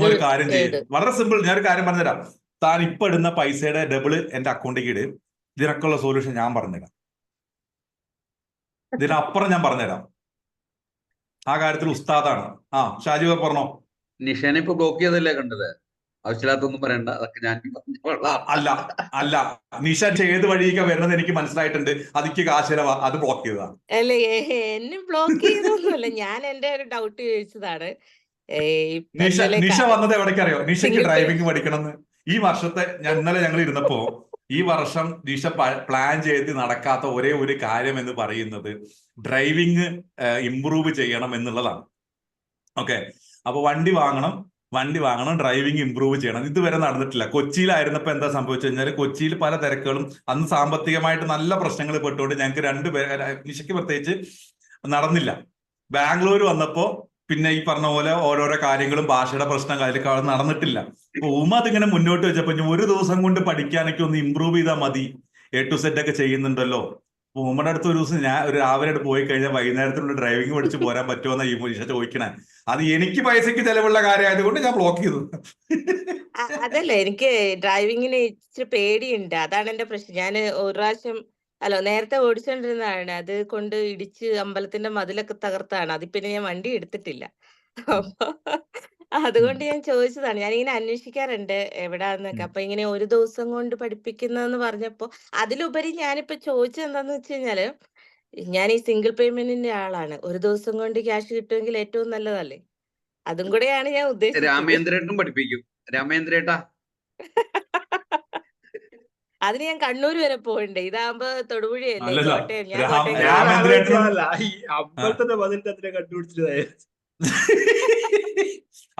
ഒരു കാര്യം ചെയ്യും, വളരെ സിമ്പിൾ. ഞാനൊരു കാര്യം പറഞ്ഞുതരാം. താൻ ഇപ്പൊ ഇടുന്ന പൈസയുടെ ഡബിള് എന്റെ അക്കൗണ്ടിലേക്ക് ഇട്. ഇതിനൊക്കെയുള്ള സൊല്യൂഷൻ ഞാൻ പറഞ്ഞുതരാം. ഇതിനപ്പുറം ഞാൻ പറഞ്ഞുതരാം. ആ കാര്യത്തിൽ ഉസ്താദാണ്. ഷാജി പറഞ്ഞോ. നിഷാനെ ഇപ്പൊ ബ്ലോക്ക് ചെയ്തല്ലേ കണ്ടത്? ആവശ്യമില്ലാത്തൊന്നും പറയണ്ട, അതൊക്കെ ഞാൻ പറഞ്ഞോളാം. അല്ല നിഷ ചെയ്ത് വഴിയൊക്കെ വരുന്നത് എനിക്ക് മനസ്സിലായിട്ടുണ്ട്. അതിക്ക് കാശിലവാ, അത് ബ്ലോക്ക് ചെയ്തതാ. അല്ല എന്നെ ബ്ലോക്ക് ചെയ്തൊന്നുമല്ല, ഞാൻ എന്റെ ഒരു ഡൗട്ട് ചോദിച്ചതാണ്. നിഷ വന്നത് എവിടേക്കറിയോ? നിഷയ്ക്ക് ഡ്രൈവിംഗ് പഠിക്കണമെന്ന്. ഈ വർഷത്തെ ഇന്നലെ ഞങ്ങൾ ഇരുന്നപ്പോ ഈ വർഷം നിഷ പ്ലാൻ ചെയ്ത് നടക്കാത്ത ഒരേ ഒരു കാര്യം എന്ന് പറയുന്നത് ഡ്രൈവിംഗ് ഇംപ്രൂവ് ചെയ്യണം എന്നുള്ളതാണ്. ഓക്കെ, അപ്പൊ വണ്ടി വാങ്ങണം, ഡ്രൈവിംഗ് ഇംപ്രൂവ് ചെയ്യണം. ഇതുവരെ നടന്നിട്ടില്ല. കൊച്ചിയിലായിരുന്നപ്പോ എന്താ സംഭവിച്ചു കഴിഞ്ഞാൽ, കൊച്ചിയിൽ പല തിരക്കുകളും, അന്ന് സാമ്പത്തികമായിട്ട് നല്ല പ്രശ്നങ്ങൾ പെട്ടുകൊണ്ട് ഞങ്ങൾക്ക് നിഷയ്ക്ക് പ്രത്യേകിച്ച് നടന്നില്ല. ബാംഗ്ലൂർ വന്നപ്പോ പിന്നെ ഈ പറഞ്ഞ പോലെ ഓരോരോ കാര്യങ്ങളും ഭാഷയുടെ പ്രശ്നം കാര്യങ്ങൾ നടന്നിട്ടില്ല. അപ്പൊ അതിങ്ങനെ മുന്നോട്ട് വെച്ചപ്പോ ഒരു ദിവസം കൊണ്ട് പഠിക്കാനൊക്കെ ഒന്ന് ഇമ്പ്രൂവ് ചെയ്താൽ മതി, A to Z ഒക്കെ ചെയ്യുന്നുണ്ടല്ലോ. അപ്പൊ ഉമ്മയുടെ അടുത്ത് ഒരു ദിവസം ഞാൻ ഒരു രാവിലെ പോയി കഴിഞ്ഞാൽ വൈകുന്നേരത്തിനുള്ള ഡ്രൈവിംഗ് പഠിച്ച് പോരാൻ പറ്റുമെന്നാ ഈ നിഷ ചോദിക്കണേ. അത് എനിക്ക് പൈസക്ക് ചെലവുള്ള കാര്യമായതുകൊണ്ട് ഞാൻ ബ്ലോക്ക് ചെയ്തു. അതല്ല, എനിക്ക് ഡ്രൈവിങ്ങിന് ഇച്ചിരി പേടിയുണ്ട്, അതാണ് എന്റെ പ്രശ്നം. ഞാൻ ഒരു പ്രാവശ്യം നേരത്തെ ഓടിച്ചോണ്ടിരുന്നതാണ്, അത് കൊണ്ട് ഇടിച്ച് അമ്പലത്തിന്റെ മതിലൊക്കെ തകർത്താണ്. അത് പിന്നെ ഞാൻ വണ്ടി എടുത്തിട്ടില്ല. അപ്പൊ അതുകൊണ്ട് ഞാൻ ചോദിച്ചതാണ്. ഞാനിങ്ങനെ അന്വേഷിക്കാറുണ്ട് എവിടാന്നൊക്കെ. അപ്പൊ ഇങ്ങനെ ഒരു ദിവസം കൊണ്ട് പഠിപ്പിക്കുന്നതെന്ന് പറഞ്ഞപ്പോ, അതിലുപരി ഞാനിപ്പോ ചോദിച്ചത് എന്താന്ന് വെച്ച് കഴിഞ്ഞാല്, ഞാൻ ഈ സിംഗിൾ പേയ്മെന്റിന്റെ ആളാണ്. ഒരു ദിവസം കൊണ്ട് ക്യാഷ് കിട്ടുമെങ്കിൽ ഏറ്റവും നല്ലതല്ലേ? അതും കൂടെയാണ് ഞാൻ ഉദ്ദേശിച്ചത്. രാമേന്ദ്രേട്ടനും പഠിപ്പിക്കും. രാമേന്ദ്രേട്ടാ, അതിന് ഞാൻ കണ്ണൂർ വരെ പോകണ്ടേ? ഇതാകുമ്പോ തൊടുപുഴയല്ലേ, അല്ലല്ലോ, കോട്ടയം. ഞാൻ രാം- കോട്ടയം രാമ- രാമേന്ദ്രേട്ടൻ- ഈ അമ്പലത്തിന്റെ മതിലിന്റെ അതിനെ കണ്ടുപിടിച്ചതായി.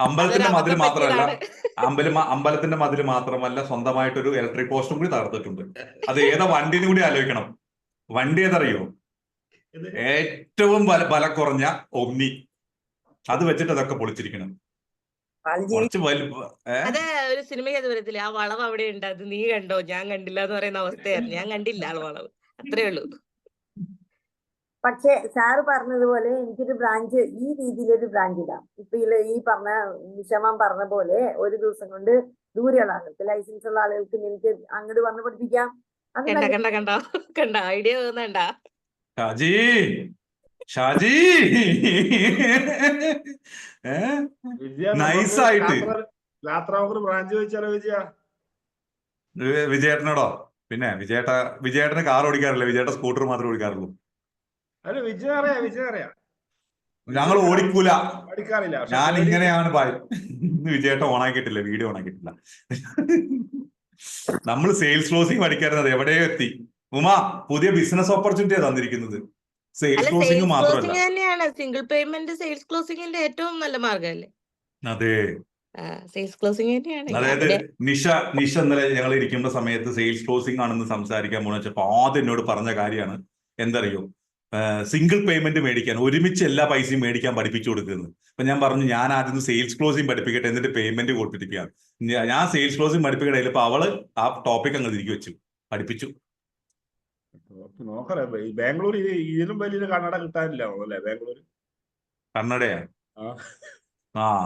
അമ്പലത്തിന്റെ അതൊരു മതിൽ അബദ്ധം മാത്രമല്ല, പറ്റിയതാണ്. അമ്പലത്തിന്റെ മതിൽ മാത്രമല്ല, സ്വന്തമായിട്ടൊരു ഇലക്ട്രിക് പോസ്റ്റും കൂടി തകർത്തിട്ടുണ്ട്. അത് ഏതാ വണ്ടിന്ന് കൂടി ആലോചിക്കണം. വണ്ടി ഏതറിയോ? ഇത് ഏറ്റവും ബലം കുറഞ്ഞ ഒമ്നി. അത് വെച്ചിട്ട് അതൊക്കെ പൊളിച്ചിരിക്കണം. കുറച്ച് അത് ഒരു സിനിമയ്ക്ക് വരത്തില്ല, ആ വളവ് അവിടെ ഉണ്ട്, അത് നീ കണ്ടോ ഞാൻ കണ്ടില്ല എന്ന് പറയുന്ന അവസ്ഥയായിരുന്നു. ഞാൻ കണ്ടില്ല ആ വളവ്, അത്രേ ഉള്ളൂ. പക്ഷെ സാറ് പറഞ്ഞതുപോലെ എനിക്കൊരു ബ്രാഞ്ച്, ഈ രീതിയിലൊരു ബ്രാഞ്ച് ഇടാം. ഇപ്പൊ ഈ പറഞ്ഞ നിഷമാൻ പറഞ്ഞ പോലെ ഒരു ദിവസം കൊണ്ട് ദൂരെയുള്ള ആളുകൾക്ക്, ലൈസൻസ് ഉള്ള ആളുകൾക്ക് എനിക്ക് അങ്ങോട്ട് വന്ന് പഠിപ്പിക്കാം. അത് കണ്ട ഐഡിയ തോന്നണ്ട. ഷാജി വിജയ നൈസായിട്ട് യാത്രാവർക്ക് ബ്രാഞ്ച് വെച്ചാലോ വിജയ? വിജയേട്ടനോടോ? പിന്നെ വിജയേട്ടന് കാർ ഓടിക്കാറില്ല, വിജയേട്ട സ്കൂട്ടർ മാത്രമേ ഓടിക്കാറുള്ളൂ. അല്ല വിജയ അറിയാം. ഞങ്ങൾ ഓടിക്കൂല, പഠിക്കാറില്ല. ഞാൻ ഇങ്ങനെയാണ് വിജയേട്ട ഓണാക്കിയിട്ടില്ല, വീഡിയോ ഓണാക്കിയിട്ടില്ല. നമ്മൾ സെയിൽസ് ക്ലോസിംഗ് പഠിക്കാറുള്ളത് എവിടെയോ എത്തി. ഉമാ പുതിയ ബിസിനസ് ഓപ്പർച്യൂണിറ്റിയാ തന്നിരിക്കുന്നത്, സെയിൽസ് ക്ലോസിംഗ് മാത്രമല്ല. തന്നെയാണ് സിംഗിൾ പേയ്മെന്റ് സെയിൽസ് ക്ലോസിംഗിന്റെ ഏറ്റവും നല്ല മാർഗമല്ലേ? അതെ, സെയിൽസ് ക്ലോസിംഗ് തന്നെയാണ്. അതായത് നിഷ ഇന്നലെ ഞങ്ങൾ ഇരിക്കുന്ന സമയത്ത് സെയിൽസ് ക്ലോസിംഗ് ആണെന്ന് സംസാരിക്കാൻ പോണെന്ന് വെച്ചപ്പോ ആദ്യം എന്നോട് പറഞ്ഞ കാര്യമാണ് എന്തറിയോ, സിംഗിൾ പേയ്മെന്റ് മേടിക്കാൻ, ഒരുമിച്ച് എല്ലാ പൈസയും മേടിക്കാൻ പഠിപ്പിച്ചു കൊടുക്കുന്നത്. അപ്പൊ ഞാൻ പറഞ്ഞു, ഞാൻ ആദ്യം സെയിൽസ് ക്ലോസിംഗ് പഠിപ്പിക്കട്ടെ, എന്നിട്ട് പേയ്മെന്റ് കൊടുപ്പിക്കാം. ഞാൻ സെയിൽസ് ക്ലോസിംഗ് പഠിപ്പിക്കട്ടെ. അപ്പൊ അവള് ആ ടോപ്പിക് അങ്ങ് തിരികെ വെച്ചു, പഠിപ്പിച്ചു. നോക്കറേ ബാംഗ്ലൂർ ഇതിലും വലിയൊരു കണ്ണട കിട്ടാനില്ല അല്ലേ? ബാംഗ്ലൂർ കണ്ണടയാ?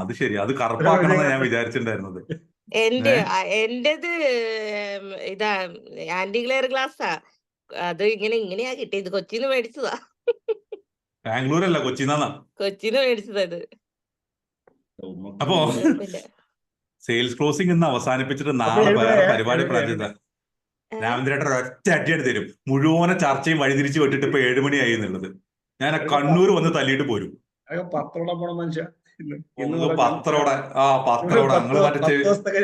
അത് ശരി, അത് കറുപ്പാക്കണമെന്ന് ഞാൻ വിചാരിച്ചിട്ടുണ്ടായിരുന്നത്. എന്റേത് ഇതാ ആന്റി ഗ്ലെയർ ഗ്ലാസ്സാ. അത് ഇങ്ങനെയാ കിട്ടിയത്, കൊച്ചിന്ന് മേടിച്ചതാ. ബാംഗ്ലൂർ അല്ല, കൊച്ചിന്നാ. കൊച്ചിന്ന് മേടിച്ചതാ ഇത്. അപ്പോ സെയിൽസ് ക്ലോസിംഗ് ഇന്ന് അവസാനിപ്പിച്ചിട്ട് നാളെ വേറെ പരിപാടി പ്ലാൻ ചെയ്ത രാമേന്ദ്രേട്ടൻ ഒറ്റ അടിയായിട്ട് തരും. മുഴുവൻ ചർച്ചയും വഴിതിരിച്ചു വിട്ടിട്ട് ഇപ്പൊ 7 മണിയായി എന്നുള്ളത്. ഞാൻ കണ്ണൂർ വന്ന് തല്ലിയിട്ട് പോരും. പത്രോടെ പോണ മനുഷ്യ, പത്രോടെ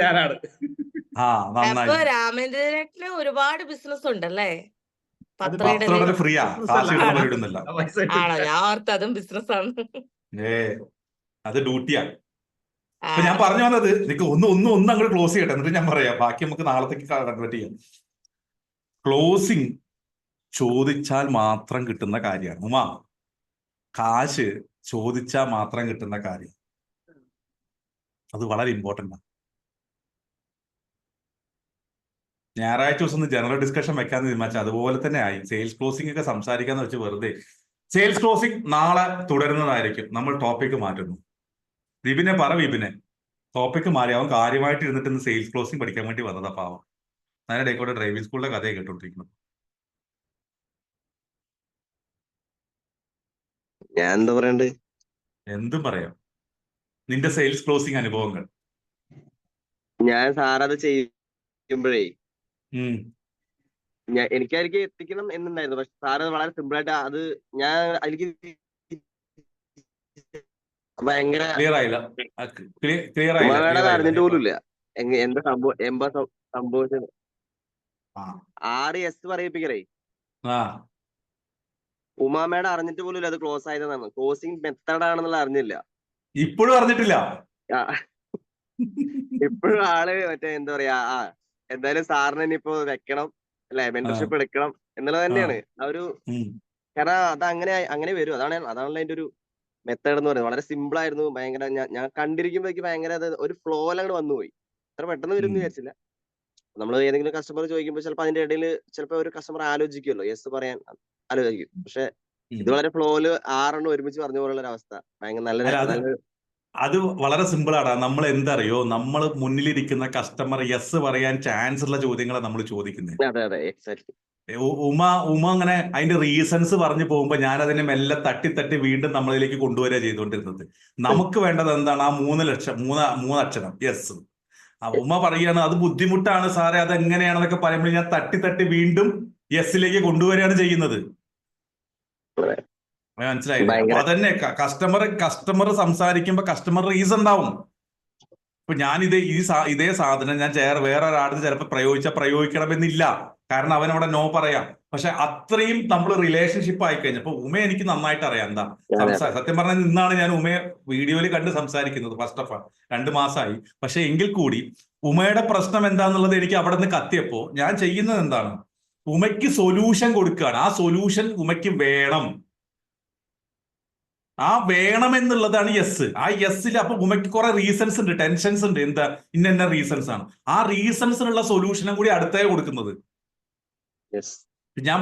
ഞാനാണ്. അപ്പൊ രാമേന്ദ്രേട്ടന് ഒരുപാട് ബിസിനസ് ഉണ്ടല്ലേ? പത്രോടെ ഫ്രീയാ, കാശ് കിട്ടുന്നില്ല. ആണോ? ഞാൻ ഓർത്ത് അതും ബിസിനസ് ആണ്. അത് ഡ്യൂട്ടിയാ. അപ്പൊ ഞാൻ പറഞ്ഞു വന്നത്, നിനക്ക് ഒന്ന് അങ്ങോട്ട് ക്ലോസ് ചെയ്യട്ടെ, എന്നിട്ട് ഞാൻ പറയാം, ബാക്കി നമുക്ക് നാളത്തേക്ക് കൺവേർട്ട് ചെയ്യാം. ക്ലോസിംഗ് ചോദിച്ചാൽ മാത്രം കിട്ടുന്ന കാര്യമാണ് ഉമാ. കാശ് ചോദിച്ചാൽ മാത്രം കിട്ടുന്ന കാര്യം, അത് വളരെ ഇമ്പോർട്ടൻ്റ് ആണ്. ഞായറാഴ്ച ദിവസം ഒന്ന് ജനറൽ ഡിസ്കഷൻ വെക്കാന്ന് തീരുമാനിച്ചാൽ അതുപോലെ തന്നെ ആയി. സെയിൽസ് ക്ലോസിംഗ് ഒക്കെ സംസാരിക്കാന്ന് വെച്ച് വെറുതെ. സെയിൽസ് ക്ലോസിംഗ് നാളെ തുടരുന്നതായിരിക്കും. നമ്മൾ ടോപ്പിക്ക് മാറ്റുന്നു. വിപിനെ ടോപ്പിക്ക് മാറി. അവൻ കാര്യമായിട്ട് ഇരുന്നിട്ട് ഇന്ന് സെയിൽസ് ക്ലോസിംഗ് പഠിക്കാൻ വേണ്ടി വന്നതാ പാവം. അതിനിടയിൽ ഡ്രൈവിംഗ് സ്കൂളിലെ കഥയെ കേട്ടോണ്ടിരിക്കണം. ഞാൻ എന്താ പറയണ്ടേ? എന്തും പറയാം. നിന്റെ സെയിൽസ് ക്ലോസിംഗ് അനുഭവങ്ങൾ. ഞാൻ സാറത് ചെയ്യുമ്പോഴേ ഉം. എനിക്കായിരിക്കും എത്തിക്കണം എന്നുണ്ടായിരുന്നു. പക്ഷെ സാറ് വളരെ സിമ്പിൾ ആയിട്ട് അത് ഞാൻ എനിക്ക് ഭയങ്കര ക്ലിയർ ആയില്ല. ക്ലിയർ ആയില്ല. ഉമ്മയുടെ ക്ലിയർ ആയില്ല. അറിഞ്ഞിട്ട് പോലും ഇല്ല എന്താ സംഭവിച്ചത്. ആ 6 എസ് പറയിപ്പിക്കറേ ആ ഉമാമയുടെ അറിഞ്ഞിട്ട് പോലും ഇല്ല അത് ക്ലോസ് ആയതെന്നാണ്. ക്ലോസിംഗ് മെത്തേഡ് ആണെന്നുള്ള അറിഞ്ഞില്ല. ഇപ്പോഴും അറിഞ്ഞിട്ടില്ല. ആ, ഇപ്പോഴും ആള് മറ്റേ എന്താ പറയാ എന്തായാലും സാറിന് ഇനിയിപ്പോ വെക്കണം അല്ലെ, മെന്റർഷിപ്പ് എടുക്കണം എന്നുള്ളത് തന്നെയാണ് ആ ഒരു. ഉം. കാരണം അത് അങ്ങനെ വരും. അതാണല്ലോ അതിന്റെ ഒരു മെത്തേഡ് എന്ന് പറയുന്നത്. വളരെ സിമ്പിൾ ആയിരുന്നു. ഭയങ്കര ഞാൻ കണ്ടിരിക്കുമ്പോഴേക്ക് ഭയങ്കര അത് ഒരു ഫ്ലോയിൽ അങ്ങോട്ട് വന്നുപോയി. അത്ര പെട്ടെന്ന് വരും എന്ന് വിചാരിച്ചില്ല. നമ്മൾ ഏതെങ്കിലും കസ്റ്റമർ ചോദിക്കുമ്പോൾ ചിലപ്പോൾ അതിന്റെ ഇടയിൽ ചിലപ്പോൾ ഒരു കസ്റ്റമർ ആലോചിക്കുമല്ലോ, യെസ് പറയാൻ ആലോചിക്കും. പക്ഷെ ഇത് വളരെ ഫ്ലോയില് 6 ഒരുമിച്ച് പറഞ്ഞ പോലുള്ള ഒരു അവസ്ഥ. ഭയങ്കര നല്ല അത് വളരെ സിമ്പിൾ ആണ്. നമ്മൾ എന്തറിയോ, നമ്മൾ മുന്നിലിരിക്കുന്ന കസ്റ്റമർ യെസ് പറയാൻ ചാൻസ് ഉള്ള ചോദ്യങ്ങളാണ് നമ്മൾ ചോദിക്കുന്നത്. അതെ എക്സാക്ട്ലി. ഉമ അങ്ങനെ അതിന്റെ റീസൺസ് പറഞ്ഞു പോകുമ്പോ ഞാൻ അതിനെ മെല്ലെ തട്ടി വീണ്ടും നമ്മളിലേക്ക് കൊണ്ടുവരിക ചെയ്തുകൊണ്ടിരുന്നത്. നമുക്ക് വേണ്ടത് എന്താണ്? ആ 3 അക്ഷരം യെസ്. ഉമ പറയാണ് അത് ബുദ്ധിമുട്ടാണ് സാറേ, അത് എങ്ങനെയാണെന്നൊക്കെ പറയുമ്പോൾ ഞാൻ തട്ടി വീണ്ടും യെസ്സിലേക്ക് കൊണ്ടുവരികയാണ് ചെയ്യുന്നത്. മനസ്സിലായില്ലേ? അപ്പൊ അതന്നെ കസ്റ്റമർ സംസാരിക്കുമ്പോ കസ്റ്റമർ റീസൺ ഉണ്ടാവും. ഇപ്പൊ ഞാൻ ഇതേ സാധനം ഞാൻ വേറെ ഒരാളിന് ചിലപ്പോൾ പ്രയോഗിക്കണമെന്നില്ല. കാരണം അവൻ അവിടെ നോ പറയാം. പക്ഷെ അത്രയും നമ്മൾ റിലേഷൻഷിപ്പ് ആയി കഴിഞ്ഞപ്പോ ഉമ എനിക്ക് നന്നായിട്ട് അറിയാം എന്താ സത്യം പറഞ്ഞാൽ. ഇന്നാണ് ഞാൻ ഉമയെ വീഡിയോയിൽ കണ്ട് സംസാരിക്കുന്നത്. ഫസ്റ്റ് ഓഫ് ഓൾ 2 മാസമായി. പക്ഷെ എങ്കിൽ കൂടി ഉമയുടെ പ്രശ്നം എന്താന്നുള്ളത് എനിക്ക് അവിടെ നിന്ന് കത്തിയപ്പോ ഞാൻ ചെയ്യുന്നത് എന്താണ്, ഉമയ്ക്ക് സൊല്യൂഷൻ കൊടുക്കുകയാണ്. ആ സൊല്യൂഷൻ ഉമയ്ക്ക് വേണം. ആ വേണം എന്നുള്ളതാണ് യെസ്. ആ യെസ്സിൽ അപ്പൊ ഉമയ്ക്ക് കുറെ റീസൺസ് ഉണ്ട്, ടെൻഷൻസ് ഉണ്ട്. എന്താ ഇന്ന റീസൺസ് ആണ്. ആ റീസൺസിനുള്ള സൊല്യൂഷനും കൂടി അടുത്തേ കൊടുക്കുന്നത്. ഞാൻ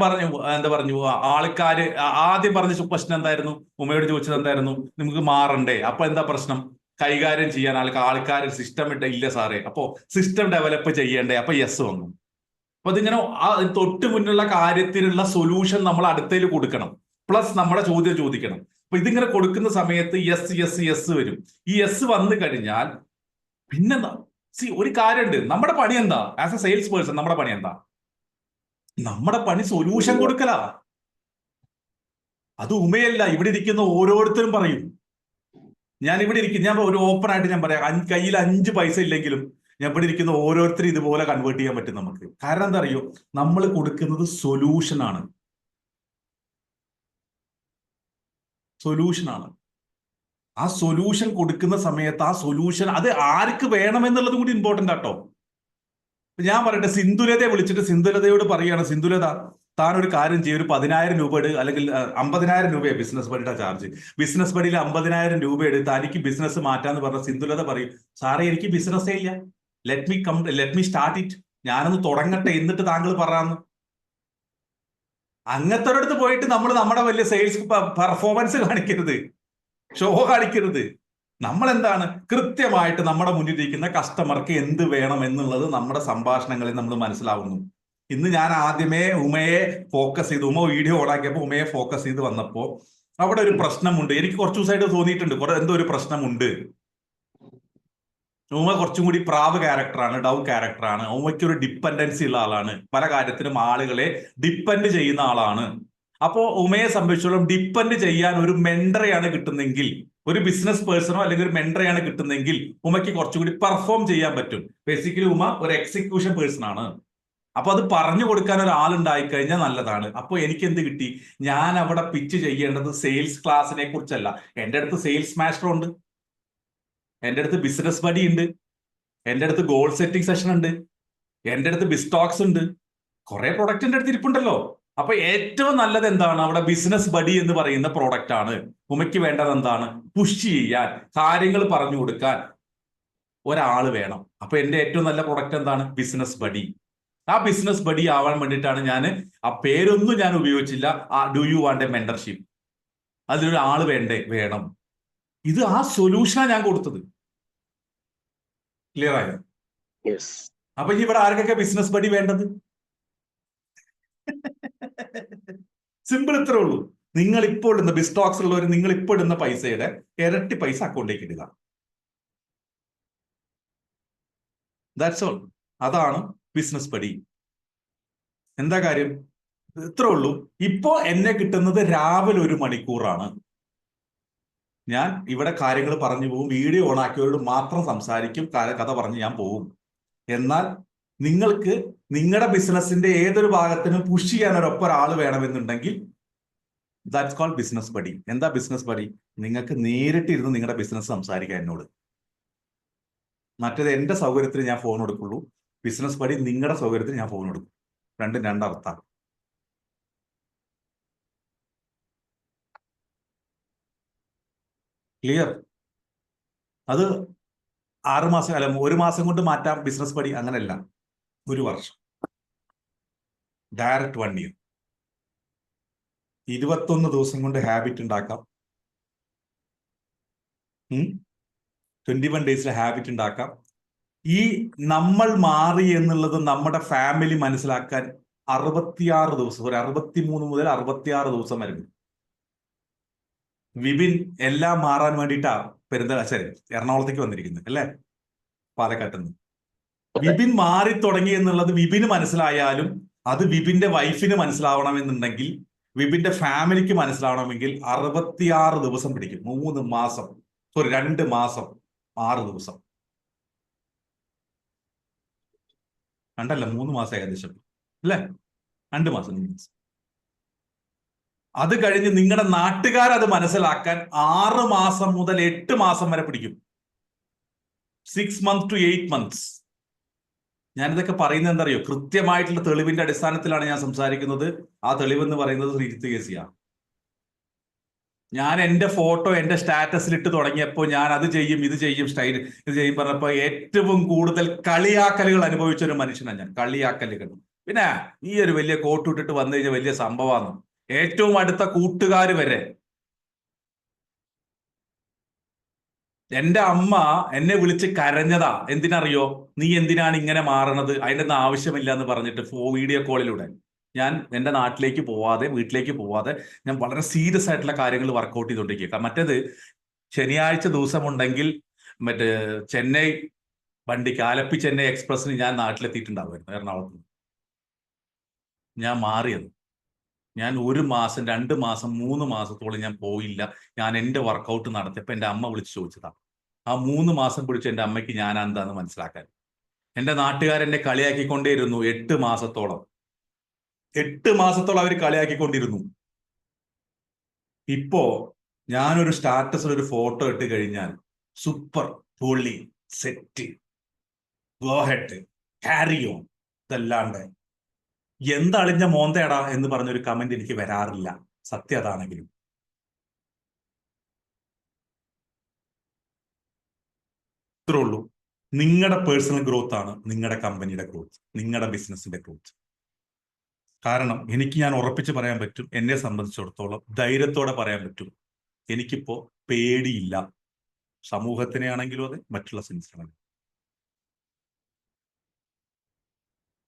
പറഞ്ഞു ആൾക്കാര് ആദ്യം പറഞ്ഞ പ്രശ്നം എന്തായിരുന്നു, ഉമയോട് ചോദിച്ചത് എന്തായിരുന്നു, നമുക്ക് മാറണ്ടേ, അപ്പൊ എന്താ പ്രശ്നം, കൈകാര്യം ചെയ്യാൻ ആൾക്കാർ സിസ്റ്റം ഇല്ല സാറേ, അപ്പോ സിസ്റ്റം ഡെവലപ്പ് ചെയ്യണ്ടേ, അപ്പൊ യെസ് വന്നു. അപ്പൊ അതിങ്ങനെ തൊട്ട് മുന്നുള്ള കാര്യത്തിനുള്ള സൊല്യൂഷൻ നമ്മൾ അടുത്തേൽ കൊടുക്കണം, പ്ലസ് നമ്മുടെ ചോദ്യം ചോദിക്കണം. അപ്പൊ ഇതിങ്ങനെ കൊടുക്കുന്ന സമയത്ത് യെസ് വരും. ഈ യെസ് വന്നു കഴിഞ്ഞാൽ പിന്നെന്താ, ഒരു കാര്യമുണ്ട്, നമ്മുടെ പണി എന്താ? ആസ് എ സെയിൽസ് പേഴ്സൺ നമ്മുടെ പണി എന്താ? നമ്മുടെ പണി സൊല്യൂഷൻ കൊടുക്കലാ. അത് ഉമയല്ല, ഇവിടെ ഇരിക്കുന്ന ഓരോരുത്തരും പറയും. ഞാൻ ഒരു ഓപ്പൺ ആയിട്ട് ഞാൻ പറയാം, കയ്യിൽ 5 പൈസ ഇല്ലെങ്കിലും ഞാൻ ഇവിടെ ഇരിക്കുന്ന ഓരോരുത്തരും ഇതുപോലെ കൺവേർട്ട് ചെയ്യാൻ പറ്റും നമുക്ക്. കാരണം എന്താ അറിയോ, നമ്മൾ കൊടുക്കുന്നത് സൊല്യൂഷനാണ്. ആ സൊല്യൂഷൻ കൊടുക്കുന്ന സമയത്ത് ആ സൊല്യൂഷൻ അത് ആർക്ക് വേണമെന്നുള്ളത് കൂടി ഇമ്പോർട്ടന്റ് ആട്ടോ. ഞാൻ പറയട്ടെ, സിന്ധുലതയെ വിളിച്ചിട്ട് സിന്ധുലതയോട് പറയുകയാണ്, സിന്ധുലത താൻ ഒരു കാര്യം ചെയ്യും, ഒരു 10,000 രൂപ അല്ലെങ്കിൽ 50,000 രൂപയാണ് ബിസിനസ് ബഡിയുടെ ചാർജ്, ബിസിനസ് ബഡിയിൽ 50,000 രൂപ എടുത്ത് തനിക്ക് ബിസിനസ് മാറ്റാന്ന് പറഞ്ഞ സിന്ധുലത പറയും, സാറേ എനിക്ക് ബിസിനസ്സേ ഇല്ല, ലെറ്റ് മീ സ്റ്റാർട്ട് ഇറ്റ്, ഞാനൊന്ന് തുടങ്ങട്ടെ എന്നിട്ട് താങ്കൾ പറയാന്ന്. അങ്ങനത്തെ ഒരിടത്ത് പോയിട്ട് നമ്മൾ നമ്മുടെ വലിയ സെയിൽസ് പെർഫോമൻസ് കാണിക്കരുത്, ഷോ കാണിക്കരുത്. നമ്മൾ എന്താണ്, കൃത്യമായിട്ട് നമ്മുടെ മുന്നിലിരിക്കുന്ന കസ്റ്റമർക്ക് എന്ത് വേണം എന്നുള്ളത് നമ്മുടെ സംഭാഷണങ്ങളിൽ നമ്മൾ മനസ്സിലാവുന്നു. ഇന്ന് ഞാൻ ആദ്യമേ ഉമയെ ഫോക്കസ് ചെയ്ത്, ഉമ വീഡിയോ ഓണാക്കിയപ്പോൾ ഉമയെ ഫോക്കസ് ചെയ്ത് വന്നപ്പോൾ അവിടെ ഒരു പ്രശ്നമുണ്ട്. എനിക്ക് കുറച്ചു ദിവസമായിട്ട് തോന്നിയിട്ടുണ്ട് എന്തോ ഒരു പ്രശ്നമുണ്ട്. ഉമ കുറച്ചും കൂടി പ്രാവ് ക്യാരക്ടറാണ്, ഡൗ ക്യാരക്ടറാണ്. ഉമയ്ക്ക് ഒരു ഡിപ്പെൻഡൻസി ഉള്ള ആളാണ്, പല കാര്യത്തിനും ആളുകളെ ഡിപ്പെൻഡ് ചെയ്യുന്ന ആളാണ്. അപ്പോ ഉമയെ സംബന്ധിച്ചോളം ഡിപ്പെൻഡ് ചെയ്യാൻ ഒരു മെന്ററെയാണ് കിട്ടുന്നെങ്കിൽ, ഒരു ബിസിനസ് പേഴ്സണോ അല്ലെങ്കിൽ ഒരു മെന്ററെയാണ് കിട്ടുന്നെങ്കിൽ ഉമയ്ക്ക് കുറച്ചുകൂടി പെർഫോം ചെയ്യാൻ പറ്റും. ബേസിക്കലി ഉമ ഒരു എക്സിക്യൂഷൻ പേഴ്സൺ ആണ്. അപ്പൊ അത് പറഞ്ഞു കൊടുക്കാൻ ഒരാളുണ്ടായി കഴിഞ്ഞാൽ നല്ലതാണ്. അപ്പൊ എനിക്ക് എന്ത് കിട്ടി, ഞാൻ അവിടെ പിച്ച് ചെയ്യേണ്ടത് സെയിൽസ് ക്ലാസിനെ കുറിച്ചല്ല. എൻ്റെ അടുത്ത് സെയിൽസ് മാസ്റ്റർ ഉണ്ട്, എൻ്റെ അടുത്ത് ബിസിനസ് ബഡി ഉണ്ട്, എൻ്റെ അടുത്ത് ഗോൾ സെറ്റിംഗ് സെഷൻ ഉണ്ട്, എൻ്റെ അടുത്ത് ബിസ്റ്റോക്സ് ഉണ്ട്, കുറെ പ്രൊഡക്റ്റ് എൻ്റെ അടുത്ത് ഇരിപ്പുണ്ടല്ലോ. അപ്പൊ ഏറ്റവും നല്ലത് എന്താണ്, അവിടെ ബിസിനസ് ബഡി എന്ന് പറയുന്ന പ്രോഡക്റ്റ് ആണ്. ഉമയ്ക്ക് വേണ്ടത് എന്താണ്, പുഷ് ചെയ്യാൻ, കാര്യങ്ങൾ പറഞ്ഞു കൊടുക്കാൻ ഒരാൾ വേണം. അപ്പൊ എൻ്റെ ഏറ്റവും നല്ല പ്രൊഡക്റ്റ് എന്താണ്, ബിസിനസ് ബഡി. ആ ബിസിനസ് ബഡി ആവാൻ വേണ്ടിയിട്ടാണ് ഞാൻ ആ പേരൊന്നും ഞാൻ ഉപയോഗിച്ചില്ല. Do you want a mentorship, അതിലൊരു ആള് വേണം. ഇത് ആ സൊല്യൂഷനാണ് ഞാൻ കൊടുത്തത്. ക്ലിയർ ആയോ? അപ്പൊ ഇനി ഇവിടെ ആർക്കൊക്കെ ബിസിനസ് ബഡി വേണ്ടത്? സിമ്പിൾ ഇത്രേ ഉള്ളൂ. നിങ്ങൾ ഇപ്പോൾ ഇടുന്ന ബിസ്റ്റോക്സ് ഉള്ളവർ നിങ്ങൾ ഇപ്പോൾ ഇടുന്ന പൈസയുടെ ഇരട്ടി പൈസ അക്കൗണ്ടിലേക്ക് ഇടുക. That's all. അതാണ് ബിസിനസ് ബഡി. എന്താ കാര്യം? ഇത്രേ ഉള്ളൂ. ഇപ്പോ എന്നെ കിട്ടുന്നത് രാവിലെ 1 മണിക്കൂറാണ്. ഞാൻ ഇവിടെ കാര്യങ്ങൾ പറഞ്ഞു പോകും, വീഡിയോ ഓൺ ആക്കിയവരോട് മാത്രം സംസാരിക്കും, കഥ പറഞ്ഞ് ഞാൻ പോകും. എന്നാൽ നിങ്ങൾക്ക് നിങ്ങളുടെ ബിസിനസിന്റെ ഏതൊരു ഭാഗത്തിനും പുഷ് ചെയ്യാൻ ഒരാൾ വേണമെന്നുണ്ടെങ്കിൽ ദാറ്റ്സ് കോൾഡ് ബിസിനസ് ബഡി. എന്താ ബിസിനസ് ബഡി? നിങ്ങൾക്ക് നേരിട്ടിരുന്ന് നിങ്ങളുടെ ബിസിനസ് സംസാരിക്കാൻ എന്നോട്. മറ്റേത് എന്റെ സൗകര്യത്തിന് ഞാൻ ഫോൺ എടുക്കുള്ളൂ. ബിസിനസ് ബഡി നിങ്ങളുടെ സൗകര്യത്തിന് ഞാൻ ഫോൺ എടുക്കും. രണ്ടും രണ്ടർത്ഥം. ക്ലിയർ? അത് 6 മാസം അല്ല 1 മാസം കൊണ്ട് മാറ്റാം ബിസിനസ് ബഡി, അങ്ങനെയല്ല. 1 വർഷം, ഡയറക്റ്റ് 1 ഇയർ. 21 ദിവസം കൊണ്ട് ഹാബിറ്റ് ഉണ്ടാക്കാം. 21 ഡേയ്സിലെ ഹാബിറ്റ് ഉണ്ടാക്കാം. ഈ നമ്മൾ മാറി എന്നുള്ളത് നമ്മുടെ ഫാമിലി മനസ്സിലാക്കാൻ 66 ദിവസം, ഒരു 63 മുതൽ 66 ദിവസം വരെ. വിപിൻ എല്ലാം മാറാൻ വേണ്ടിയിട്ടാ എറണാകുളത്തേക്ക് വന്നിരിക്കുന്നത് അല്ലേ, പാലക്കാട്ട് നിന്ന്. വിപിൻ മാറി തുടങ്ങി എന്നുള്ളത് വിപിന് മനസ്സിലായാലും അത് വിപിന്റെ വൈഫിന് മനസ്സിലാവണമെന്നുണ്ടെങ്കിൽ, വിപിന്റെ ഫാമിലിക്ക് മനസ്സിലാവണമെങ്കിൽ 66 ദിവസം പിടിക്കും. 2 മാസം 6 ദിവസം. 3 മാസം ഏകദേശം അല്ലേ? 2 മാസം. അത് കഴിഞ്ഞ് നിങ്ങളുടെ നാട്ടുകാരത് മനസ്സിലാക്കാൻ 6 മാസം മുതൽ 8 മാസം വരെ പിടിക്കും. 6 months to 8 months. ഞാനിതൊക്കെ പറയുന്നത് എന്താ അറിയോ? കൃത്യമായിട്ടുള്ള തെളിവിന്റെ അടിസ്ഥാനത്തിലാണ് ഞാൻ സംസാരിക്കുന്നത്. ആ തെളിവെന്ന് പറയുന്നത് ശ്രീജിത്ത് കേസിയാണ്. ഞാൻ എന്റെ ഫോട്ടോ എന്റെ സ്റ്റാറ്റസിൽ ഇട്ട് തുടങ്ങിയപ്പോൾ ഞാൻ അത് ചെയ്യും, ഇത് ചെയ്യും, ഇത് ചെയ്യും പറഞ്ഞപ്പോ ഏറ്റവും കൂടുതൽ കളിയാക്കലുകൾ അനുഭവിച്ച ഒരു മനുഷ്യനാണ് ഞാൻ. കളിയാക്കലുകൾ. പിന്നെ ഈ ഒരു വലിയ കോട്ട് ഇട്ടിട്ട് വന്നു കഴിഞ്ഞാൽ വലിയ സംഭവമാണ്. ഏറ്റവും അടുത്ത കൂട്ടുകാര് വരെ. എന്റെ അമ്മ എന്നെ വിളിച്ച് കരഞ്ഞതാ. എന്തിനറിയോ? നീ എന്തിനാണ് ഇങ്ങനെ മാറണത്, അതിൻ്റെ ഒന്നും ആവശ്യമില്ല എന്ന് പറഞ്ഞിട്ട് വീഡിയോ കോളിലൂടെ. ഞാൻ എൻ്റെ നാട്ടിലേക്ക് പോവാതെ, വീട്ടിലേക്ക് പോവാതെ ഞാൻ വളരെ സീരിയസ് ആയിട്ടുള്ള കാര്യങ്ങൾ വർക്കൗട്ട് ചെയ്തുകൊണ്ടിരിക്കുക. മറ്റേത് ശനിയാഴ്ച ദിവസമുണ്ടെങ്കിൽ ചെന്നൈ വണ്ടിക്ക് ആലപ്പി ചെന്നൈ എക്സ്പ്രസിന് ഞാൻ നാട്ടിലെത്തിയിട്ടുണ്ടാവുമായിരുന്നു എറണാകുളത്ത്. ഞാൻ മാറിയത്. ഞാൻ 1 മാസം 2 മാസം 3 മാസത്തോളം ഞാൻ പോയില്ല. ഞാൻ എൻ്റെ വർക്കൗട്ട് നടത്തിയപ്പോൾ എൻ്റെ അമ്മ വിളിച്ച് ചോദിച്ചതാ. ആ 3 മാസം പിടിച്ച് എൻ്റെ അമ്മയ്ക്ക് ഞാൻ എന്താന്ന് മനസ്സിലാക്കാൻ. എൻ്റെ നാട്ടുകാരെന്നെ കളിയാക്കിക്കൊണ്ടേയിരുന്നു 8 മാസത്തോളം. 8 മാസത്തോളം അവർ കളിയാക്കിക്കൊണ്ടിരുന്നു. ഇപ്പോ ഞാനൊരു സ്റ്റാറ്റസിൽ ഒരു ഫോട്ടോ ഇട്ട് കഴിഞ്ഞാൽ സൂപ്പർ, പൊളി, set, go ahead, carry on, ഇതല്ലാണ്ട് എന്തളിഞ്ഞ മോന്തേടാ എന്ന് പറഞ്ഞൊരു കമന്റ് എനിക്ക് വരാറില്ല. സത്യം അതാണെങ്കിലും. ഇത്രേ ഉള്ളൂ. നിങ്ങളുടെ പേഴ്സണൽ ഗ്രോത്ത് ആണ് നിങ്ങളുടെ കമ്പനിയുടെ ഗ്രോത്ത്, നിങ്ങളുടെ ബിസിനസിന്റെ ഗ്രോത്ത്. കാരണം ഞാൻ ഉറപ്പിച്ച് പറയാൻ പറ്റും, എന്നെ സംബന്ധിച്ചിടത്തോളം ധൈര്യത്തോടെ പറയാൻ പറ്റും, എനിക്കിപ്പോ പേടിയില്ല. സമൂഹത്തിനെ ആണെങ്കിലും അതെ, മറ്റുള്ള സെൻസിലാണെങ്കിലും.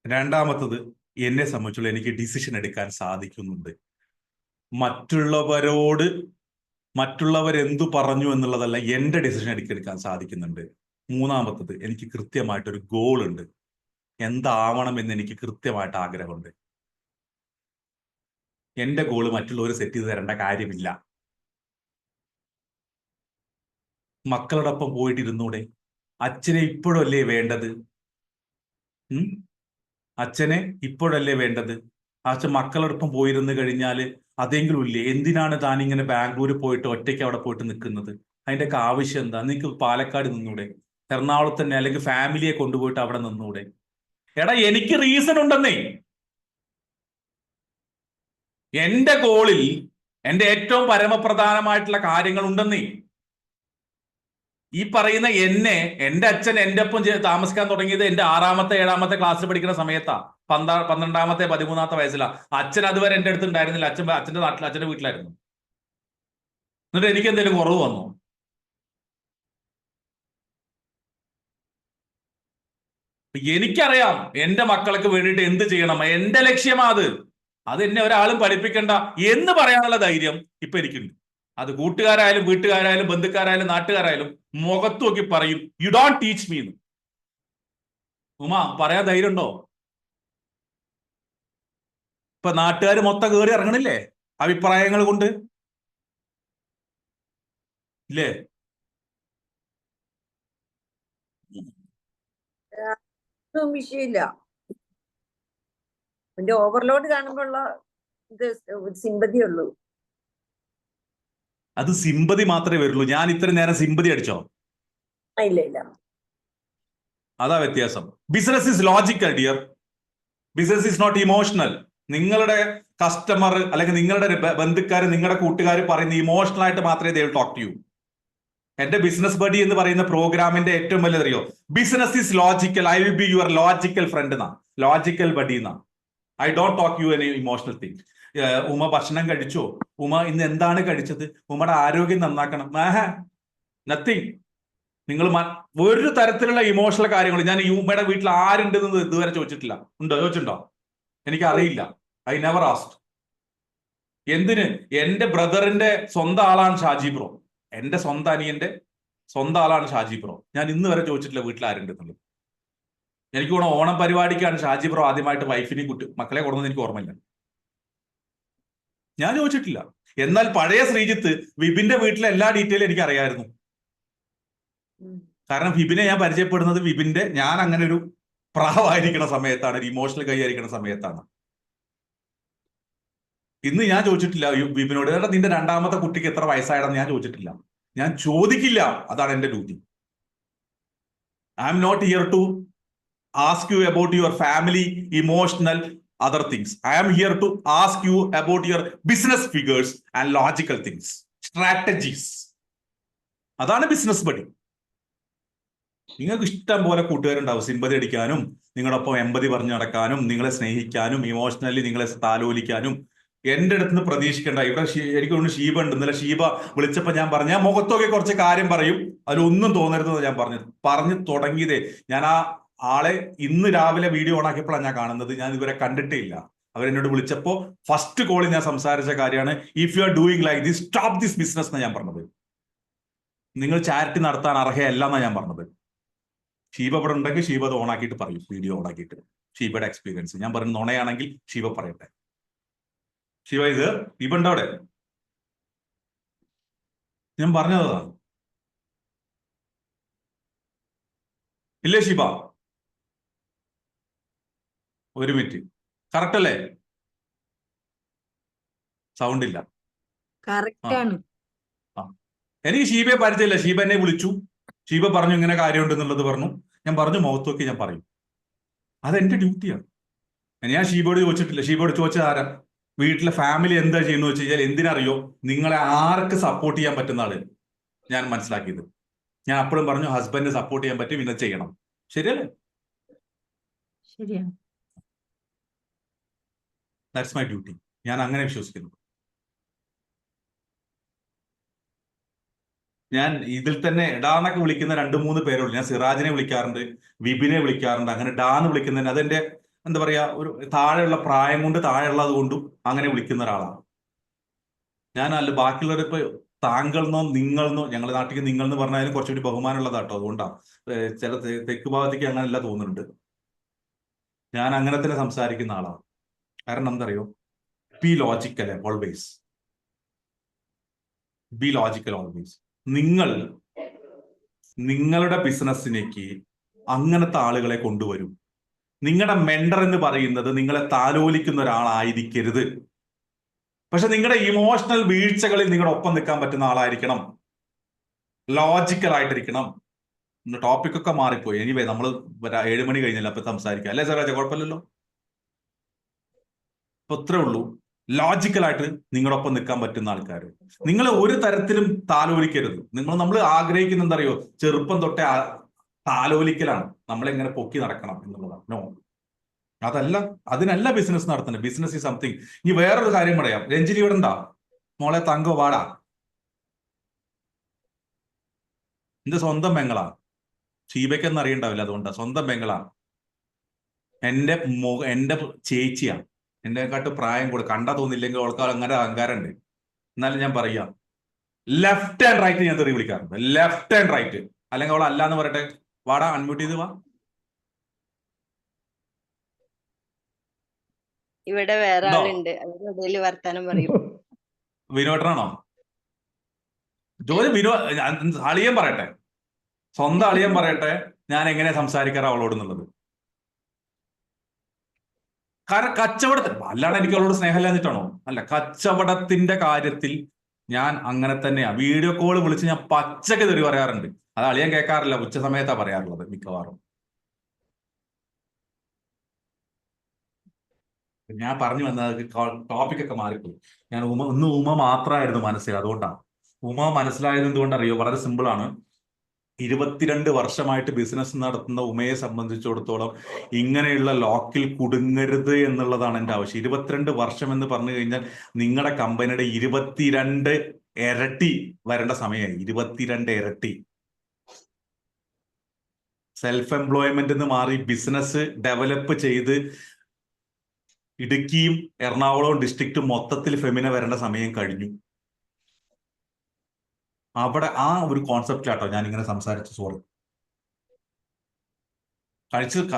രണ്ടാമത്തത്, എന്നെ സംബന്ധിച്ചുള്ള എനിക്ക് ഡിസിഷൻ എടുക്കാൻ സാധിക്കുന്നുണ്ട്. മറ്റുള്ളവരെന്തു പറഞ്ഞു എന്നുള്ളതല്ല, എൻ്റെ ഡിസിഷൻ എടുക്കാൻ സാധിക്കുന്നുണ്ട്. മൂന്നാമത്തത്, എനിക്ക് കൃത്യമായിട്ടൊരു ഗോൾ ഉണ്ട്. എന്താവണം എന്ന് എനിക്ക് കൃത്യമായിട്ട് ആഗ്രഹമുണ്ട്. എൻ്റെ ഗോള് മറ്റുള്ളവർ സെറ്റ് ചെയ്ത് തരേണ്ട കാര്യമില്ല. മക്കളോടൊപ്പം പോയിട്ടിരുന്നൂടെ? അച്ഛനെ ഇപ്പോഴല്ലേ വേണ്ടത്? അച്ഛനെ ഇപ്പോഴല്ലേ വേണ്ടത്? അച്ഛൻ മക്കളോടൊപ്പം പോയിരുന്നു കഴിഞ്ഞാൽ അതെങ്കിലും ഇല്ലേ? എന്തിനാണ് താനിങ്ങനെ ബാംഗ്ലൂർ പോയിട്ട് ഒറ്റയ്ക്ക് അവിടെ പോയിട്ട് നിൽക്കുന്നത്? അതിൻ്റെയൊക്കെ ആവശ്യം എന്താ? നിങ്ങൾക്ക് പാലക്കാട് നിന്നൂടെ? എറണാകുളത്ത് തന്നെ, അല്ലെങ്കിൽ ഫാമിലിയെ കൊണ്ടുപോയിട്ട് അവിടെ നിന്നൂടെ? എടാ, എനിക്ക് റീസൺ ഉണ്ടെന്നേ. എന്റെ ഗോളിൽ എന്റെ ഏറ്റവും പരമപ്രധാനമായിട്ടുള്ള കാര്യങ്ങൾ ഉണ്ടെന്നേ. ഈ പറയുന്ന എന്റെ അച്ഛൻ എന്റെ ഒപ്പം താമസിക്കാൻ തുടങ്ങിയത് എന്റെ 6ാമത്തെ 7ാമത്തെ ക്ലാസ്സിൽ പഠിക്കുന്ന സമയത്താ. 12ാമത്തെ 13ാമത്തെ വയസ്സിലാ. അച്ഛൻ അതുവരെ എന്റെ അടുത്ത് ഉണ്ടായിരുന്നില്ല. അച്ഛന്റെ നാട്ടിൽ, അച്ഛന്റെ വീട്ടിലായിരുന്നു. എന്നിട്ട് എനിക്ക് എന്തെങ്കിലും കുറവ് വന്നു? എനിക്കറിയാം എന്റെ മക്കൾക്ക് വേണ്ടിയിട്ട് എന്ത് ചെയ്യണം, എന്റെ ലക്ഷ്യമാ അത് എന്നെ ഒരാളും പഠിപ്പിക്കണ്ട എന്ന് പറയാനുള്ള ധൈര്യം ഇപ്പൊ എനിക്കുണ്ട്. അത് കൂട്ടുകാരായാലും വീട്ടുകാരായാലും ബന്ധുക്കാരായാലും നാട്ടുകാരായാലും മുഖത്ത് നോക്കി പറയും, യു ഡോണ്ട് ടീച്ച് മീ എന്ന്. ഉമ പറയാൻ ധൈര്യം ഉണ്ടോ? ഇപ്പൊ നാട്ടുകാർ മൊത്തം കയറി ഇറങ്ങണില്ലേ അഭിപ്രായങ്ങൾ കൊണ്ട്, ഇല്ലേ? ഒന്നും വിഷയമില്ല. അതിന്റെ ഓവർലോഡ് കാണുമ്പോഴുള്ള ഇത് സിമ്പതി ഉള്ളൂ. അത് സിമ്പതി മാത്രമേ വരുള്ളൂ. ഞാൻ ഇത്രയും നേരം സിമ്പതി അടിച്ചോ? ഇല്ല ഇല്ല. അതാ വ്യത്യാസം. Business is logical dear, business is not emotional. നിങ്ങളുടെ കസ്റ്റമർ അല്ലെങ്കിൽ നിങ്ങളുടെ ബന്ധുക്കാർ, നിങ്ങളുടെ കൂട്ടുകാർ പറയുന്ന ഇമോഷണൽ ആയിട്ട് മാത്രമേ they will talk to you. എന്റെ ബിസിനസ് ബഡി എന്ന് പറയുന്ന പ്രോഗ്രാമിന്റെ ഏറ്റവും വലിയതറിയോ? Business is logical, I will be your logical friend എന്നാ, ലോജിക്കൽ ബഡി എന്നാ. I don't talk you any emotional thing. Uma ഭക്ഷണം കഴിച്ചോ? ഉമ ഇന്ന് എന്താണ് കഴിച്ചത്? ഉമ്മയുടെ ആരോഗ്യം നന്നാക്കണം. നത്തിങ്. നിങ്ങൾ ഒരു തരത്തിലുള്ള ഇമോഷണൽ കാര്യങ്ങൾ ഞാൻ ഈ ഉമ്മയുടെ വീട്ടിൽ ആരുണ്ടെന്ന് ഇതുവരെ ചോദിച്ചിട്ടില്ല. ഉണ്ടോ? ചോദിച്ചിട്ടുണ്ടോ? എനിക്കറിയില്ല. I never asked. എന്തിന്? എന്റെ ബ്രദറിന്റെ സ്വന്തം ആളാണ് ഷാജി ബ്രോ. എന്റെ സ്വന്തം അനിയന്റെ സ്വന്തം ആളാണ് ഷാജി ബ്രോ. ഞാൻ ഇന്ന് വരെ ചോദിച്ചിട്ടില്ല വീട്ടിൽ ആരുണ്ടെന്നുള്ളത്. എനിക്ക് തോന്നുന്നു ഓണം പരിപാടിക്കാണ് ഷാജി ബ്രോ ആദ്യമായിട്ട് വൈഫിനെയും മക്കളെ കൊടുക്കുന്നത്. എനിക്ക് ഓർമ്മയില്ല, ഞാൻ ചോദിച്ചിട്ടില്ല. എന്നാൽ പഴയ ശ്രീജിത്ത് വിപിന്റെ വീട്ടിലെ എല്ലാ ഡീറ്റെയിലും എനിക്ക് അറിയായിരുന്നു. കാരണം വിപിനെ ഞാൻ പരിചയപ്പെടുന്നത് ഞാൻ അങ്ങനെ ഒരു പ്രാവായിരിക്കുന്ന സമയത്താണ്, ഒരു ഇമോഷണൽ കൈയായിരിക്കുന്ന സമയത്താണ്. ഇന്ന് ഞാൻ ചോദിച്ചിട്ടില്ല വിപിനോട്, നിന്റെ രണ്ടാമത്തെ കുട്ടിക്ക് എത്ര വയസ്സായതെന്ന് ഞാൻ ചോദിച്ചിട്ടില്ല. ഞാൻ ചോദിക്കില്ല. അതാണ് എന്റെ duty. I'm not here to ask you about your family, emotional, other things. I am here to ask you about your business figures and logical things, strategies. അതാണ് ബിസിനസ് ബഡി. നിങ്ങൾക്ക് ഇഷ്ടം പോലെ കൂട്ടുകാരുണ്ടാവും സിമ്പതി അടിക്കാനും, നിങ്ങളൊപ്പം എമ്പതി പറഞ്ഞു നടക്കാനും, നിങ്ങളെ സ്നേഹിക്കാനും, ഇമോഷണലി നിങ്ങളെ താലോലിക്കാനും. എന്റെ അടുത്ത് നിന്ന് പ്രതീക്ഷിക്കേണ്ട. ഇവിടെ എനിക്ക് തോന്നുന്നു ഷീബ ഉണ്ട്. ഇന്നലെ ഷീബ വിളിച്ചപ്പോ ഞാൻ പറഞ്ഞു, ഞാൻ മുഖത്തൊക്കെ കുറച്ച് കാര്യം പറയും, അതിലൊന്നും തോന്നരുതെന്ന് ഞാൻ പറഞ്ഞു തുടങ്ങിയതേ. ഞാൻ ആളെ ഇന്ന് രാവിലെ വീഡിയോ ഓൺ ആക്കിയപ്പോഴാണ് ഞാൻ കാണുന്നത്. ഞാൻ ഇതുവരെ കണ്ടിട്ടേ ഇല്ല. അവരെന്നോട് വിളിച്ചപ്പോ ഫസ്റ്റ് കോളിൽ ഞാൻ സംസാരിച്ച കാര്യമാണ്, if you are doing like this, stop this business എന്നാണ് ഞാൻ പറഞ്ഞത്. നിങ്ങൾ ചാരിറ്റി നടത്താൻ അർഹയല്ല എന്നാണ് ഞാൻ പറഞ്ഞത്. ഷീബ ഇവിടെ ഉണ്ടെങ്കിൽ ഷീബ അത് ഓൺ ആക്കിയിട്ട് പറയും, വീഡിയോ ഓൺ ആക്കിയിട്ട് ഷീബയുടെ എക്സ്പീരിയൻസ്. ഞാൻ പറയുന്നത് നുണയാണെങ്കിൽ ഷീബ പറയട്ടെ. ഷീബ ഇവണ്ട് അവിടെ ഞാൻ പറഞ്ഞതാണ്. ഇല്ലേ ഷീബ? ഒരു മിനിറ്റ്, കറക്റ്റ് അല്ലേ? സൗണ്ട് ഇല്ല. എനിക്ക് ഷീബയെ പരിചയമില്ല. ഷീബ എന്നെ വിളിച്ചു, ഷീബ പറഞ്ഞു ഇങ്ങനെ കാര്യമുണ്ട് എന്നുള്ളത് പറഞ്ഞു. ഞാൻ പറഞ്ഞു മുഖത്ത് നോക്കി ഞാൻ പറയും. അതെന്റെ ഡ്യൂട്ടിയാണ്. ഞാൻ ഷീബയോട് ചോദിച്ചിട്ടില്ല. ഷീബയോട് ചോദിച്ചത് ആരാ? വീട്ടിലെ ഫാമിലി എന്താ ചെയ്യുന്നത് വെച്ച് കഴിഞ്ഞാൽ എന്തിനറിയോ, നിങ്ങളെ ആർക്ക് സപ്പോർട്ട് ചെയ്യാൻ പറ്റുന്ന ആള് ഞാൻ മനസ്സിലാക്കിയത്. ഞാൻ അപ്പോഴും പറഞ്ഞു ഹസ്ബൻഡിനെ സപ്പോർട്ട് ചെയ്യാൻ പറ്റും, ഇന്നത് ചെയ്യണം. ശരിയല്ലേ? ശരിയാണ്. That's my duty. ഞാൻ അങ്ങനെ വിശ്വസിക്കുന്നു. ഞാൻ ഇതിൽ തന്നെ ഡാന്നൊക്കെ വിളിക്കുന്ന 2-3 പേരുള്ളൂ. ഞാൻ സിറാജിനെ വിളിക്കാറുണ്ട്, വിപിനെ വിളിക്കാറുണ്ട്. അങ്ങനെ ഡാന്ന് വിളിക്കുന്നതിന് അതെന്റെ എന്താ പറയാ, ഒരു താഴെയുള്ള പ്രായം കൊണ്ട് താഴെയുള്ളത് കൊണ്ടും അങ്ങനെ വിളിക്കുന്ന ഒരാളാണ് ഞാൻ. അല്ല ബാക്കിയുള്ളവരിപ്പോ താങ്കളെന്നോ നിങ്ങളെന്നോ, ഞങ്ങളുടെ നാട്ടിൽ നിങ്ങൾ എന്ന് പറഞ്ഞാലും കുറച്ചുകൂടി ബഹുമാനമുള്ളതാട്ടോ. അതുകൊണ്ടാണ് ചില തെക്ക് ഭാഗത്തേക്ക് അങ്ങനെ എല്ലാം തോന്നുന്നുണ്ട്. ഞാൻ അങ്ങനെ തന്നെ സംസാരിക്കുന്ന ആളാണ്. കാരണം എന്തറിയോ, be logical always. Be logical always. നിങ്ങൾ നിങ്ങളുടെ ബിസിനസ്സിലേക്ക് അങ്ങനത്തെ ആളുകളെ കൊണ്ടുവരും. നിങ്ങളുടെ മെന്റർ എന്ന് പറയുന്നത് നിങ്ങളെ താലോലിക്കുന്ന ഒരാളായിരിക്കരുത്. പക്ഷെ നിങ്ങളുടെ ഇമോഷണൽ വീഴ്ചകളിൽ നിങ്ങളുടെ ഒപ്പം നിൽക്കാൻ പറ്റുന്ന ആളായിരിക്കണം. ലോജിക്കൽ ആയിട്ടിരിക്കണം. ടോപ്പിക് ഒക്കെ മാറിപ്പോയി. എനിവേ നമ്മൾ 7 മണി കഴിഞ്ഞല്ലോ, അപ്പൊ സംസാരിക്കാം അല്ലേ സാർ? കുഴപ്പമില്ലല്ലോ. അപ്പൊ അത്രേ ഉള്ളൂ. ലോജിക്കലായിട്ട് നിങ്ങളൊപ്പം നിൽക്കാൻ പറ്റുന്ന ആൾക്കാർ. നിങ്ങൾ ഒരു തരത്തിലും താലോലിക്കരുത്. നമ്മൾ ആഗ്രഹിക്കുന്ന എന്താ അറിയോ, ചെറുപ്പം തൊട്ടേ താലോലിക്കലാണ്. നമ്മളെങ്ങനെ പൊക്കി നടക്കണം എന്നുള്ളതാണ്. നോ, അതല്ല. അതിനല്ല ബിസിനസ് നടത്തുന്നത്. Business is something. ഇനി വേറൊരു കാര്യം പറയാം. രഞ്ജിനി ഇവിടെ ഉണ്ടാ? മോളെ തങ്കോ വാടാ. എന്റെ സ്വന്തം പെങ്ങളാ. ഷീബയ്ക്കൊന്നും അറിയണ്ടാവില്ല, അതുകൊണ്ടാ. സ്വന്തം പെങ്ങളാ. എന്റെ ചേച്ചിയാണ്, എന്നെക്കാട്ട് പ്രായം കൂടെ, കണ്ടാ തോന്നില്ലെങ്കിൽ അവൾക്ക് അങ്ങനെ അഹങ്കാരമുണ്ട്. എന്നാലും ഞാൻ പറയാം, ലെഫ്റ്റ് ആൻഡ് റൈറ്റ് ഞാൻ തെറി വിളിക്കാറുണ്ട്, ലെഫ്റ്റ് ആൻഡ് റൈറ്റ്. അല്ലെങ്കിൽ അവൾ അല്ലാന്ന് പറയട്ടെ, വാടാ അൺമ്യൂട്ട് ചെയ്ത് വാ. ഇവിടെ വേറെ ഉണ്ടോ? ആളുണ്ട്, അവരുടെ ഇടയിൽ വർത്താനം പറയും. വിനോട്ടനാണോ? അളിയൻ പറയട്ടെ, സ്വന്തം അളിയൻ പറയട്ടെ ഞാൻ എങ്ങനെ സംസാരിക്കാറ് അവളോട് എന്നുള്ളത്. കാരണം കച്ചവടത്തിൽ, അല്ലാണ്ട് എനിക്ക് അവളോട് സ്നേഹമില്ലാഞ്ഞിട്ടാണോ? അല്ല, കച്ചവടത്തിന്റെ കാര്യത്തിൽ ഞാൻ അങ്ങനെ തന്നെയാ. വീഡിയോ കോൾ വിളിച്ച് ഞാൻ പച്ചക്ക് തെറി പറയാറുണ്ട്. അത് അളിയൻ കേൾക്കാറില്ല, ഉച്ച സമയത്താ പറയാറുള്ളത് മിക്കവാറും. ഞാൻ പറഞ്ഞു വന്നത് ടോപ്പിക്കൊക്കെ മാറിപ്പോയി. ഞാൻ ഉമ മാത്രമായിരുന്നു മനസ്സിൽ, അതുകൊണ്ടാണ്. ഉമ മനസ്സിലായത് എന്തുകൊണ്ടറിയോ? വളരെ സിമ്പിൾ ആണ്. 22 വർഷമായിട്ട് ബിസിനസ് നടത്തുന്ന ഉമയെ സംബന്ധിച്ചിടത്തോളം ഇങ്ങനെയുള്ള ലോക്കിൽ കുടുങ്ങരുത് എന്നുള്ളതാണ് എൻ്റെ ആവശ്യം. 22 വർഷം എന്ന് പറഞ്ഞു കഴിഞ്ഞാൽ നിങ്ങളുടെ കമ്പനിയുടെ 22 ഇരട്ടി വരേണ്ട സമയമായി. 22 ഇരട്ടി. സെൽഫ് എംപ്ലോയ്മെന്റ് എന്ന് മാറി ബിസിനസ് ഡെവലപ്പ് ചെയ്ത് ഇടുക്കിയും എറണാകുളവും ഡിസ്ട്രിക്റ്റും മൊത്തത്തിൽ ഫെമിന വരേണ്ട സമയം കഴിഞ്ഞു. അവിടെ ആ ഒരു കോൺസെപ്റ്റിലാട്ടോ ഞാൻ ഇങ്ങനെ സംസാരിച്ചു. സോറി,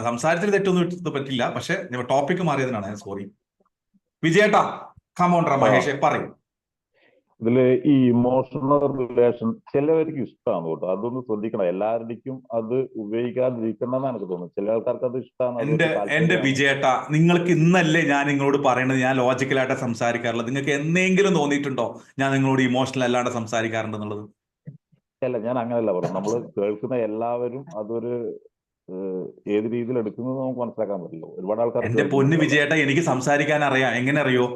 സംസാരത്തിൽ തെറ്റൊന്നും പറ്റില്ല, പക്ഷെ ടോപ്പിക്ക് മാറിയതിനാണ് ഞാൻ സോറി. വിജയേട്ടാ കമോണ്ട്രാ മഹേഷ് പറയും. ഇതില് ഈ ഇമോഷണൽ റിലേഷൻ ചിലവർക്ക് ഇഷ്ടമാണ് കേട്ടോ, അതൊന്ന് ശ്രദ്ധിക്കണം. എല്ലാവരുടെയും അത് ഉപയോഗിക്കാതിരിക്കണമെന്ന് എനിക്ക് തോന്നുന്നു. ചില ആൾക്കാർക്ക് അത് ഇഷ്ടമാണ്. എന്റെ വിജയേട്ടാ, നിങ്ങൾക്ക് ഇന്നല്ലേ ഞാൻ നിങ്ങളോട് പറയണത് ഞാൻ ലോജിക്കലായിട്ട് സംസാരിക്കാറുള്ളത്? നിങ്ങൾക്ക് എന്തെങ്കിലും തോന്നിയിട്ടുണ്ടോ ഞാൻ നിങ്ങളോട് ഇമോഷണൽ അല്ലാണ്ട് സംസാരിക്കാറുണ്ടെന്നുള്ളത്? അല്ല, ഞാൻ അങ്ങനെയല്ല പറഞ്ഞു. നമ്മൾ കേൾക്കുന്ന എല്ലാവരും അതൊരു ഏത് രീതിയിൽ എടുക്കുന്നത് നമുക്ക് മനസ്സിലാക്കാൻ പറ്റില്ല. ഒരുപാട് ആൾക്കാർ. എന്റെ പൊന്ന് വിജയേട്ടാ, എനിക്ക് സംസാരിക്കാൻ അറിയാം. എങ്ങനെ അറിയോ?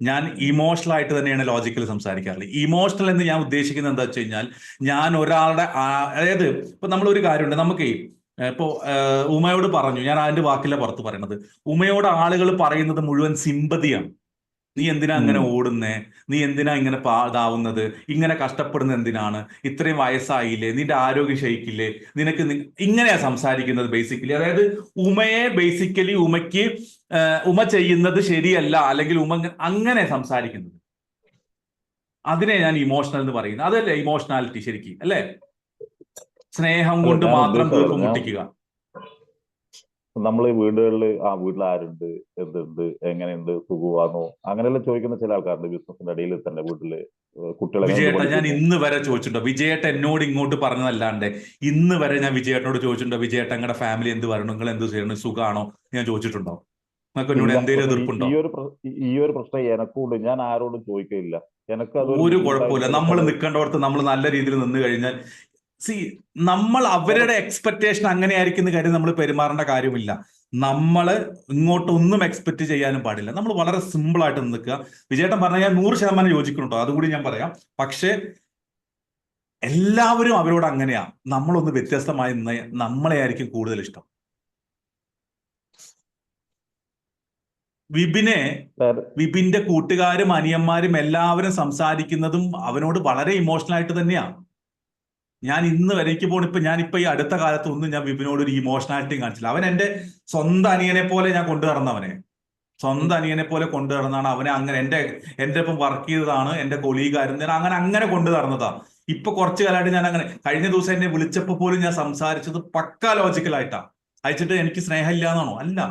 ഞാൻ ഇമോഷണൽ ആയിട്ട് തന്നെയാണ് ലോജിക്കൽ സംസാരിക്കാറുള്ളത്. ഇമോഷണൽ എന്ന് ഞാൻ ഉദ്ദേശിക്കുന്നത് എന്താ വെച്ച് കഴിഞ്ഞാൽ, ഞാൻ ഒരാളുടെ അതായത് ഇപ്പൊ നമ്മളൊരു കാര്യമുണ്ട്, നമുക്ക് ഇപ്പോ ഉമയോട് പറഞ്ഞു, ഞാൻ അതിന്റെ വാക്കിലെ പുറത്ത് പറയണത്, ഉമയോട് ആളുകൾ പറയുന്നത് മുഴുവൻ സിമ്പതിയാണ്. നീ എന്തിനാ അങ്ങനെ ഓടുന്നേ, നീ എന്തിനാ ഇങ്ങനെ ഇതാവുന്നത്, ഇങ്ങനെ കഷ്ടപ്പെടുന്നത് എന്തിനാണ്, ഇത്രയും വയസ്സായില്ലേ, നിന്റെ ആരോഗ്യം ക്ഷയിക്കില്ലേ, നിനക്ക് ഇങ്ങനെയാ സംസാരിക്കുന്നത് ബേസിക്കലി. അതായത് ഉമയെ ബേസിക്കലി ഉമ ചെയ്യുന്നത് ശരിയല്ല, അല്ലെങ്കിൽ ഉമ അങ്ങനെ സംസാരിക്കുന്നത്. അതിനെ ഞാൻ ഇമോഷണൽ എന്ന് പറയുന്നത്. അതല്ലേ ഇമോഷണാലിറ്റി ശരിക്കും, അല്ലേ? സ്നേഹം കൊണ്ട് മാത്രം വീർപ്പുമുട്ടിക്കുക. നമ്മൾ വീടുകളിൽ വീട്ടിൽ ആരുണ്ട്, എന്തുണ്ട്, എങ്ങനെയുണ്ട്, സുഖമാണോ, അങ്ങനെയെല്ലാം ചോദിക്കുന്ന ചില ആൾക്കാരുണ്ട് ബിസിനസിന്റെ ഇടയിൽ തന്നെ. വീട്ടില് കുട്ടികളെ വിജയേട്ട ഞാൻ ഇന്ന് വരെ ചോദിച്ചിട്ടുണ്ടോ? വിജയേട്ട എന്നോട് ഇങ്ങോട്ട് പറഞ്ഞതല്ലാണ്ട് ഇന്ന് വരെ ഞാൻ വിജയേട്ടനോട് ചോദിച്ചിട്ടുണ്ടോ, വിജയേട്ട നിങ്ങളുടെ ഫാമിലി എന്ത് പറയണു, നിങ്ങൾ എന്ത് ചെയ്യണം, സുഖമാണോ ഞാൻ ചോദിച്ചിട്ടുണ്ടോ? നിങ്ങൾക്ക് എന്നോട് എന്തെങ്കിലും എതിർപ്പുണ്ടോ? ഈ ഒരു പ്രശ്നം എനക്കുണ്ട്. ഞാൻ ആരോടും ചോദിക്കില്ല. എനിക്ക് ഒരു കുഴപ്പമില്ല. നമ്മൾ നിൽക്കേണ്ടവർക്ക് നമ്മൾ നല്ല രീതിയിൽ നിന്ന് കഴിഞ്ഞാൽ നമ്മൾ അവരുടെ എക്സ്പെക്ടേഷൻ അങ്ങനെ ആയിരിക്കുന്ന കാര്യം നമ്മൾ പെരുമാറേണ്ട കാര്യമില്ല. നമ്മള് ഇങ്ങോട്ടൊന്നും എക്സ്പെക്ട് ചെയ്യാനും പാടില്ല. നമ്മൾ വളരെ സിമ്പിൾ ആയിട്ട് നിൽക്കുക. വിജയേട്ടൻ പറഞ്ഞാൽ ഞാൻ 100% യോജിക്കുന്നുണ്ടോ, അതുകൂടി ഞാൻ പറയാം. പക്ഷെ എല്ലാവരും അവരോട് അങ്ങനെയാ. നമ്മളൊന്ന് വ്യത്യസ്തമായി നിന്ന് നമ്മളെ ആയിരിക്കും കൂടുതൽ ഇഷ്ടം. വിപിന്റെ കൂട്ടുകാരും അനിയന്മാരും എല്ലാവരും സംസാരിക്കുന്നതും അവനോട് വളരെ ഇമോഷണൽ ആയിട്ട് തന്നെയാണ്. ഞാൻ ഇന്ന് വരെ ഞാനിപ്പോ ഈ അടുത്ത കാലത്തൊന്നും ഞാൻ വിപിനോട് ഒരു ഇമോഷണാലിറ്റി കാണിച്ചില്ല. അവൻ എന്റെ സ്വന്തം അനിയനെ പോലെ ഞാൻ കൊണ്ടു നടന്നവനെ, സ്വന്തം അനിയനെ പോലെ കൊണ്ടു നടന്നാണ് അവനെ. അങ്ങനെ എന്റെ ഒപ്പം വർക്ക് ചെയ്തതാണ്, എന്റെ കൊളീഗായിരുന്നു. ഞാൻ അങ്ങനെ കൊണ്ടു നടന്നതാ. ഇപ്പൊ കുറച്ചു കാലമായിട്ട് ഞാൻ അങ്ങനെ. കഴിഞ്ഞ ദിവസം എന്നെ വിളിച്ചപ്പോ പോലും ഞാൻ സംസാരിച്ചത് പക്കാ ലോജിക്കലായിട്ടാ. അയച്ചിട്ട് എനിക്ക് സ്നേഹമില്ല എന്നാണോ? അല്ല,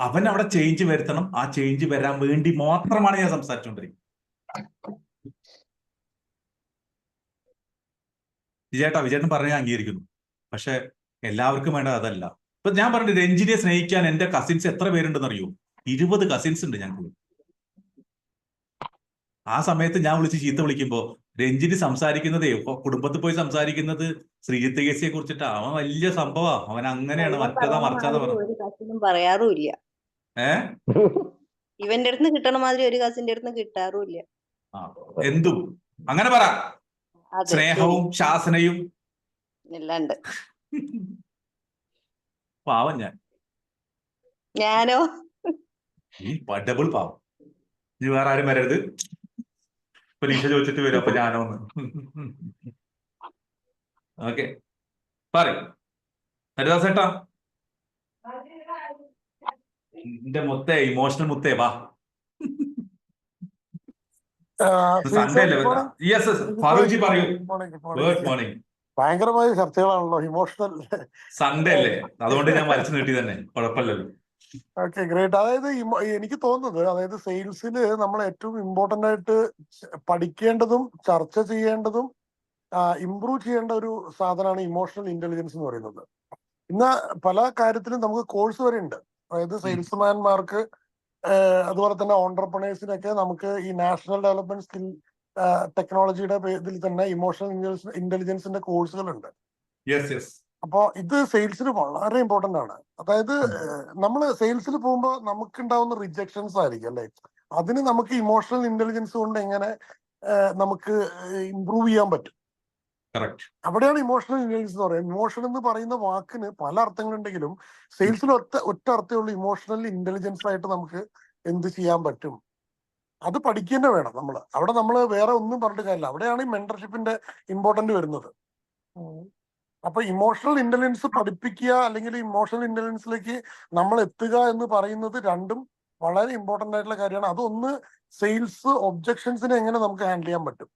അവൻ അവിടെ ചേഞ്ച് വരുത്തണം. ആ ചേഞ്ച് വരാൻ വേണ്ടി മാത്രമാണ് ഞാൻ സംസാരിച്ചുകൊണ്ടിരിക്കുന്നത്. വിജയേട്ടൻ പറഞ്ഞ ഞാൻ അംഗീകരിക്കുന്നു. പക്ഷെ എല്ലാവർക്കും വേണ്ടത് അതല്ല. ഇപ്പൊ ഞാൻ പറഞ്ഞു, രഞ്ജിനിയെ സ്നേഹിക്കാൻ എന്റെ കസിൻസ് എത്ര പേരുണ്ടെന്ന് അറിയോ? 20 കസിൻസ് ഉണ്ട് ഞങ്ങൾക്ക്. ആ സമയത്ത് ഞാൻ വിളിച്ച് ചീത്ത വിളിക്കുമ്പോ രഞ്ജിനി സംസാരിക്കുന്നതേ, കുടുംബത്തിൽ പോയി സംസാരിക്കുന്നത് ശ്രീജിത്ത് കേസിയെ കുറിച്ചിട്ടാ. അവൻ വലിയ സംഭവമാ, അവൻ അങ്ങനെയാണ്, മറിച്ചതാ പറഞ്ഞു. പറയാറുമില്ല. ഇവന്റെ അടുത്ത് കിട്ടണ മാതിരി ഒരു കസിന്റെ അടുത്ത് കിട്ടാറുമില്ല. എന്തും അങ്ങനെ പറ. സ്നേഹവും ശാസനയും എല്ലാം ഉണ്ട്. പാവം ഞാനോ ഈ ഡബിൾ പാവം. ഇനി വേറെ ആരും വരരുത്. ഇപ്പൊ നീഷ ചോദിച്ചിട്ട് വരും, അപ്പൊ ഞാനോ ഒന്ന്. ഓക്കെ, പറയും ഹരിദാസേട്ടാ. എന്റെ മുത്തേ, ഇമോഷണൽ മുത്തേ, വാ. സൺഡേ അല്ലേ? യെസ്, ഫാറൂഖ് ജി പറയൂ. Good morning. ഭയങ്കരമായ ചർച്ചകളാണല്ലോ, ഇമോഷണൽ. സൺഡേ അല്ലേ, അതുകൊണ്ട് ഞാൻ വലിച്ചു നീട്ടി തന്നെ, കുഴപ്പമില്ലല്ലോ. Okay, great. അതായത് എനിക്ക് തോന്നുന്നത്, അതായത് സെയിൽസിൽ നമ്മൾ ഏറ്റവും ഇമ്പോർട്ടന്റ് ആയിട്ട് പഠിക്കേണ്ടതും ചർച്ച ചെയ്യേണ്ടതും ഇംപ്രൂവ് ചെയ്യേണ്ട ഒരു സാധനമാണ് ഇമോഷണൽ ഇന്റലിജൻസ് എന്ന് പറയുന്നത്. ഇന്ന് പല കാര്യത്തിലും നമുക്ക് കോഴ്സ് വരെ ഉണ്ട്. അതായത് സെയിൽസ്മാൻമാർക്ക്, അതുപോലെ തന്നെ ഓണ്ടർപ്രണേഴ്സിനൊക്കെ നമുക്ക് ഈ നാഷണൽ ഡെവലപ്മെന്റ് സ്കിൽ ടെക്നോളജിയുടെ ഇതിൽ തന്നെ ഇമോഷണൽ ഇന്റലിജൻസിന്റെ കോഴ്സുകളുണ്ട്. അപ്പോ ഇത് സെയിൽസിന് വളരെ ഇമ്പോർട്ടന്റ് ആണ്. അതായത് നമ്മൾ സെയിൽസിൽ പോകുമ്പോൾ നമുക്ക് ഉണ്ടാവുന്ന റിജക്ഷൻസ് ആയിരിക്കും അല്ലെ, അതിന് നമുക്ക് ഇമോഷണൽ ഇന്റലിജൻസ് കൊണ്ട് എങ്ങനെ നമുക്ക് ഇംപ്രൂവ് ചെയ്യാൻ പറ്റും. അവിടെയാണ് ഇമോഷണൽ ഇന്റലിജൻസ് എന്ന് പറയുന്നത്. ഇമോഷൻ എന്ന് പറയുന്ന വാക്കിന് പല അർത്ഥങ്ങളുണ്ടെങ്കിലും സെയിൽസിൽ ഒറ്റ അർത്ഥമുള്ള ഇമോഷണൽ ഇന്റലിജൻസ് ആയിട്ട് നമുക്ക് എന്ത് ചെയ്യാൻ പറ്റും, അത് പഠിക്കുക വേണം നമ്മൾ. അവിടെ നമ്മൾ വേറെ ഒന്നും പറഞ്ഞിട്ട് കാര്യമില്ല. അവിടെയാണ് ഈ മെന്റർഷിപ്പിന്റെ ഇമ്പോർട്ടന്റ് വരുന്നത്. അപ്പൊ ഇമോഷണൽ ഇന്റലിജൻസ് പഠിപ്പിക്കുക അല്ലെങ്കിൽ ഇമോഷണൽ ഇന്റലിജൻസിലേക്ക് നമ്മൾ എത്തുക എന്ന് പറയുന്നത് രണ്ടും വളരെ ഇമ്പോർട്ടന്റ് ആയിട്ടുള്ള കാര്യമാണ്. അതൊന്ന് സെയിൽസ് ഒബ്ജക്ഷൻസിനെ എങ്ങനെ നമുക്ക് ഹാൻഡിൽ ചെയ്യാൻ പറ്റും.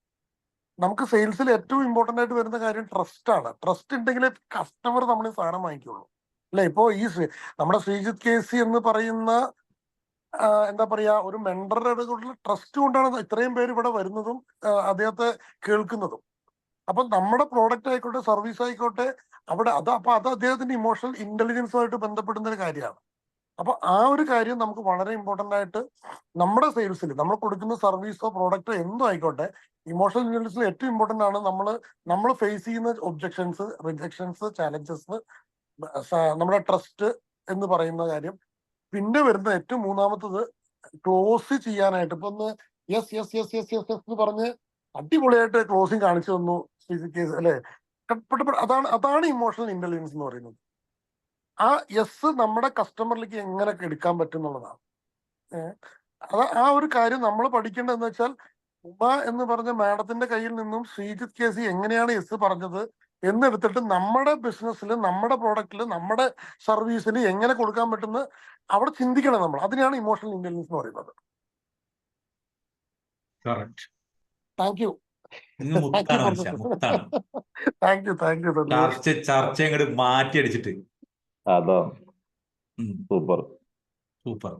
നമുക്ക് സെയിൽസിൽ ഏറ്റവും ഇമ്പോർട്ടന്റ് ആയിട്ട് വരുന്ന കാര്യം ട്രസ്റ്റ് ആണ്. ട്രസ്റ്റ് ഉണ്ടെങ്കിലേ കസ്റ്റമർ നമ്മൾ സാധനം വാങ്ങിക്കുള്ളൂ അല്ലെ. ഇപ്പോ ഈ നമ്മുടെ ശ്രീജിത്ത് KC എന്ന് പറയുന്ന എന്താ പറയാ, ഒരു മെന്ററുടെ ട്രസ്റ്റ് കൊണ്ടാണ് ഇത്രയും പേര് ഇവിടെ വരുന്നതും അദ്ദേഹത്തെ കേൾക്കുന്നതും. അപ്പൊ നമ്മുടെ പ്രോഡക്റ്റ് ആയിക്കോട്ടെ, സർവീസ് ആയിക്കോട്ടെ, അവിടെ അത് അദ്ദേഹത്തിന്റെ ഇമോഷണൽ ഇന്റലിജൻസുമായിട്ട് ബന്ധപ്പെടുന്ന ഒരു കാര്യമാണ്. അപ്പൊ ആ ഒരു കാര്യം നമുക്ക് വളരെ ഇമ്പോർട്ടന്റ് ആയിട്ട് നമ്മുടെ സെയിൽസിൽ നമ്മൾ കൊടുക്കുന്ന സർവീസോ പ്രോഡക്റ്റോ എന്തോ ആയിക്കോട്ടെ, ഇമോഷണൽ ഇന്റലിജൻസിൽ ഏറ്റവും ഇമ്പോർട്ടന്റ് ആണ് നമ്മൾ ഫേസ് ചെയ്യുന്ന ഒബ്ജക്ഷൻസ്, റിജക്ഷൻസ്, ചാലഞ്ചസ്, നമ്മുടെ ട്രസ്റ്റ് എന്ന് പറയുന്ന കാര്യം. പിന്നെ വരുന്ന ഏറ്റവും മൂന്നാമത്തത് ക്ലോസ് ചെയ്യാനായിട്ട്. ഇപ്പൊ ഒന്ന് yes yes yes yes yes എന്ന് പറഞ്ഞ് അടിപൊളിയായിട്ട് ക്ലോസിങ് കാണിച്ചു തന്നു കേസ് അല്ലെ. അതാണ് ഇമോഷണൽ ഇന്റലിജൻസ് എന്ന് പറയുന്നത്. ആ യെസ് നമ്മുടെ കസ്റ്റമറിലേക്ക് എങ്ങനെ എടുക്കാൻ പറ്റും എന്നുള്ളതാണ്. ആ ഒരു കാര്യം നമ്മൾ പഠിക്കേണ്ടതെന്ന് വെച്ചാൽ, ഉമ എന്ന് പറഞ്ഞ മാഡത്തിന്റെ കയ്യിൽ നിന്നും ശ്രീജിത്ത് KC എങ്ങനെയാണ് യെസ് പറഞ്ഞത് എന്നെടുത്തിട്ട് നമ്മുടെ ബിസിനസ്സിൽ, നമ്മുടെ പ്രോഡക്റ്റിൽ, നമ്മുടെ സർവീസിൽ എങ്ങനെ കൊടുക്കാൻ പറ്റുന്ന അവിടെ ചിന്തിക്കണം നമ്മൾ. അതിനാണ് ഇമോഷണൽ ഇന്റലിജൻസ് എന്ന് പറയുന്നത്. Thank you. ചർച്ച അങ്ങോട്ട് മാറ്റി അടിച്ചിട്ട്. അതാ സൂപ്പർ സൂപ്പർ.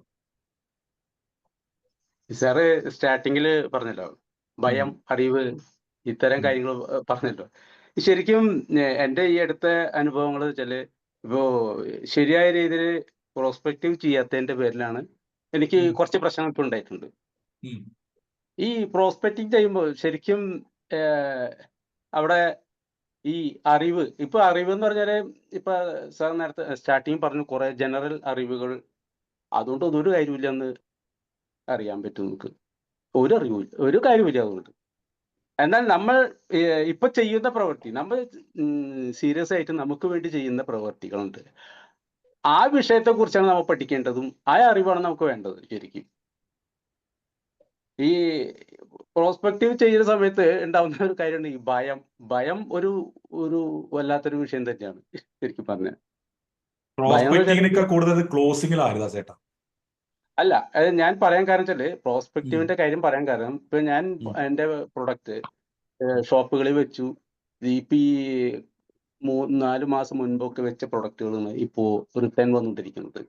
സാറ് സ്റ്റാർട്ടിങ്ങിൽ പറഞ്ഞല്ലോ, ഭയം, അറിവ്, ഇത്തരം കാര്യങ്ങൾ പറഞ്ഞല്ലോ. ശരിക്കും എൻ്റെ ഈ അടുത്ത അനുഭവങ്ങൾ വെച്ചാല്, ഇപ്പോ ശരിയായ രീതിയിൽ പ്രോസ്പെക്റ്റീവ് ചെയ്യാത്തതിന്റെ പേരിലാണ് എനിക്ക് കുറച്ച് പ്രശ്നങ്ങൾ ഉണ്ടായിട്ടുണ്ട്. ഈ പ്രോസ്പെക്റ്റിംഗ് ചെയ്യുമ്പോൾ ശരിക്കും അവിടെ ഈ അറിവ് എന്ന് പറഞ്ഞാല്, ഇപ്പൊ സാർ നേരത്തെ സ്റ്റാർട്ടിങ് പറഞ്ഞു കുറെ ജനറൽ അറിവുകൾ, അതുകൊണ്ട് ഒരു കാര്യമില്ല എന്ന് അറിയാൻ പറ്റും നമുക്ക്. ഒരു കാര്യമില്ല അതുകൊണ്ട്. എന്നാൽ നമ്മൾ ഇപ്പൊ ചെയ്യുന്ന പ്രവൃത്തി, നമ്മൾ സീരിയസ് ആയിട്ട് നമുക്ക് വേണ്ടി ചെയ്യുന്ന പ്രവൃത്തികളുണ്ട്. ആ വിഷയത്തെ കുറിച്ചാണ് നമ്മൾ പഠിക്കേണ്ടതും ആ അറിവാണ് നമുക്ക് വേണ്ടത്. ശരിക്കും ഈ പ്രോസ്പെക്റ്റീവ് ചെയ്യുന്ന സമയത്ത് ഉണ്ടാവുന്ന ഒരു കാര്യമാണ് ഈ ഭയം ഒരു വല്ലാത്തൊരു വിഷയം തന്നെയാണ് ശരിക്കും പറഞ്ഞാൽ. അല്ല, അത് ഞാൻ പറയാൻ കാരണം വെച്ചാല്, പ്രോസ്പെക്റ്റീവിന്റെ കാര്യം പറയാൻ കാരണം, ഇപ്പൊ ഞാൻ എന്റെ പ്രൊഡക്റ്റ് ഷോപ്പുകളിൽ വെച്ചു. ഇപ്പൊ ഈ 3-4 മാസം മുൻപൊക്കെ വെച്ച പ്രൊഡക്റ്റുകളാണ് ഇപ്പോ റിട്ടേൺ വന്നുകൊണ്ടിരിക്കുന്നത്.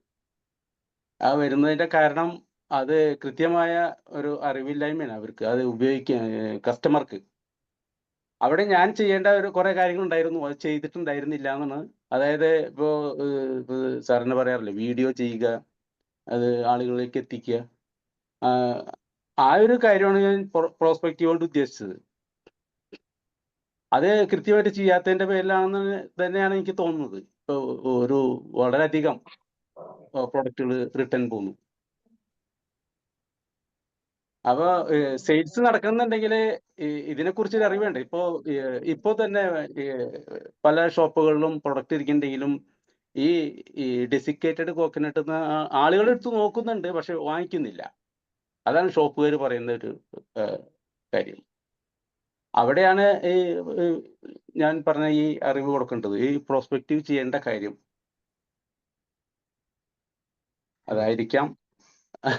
ആ വരുന്നതിന്റെ കാരണം അത് കൃത്യമായ ഒരു അറിവില്ലായ്മയാണ് അവർക്ക്, അത് ഉപയോഗിക്കാൻ കസ്റ്റമർക്ക്. അവിടെ ഞാൻ ചെയ്യേണ്ട കുറെ കാര്യങ്ങൾ ഉണ്ടായിരുന്നു, അത് ചെയ്തിട്ടുണ്ടായിരുന്നില്ല എന്നാണ്. അതായത് ഇപ്പോ സാറിന് പറയാറില്ലേ, വീഡിയോ ചെയ്യുക, അത് ആളുകളിലേക്ക് എത്തിക്കുക. ആ ഒരു കാര്യമാണ് ഞാൻ പ്രോസ്പെക്റ്റീവ് കൊണ്ട് ഉദ്ദേശിച്ചത്. അത് കൃത്യമായിട്ട് ചെയ്യാത്തതിന്റെ പേരിലാണെന്ന് തന്നെയാണ് എനിക്ക് തോന്നുന്നത്. ഇപ്പോൾ വളരെയധികം പ്രൊഡക്റ്റുകൾ റിട്ടേൺ പോകുന്നു. അപ്പൊ സെയിൽസ് നടക്കുന്നുണ്ടെങ്കിൽ ഇതിനെക്കുറിച്ച് ഒരു അറിവ് വേണ്ട. ഇപ്പോ തന്നെ പല ഷോപ്പുകളിലും പ്രൊഡക്റ്റ് ഇരിക്കുന്നുണ്ടെങ്കിലും ഈ ഡെസിക്കേറ്റഡ് കോക്കനട്ട് ആളുകൾ എടുത്ത് നോക്കുന്നുണ്ട്, പക്ഷെ വാങ്ങിക്കുന്നില്ല. അതാണ് ഷോപ്പുകാർ പറയുന്ന ഒരു കാര്യം. അവിടെയാണ് ഞാൻ പറഞ്ഞ ഈ അറിവ് കൊടുക്കേണ്ടത്, ഈ പ്രോസ്പെക്റ്റീവ് ചെയ്യേണ്ട കാര്യം. അതായിരിക്കാം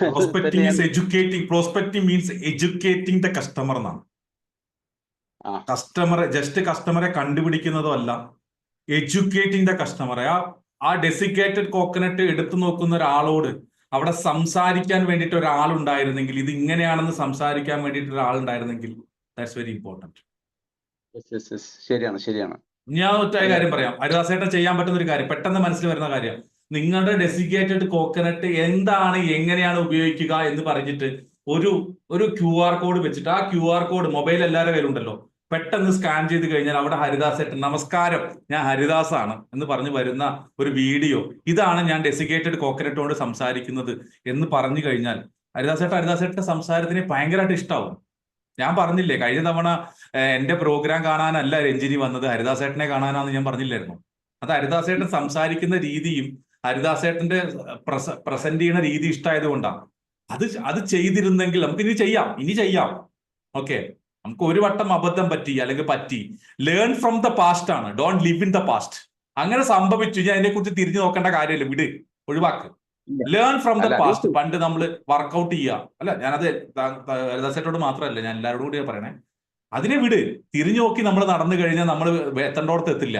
പ്രോസ്പെക്ടിങ് തന്നെയാണ്. Is educating. Prospecting means educating the customer എന്നാണ്. ആ കസ്റ്റമറെ കണ്ടുപിടിക്കുന്നതോ അല്ല, എഡ്യൂക്കേറ്റിംഗ് ദ കസ്റ്റമറെ. ആ ഡെസിക്കേറ്റഡ് കോക്കനട്ട് എടുത്തു നോക്കുന്ന ഒരാളോട് അവിടെ സംസാരിക്കാൻ വേണ്ടിയിട്ട് ഒരാളുണ്ടായിരുന്നെങ്കിൽ, ഇത് ഇങ്ങനെയാണെന്ന് സംസാരിക്കാൻ വേണ്ടിയിട്ട് ഒരാളുണ്ടായിരുന്നെങ്കിൽ, ദാറ്റ്സ് വെരി ഇമ്പോർട്ടൻറ്റ്. ശരിയാണ് ശരിയാണ്. ഞാൻ ഒറ്റ കാര്യം പറയാം, ഹരിദാസേട്ടൻ ചെയ്യാൻ പറ്റുന്ന ഒരു കാര്യം, പെട്ടെന്ന് മനസ്സിൽ വരുന്ന കാര്യം, നിങ്ങളുടെ ഡെസിക്കേറ്റഡ് കോക്കനട്ട് എന്താണ്, എങ്ങനെയാണ് ഉപയോഗിക്കുക എന്ന് പറഞ്ഞിട്ട് ഒരു QR കോഡ് വെച്ചിട്ട്, ആ QR കോഡ് മൊബൈൽ എല്ലാവരുടെ കയ്യിലുണ്ടല്ലോ, പെട്ടെന്ന് സ്കാൻ ചെയ്ത് കഴിഞ്ഞാൽ അവിടെ ഹരിദാസേട്ടൻ നമസ്കാരം ഞാൻ ഹരിദാസാണ് എന്ന് പറഞ്ഞ് വരുന്ന ഒരു വീഡിയോ, ഇതാണ് ഞാൻ ഡെസിക്കേറ്റഡ് കോക്കനട്ട് കൊണ്ട് സംസാരിക്കുന്നത് എന്ന് പറഞ്ഞു കഴിഞ്ഞാൽ ഹരിദാസേട്ടന്റെ സംസാരത്തിന് ഭയങ്കരമായിട്ട് ഇഷ്ടാവും. ഞാൻ പറഞ്ഞില്ലേ കഴിഞ്ഞ തവണ എന്റെ പ്രോഗ്രാം കാണാനല്ല രഞ്ജിനി വന്നത്, ഹരിദാസേട്ടനെ കാണാനാന്ന് ഞാൻ പറഞ്ഞില്ലായിരുന്നു. അത് ഹരിദാസേട്ടൻ സംസാരിക്കുന്ന രീതിയും ഹരിദാസേട്ടന്റെ പ്രസന്റ് ചെയ്യുന്ന രീതി ഇഷ്ടമായത് കൊണ്ടാണ്. അത് ചെയ്തിരുന്നെങ്കിൽ നമുക്ക് ഇനി ചെയ്യാം. ഓക്കെ, നമുക്ക് ഒരു വട്ടം അബദ്ധം പറ്റി അല്ലെങ്കിൽ പറ്റി, ലേൺ ഫ്രം ദ പാസ്റ്റ് ആണ്, don't live in the past. അങ്ങനെ സംഭവിച്ചു, ഞാൻ അതിനെ കുറിച്ച് തിരിഞ്ഞു നോക്കേണ്ട കാര്യമില്ല, വിട്, ഒഴിവാക്ക്. Learn from the past. പണ്ട് നമ്മൾ വർക്കൗട്ട് ചെയ്യുക, അല്ല ഞാനത് ഹരിദാസേട്ടോട് മാത്രമല്ല, ഞാൻ എല്ലാവരോടും കൂടി പറയണേ, അതിനെ വിട്. തിരിഞ്ഞു നോക്കി നമ്മൾ നടന്നു കഴിഞ്ഞാൽ നമ്മൾ എത്തേണ്ടോടത്ത് എത്തില്ല.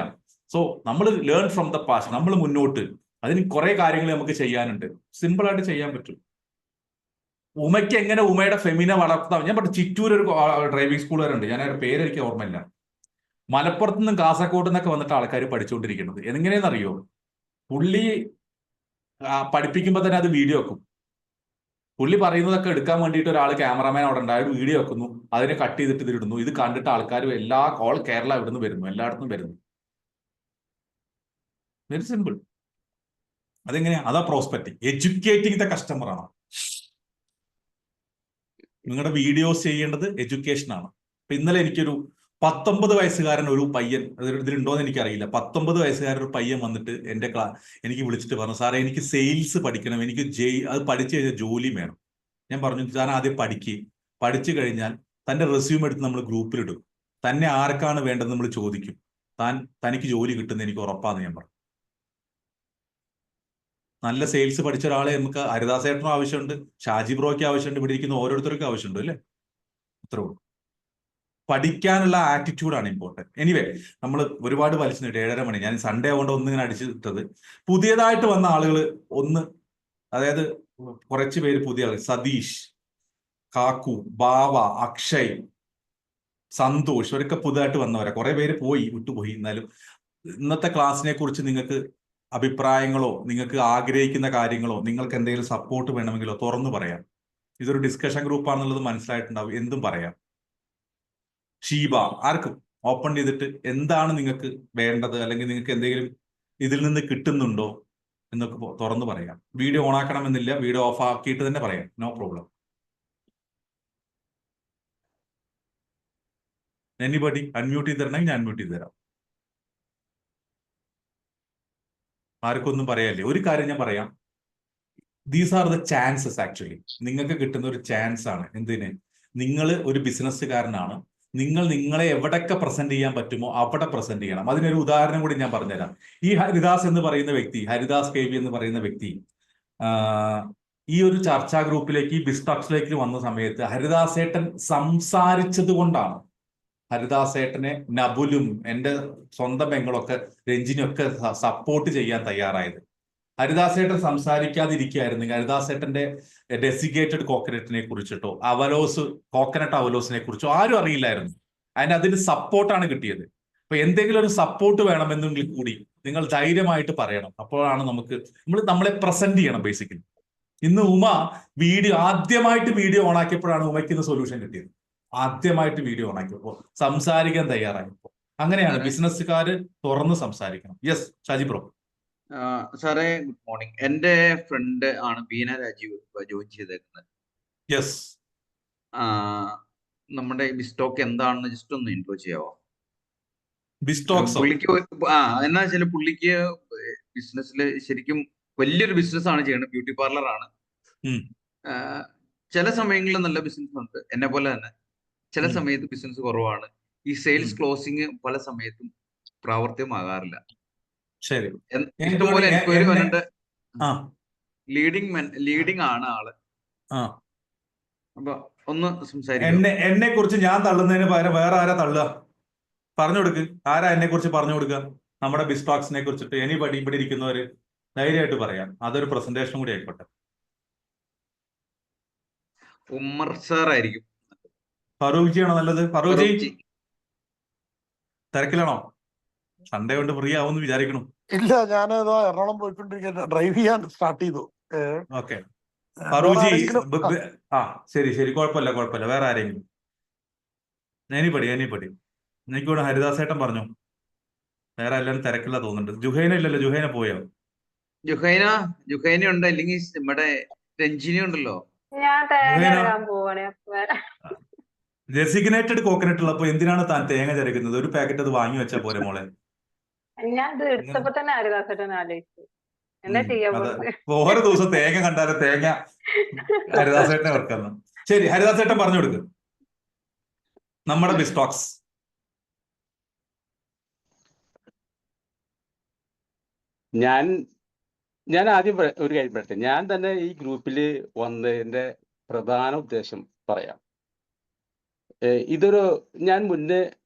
സോ നമ്മൾ ലേൺ ഫ്രം ദ പാസ്റ്റ്, നമ്മൾ മുന്നോട്ട്. അതിന് കുറെ കാര്യങ്ങൾ നമുക്ക് ചെയ്യാനുണ്ട്, സിമ്പിൾ ആയിട്ട് ചെയ്യാൻ പറ്റും. ഉമയ്ക്ക് എങ്ങനെ ഉമയുടെ ഫെമിനെ വളർത്താം. ഞാൻ പറഞ്ഞു, ചിറ്റൂർ ഒരു ഡ്രൈവിംഗ് സ്കൂളുകാരുണ്ട്, ഞാൻ അവരുടെ പേര് എനിക്ക് ഓർമ്മയില്ല, മലപ്പുറത്ത് നിന്നും കാസർഗോഡ് നിന്നൊക്കെ വന്നിട്ട് ആൾക്കാർ പഠിച്ചുകൊണ്ടിരിക്കുന്നത്. എങ്ങനെയെന്നറിയോ, പുള്ളി പഠിപ്പിക്കുമ്പോൾ തന്നെ അത് വീഡിയോ വെക്കും. പുള്ളി പറയുന്നതൊക്കെ എടുക്കാൻ വേണ്ടിയിട്ട് ഒരാൾ ക്യാമറമാൻ അവിടെ ഉണ്ടായ വീഡിയോ വെക്കുന്നു, അതിനെ കട്ട് ചെയ്തിട്ട് ഇതിടുന്നു. ഇത് കണ്ടിട്ട് ആൾക്കാർ ഓൾ കേരള ഇവിടുന്ന് വരുന്നു, എല്ലായിടത്തും വരുന്നു. Very simple. അതെങ്ങനെയാ? അതാ പ്രോസ്പെക്ടിങ്, എഡ്യൂക്കേറ്റിംഗ് ദ കസ്റ്റമർ ആണ്. നിങ്ങളുടെ വീഡിയോസ് ചെയ്യേണ്ടത് എഡ്യൂക്കേഷൻ ആണ്. അപ്പൊ ഇന്നലെ എനിക്കൊരു 19 വയസ്സുകാരൻ ഒരു പയ്യൻ, ഇതിലുണ്ടോന്ന് എനിക്കറിയില്ല, 19 വയസ്സുകാരൻ ഒരു പയ്യൻ വന്നിട്ട് എനിക്ക് വിളിച്ചിട്ട് പറഞ്ഞു, സാറേ എനിക്ക് സെയിൽസ് പഠിക്കണം, എനിക്ക് അത് പഠിച്ചു കഴിഞ്ഞാൽ ജോലി വേണം. ഞാൻ പറഞ്ഞു, താൻ ആദ്യം പഠിച്ചു കഴിഞ്ഞാൽ തന്റെ റെസ്യൂം എടുത്ത് നമ്മൾ ഗ്രൂപ്പിലിടും, തന്നെ ആർക്കാണ് വേണ്ടത് നമ്മൾ ചോദിക്കും, തനിക്ക് ജോലി കിട്ടുന്ന എനിക്ക് ഉറപ്പാന്ന് ഞാൻ പറഞ്ഞു. നല്ല സെയിൽസ് പഠിച്ച ഒരാളെ നമുക്ക് ഹരിദാസേട്ടനും ആവശ്യമുണ്ട്, ഷാജി ബ്രോയ്ക്ക് ആവശ്യമുണ്ട്, ഇവിടെ ഇരിക്കുന്ന ഓരോരുത്തർക്കും ആവശ്യമുണ്ട്, അല്ലേ? അത്രേ ഉള്ളൂ. പഠിക്കാനുള്ള ആറ്റിറ്റ്യൂഡാണ് ഇമ്പോർട്ടൻറ്റ്. എനിവേ, നമ്മൾ ഒരുപാട് വലിച്ചു നീട്ടി, 7:30 മണി. ഞാൻ സൺഡേ ആവുകൊണ്ട് ഒന്നിങ്ങനെ അടിച്ചിട്ടത്. പുതിയതായിട്ട് വന്ന ആളുകൾ അതായത് കുറച്ച് പേര് പുതിയ ആളുകൾ, സതീഷ്, കാക്കു, ബാവ, അക്ഷയ്, സന്തോഷ്, അവരൊക്കെ പുതുതായിട്ട് വന്നവരാ. കുറെ പേര് വിട്ടുപോയി. എന്നാലും ഇന്നത്തെ ക്ലാസ്സിനെ കുറിച്ച് നിങ്ങൾക്ക് അഭിപ്രായങ്ങളോ, നിങ്ങൾക്ക് ആഗ്രഹിക്കുന്ന കാര്യങ്ങളോ, നിങ്ങൾക്ക് എന്തെങ്കിലും സപ്പോർട്ട് വേണമെങ്കിലോ തുറന്നു പറയാം. ഇതൊരു ഡിസ്കഷൻ ഗ്രൂപ്പാണെന്നുള്ളത് മനസ്സിലായിട്ടുണ്ടാവും, എന്തും പറയാം. ഷീബ, ആർക്കും ഓപ്പൺ ചെയ്തിട്ട് എന്താണ് നിങ്ങൾക്ക് വേണ്ടത്, അല്ലെങ്കിൽ നിങ്ങൾക്ക് എന്തെങ്കിലും ഇതിൽ നിന്ന് കിട്ടുന്നുണ്ടോ എന്നൊക്കെ തുറന്നു പറയാം. വീഡിയോ ഓൺ ആക്കണമെന്നില്ല, വീഡിയോ ഓഫ് ആക്കിയിട്ട് തന്നെ പറയാം, നോ പ്രോബ്ലം. എനിബഡി അൺമ്യൂട്ട് ചെയ്ത് തരണമെങ്കിൽ ഞാൻ അൺമ്യൂട്ട് ചെയ്ത് തരാം. ആർക്കൊന്നും പറയാല്ലേ. ഒരു കാര്യം ഞാൻ പറയാം, these are the chances. Actually നിങ്ങൾക്ക് കിട്ടുന്ന ഒരു ചാൻസ് ആണ്. എന്തിന്? നിങ്ങൾ ഒരു ബിസിനസ്സുകാരനാണ്, നിങ്ങളെ എവിടൊക്കെ പ്രസന്റ് ചെയ്യാൻ പറ്റുമോ അവിടെ പ്രസന്റ് ചെയ്യണം. അതിനൊരു ഉദാഹരണം കൂടി ഞാൻ പറഞ്ഞുതരാം. ഈ ഹരിദാസ് എന്ന് പറയുന്ന വ്യക്തി, ഹരിദാസ് കെ വി എന്ന് പറയുന്ന വ്യക്തി ഈ ഒരു ചർച്ചാ ഗ്രൂപ്പിലേക്ക്, ഈ ബിസ്ടോക്സിലേക്ക് വന്ന സമയത്ത് ഹരിദാസേട്ടൻ സംസാരിച്ചത് കൊണ്ടാണ് ഹരിദാസേട്ടനെ നബുലും എൻ്റെ സ്വന്തം പെങ്ങളൊക്കെ രഞ്ജിനിയൊക്കെ സപ്പോർട്ട് ചെയ്യാൻ തയ്യാറായത്. ഹരിദാസേട്ടൻ സംസാരിക്കാതിരിക്കുകയായിരുന്നെങ്കിൽ ഹരിദാസേട്ടന്റെ ഡെസിക്കേറ്റഡ് കോക്കനട്ടിനെ കുറിച്ചിട്ടോ കോക്കനട്ട് അവലോസിനെ കുറിച്ചോ ആരും അറിയില്ലായിരുന്നു. അതിന് സപ്പോർട്ടാണ് കിട്ടിയത്. അപ്പൊ എന്തെങ്കിലും ഒരു സപ്പോർട്ട് വേണമെന്നെങ്കിൽ കൂടി നിങ്ങൾ ധൈര്യമായിട്ട് പറയണം. അപ്പോഴാണ് നമ്മളെ പ്രസന്റ് ചെയ്യണം. ബേസിക്കലി ഇന്ന് ആദ്യമായിട്ട് വീഡിയോ ഓണാക്കിയപ്പോഴാണ് ഉമയ്ക്ക് ഇന്ന് സൊല്യൂഷൻ കിട്ടിയത്. ആദ്യമായിട്ട് വീഡിയോ ഓണാക്കിയപ്പോൾ, സംസാരിക്കാൻ തയ്യാറായപ്പോൾ. അങ്ങനെയാണ് ബിസിനസ്സുകാര് തുറന്ന് സംസാരിക്കണം. Yes, Shaji bro. സാറേ, ഗുഡ് മോർണിംഗ്. എന്റെ ഫ്രണ്ട് ആണ് ബീന രാജീവ് ജോയിൻ ചെയ്തേക്കുന്നത്. യെസ്. നമ്മുടെ ബിസ്റ്റോക്ക് എന്താണെന്ന് ജസ്റ്റ് ഒന്ന് ഇൻട്രോ ചെയ്യാവോ? പുള്ളിക്ക് എന്നാ വെച്ചാൽ പുള്ളിക്ക് ബിസിനസ്സിൽ ശരിക്കും വലിയൊരു ബിസിനസ് ആണ് ചെയ്യുന്നത്. ബ്യൂട്ടി പാർലർ ആണ്. ചില സമയങ്ങളിൽ നല്ല ബിസിനസ് ഉണ്ട്, എന്നെ പോലെ തന്നെ. ചില സമയത്ത് ബിസിനസ് കുറവാണ്. ഈ സെയിൽസ് ക്ലോസിങ് പല സമയത്തും പ്രാവർത്തികമാകാറില്ല. ശരി, ഇഷ്ടംപോലെ എൻക്വയറി വന്നിട്ട് ലീഡിങ് ആണ് ആള്. ആ അപ്പൊ ഒന്ന് സംസാരിക്കും. എന്നെ കുറിച്ച് ഞാൻ തള്ളുന്നതിന് പകരം വേറെ ആരാ തള്ളുക? പറഞ്ഞു കൊടുക്ക്. ആരാ എന്നെ കുറിച്ച് പറഞ്ഞു കൊടുക്കുക? നമ്മുടെ ബിസ്പാക്സിനെ കുറിച്ചിട്ട് എനിബഡി ഇവിടെ ഇരിക്കുന്നവര് ധൈര്യമായിട്ട് പറയാം. അതൊരു പ്രസന്റേഷൻ കൂടി ആയിക്കോട്ടെ. ഉമ്മർ സാർ ആയിരിക്കും. ഫറൂഖ് ജിയാണോ നല്ലത്? ഫറൂഖ് ഫറൂഖ് ജി ജി. തിരക്കിലാണോ? സൺഡേ കൊണ്ട് ഫ്രീ ആവുമെന്ന് വിചാരിക്കണം. ഇല്ല, ഞാൻ എറണാകുളം പോയിക്കൊണ്ടിരിക്കുക, ഡ്രൈവ് ചെയ്യാൻ സ്റ്റാർട്ട് ചെയ്തു. ഓക്കെ, വേറെ ഫറൂഖ് ജി ആരെങ്കിലും ആ ശരി, കുഴപ്പമില്ല. വേറെ ആരെങ്കിലും? എനിപ്പടി എനിക്കൂടെ ഹരിദാസേട്ടൻ പറഞ്ഞു. വേറെ എല്ലാവരും തിരക്കില്ല തോന്നുന്നുണ്ട്. ജുഹൈന ഇല്ലല്ലോ, ജുഹൈന പോയോ? ജുഹൈന ഉണ്ട്, അല്ലെങ്കിൽ നമ്മുടെ രഞ്ജിനി ഉണ്ടല്ലോ. ഞാൻ തേങ്ങ ജുഹൈന ഇറങ്ങാൻ പോവാണ്. ഡെസിഗ്നേറ്റഡ് കോക്കനട്ട് ഉള്ളപ്പോ എന്തിനാണ് താൻ തേങ്ങ ചരക്കുന്നത്? ഒരു പാക്കറ്റ് അത് വാങ്ങി വെച്ചാ പോരെ മോളെ. ഞാൻ ഇത് എടുത്തപ്പോ തന്നെ ഹരിദാസേട്ടൻ ആലോചിച്ചു എന്താ ചെയ്യാൻ അത് പോകുന്നത്. ഓരോ ദിവസം തേങ്ങ കണ്ടാലും തേങ്ങ ഹരിദാസേട്ടനെ ഓർക്കുന്നു. ശരി, ഹരിദാസേട്ടൻ പറഞ്ഞു കൊടുക്ക്. നമ്മുടെ ബിസ്റ്റോക്സ്. ഞാൻ ആദ്യം ഒരു കാര്യം പറയട്ടെ. ഞാൻ തന്നെ ഈ ഗ്രൂപ്പിൽ വന്നതിന്റെ പ്രധാന ഉദ്ദേശം പറയാം. ഞാൻ മുന്നേ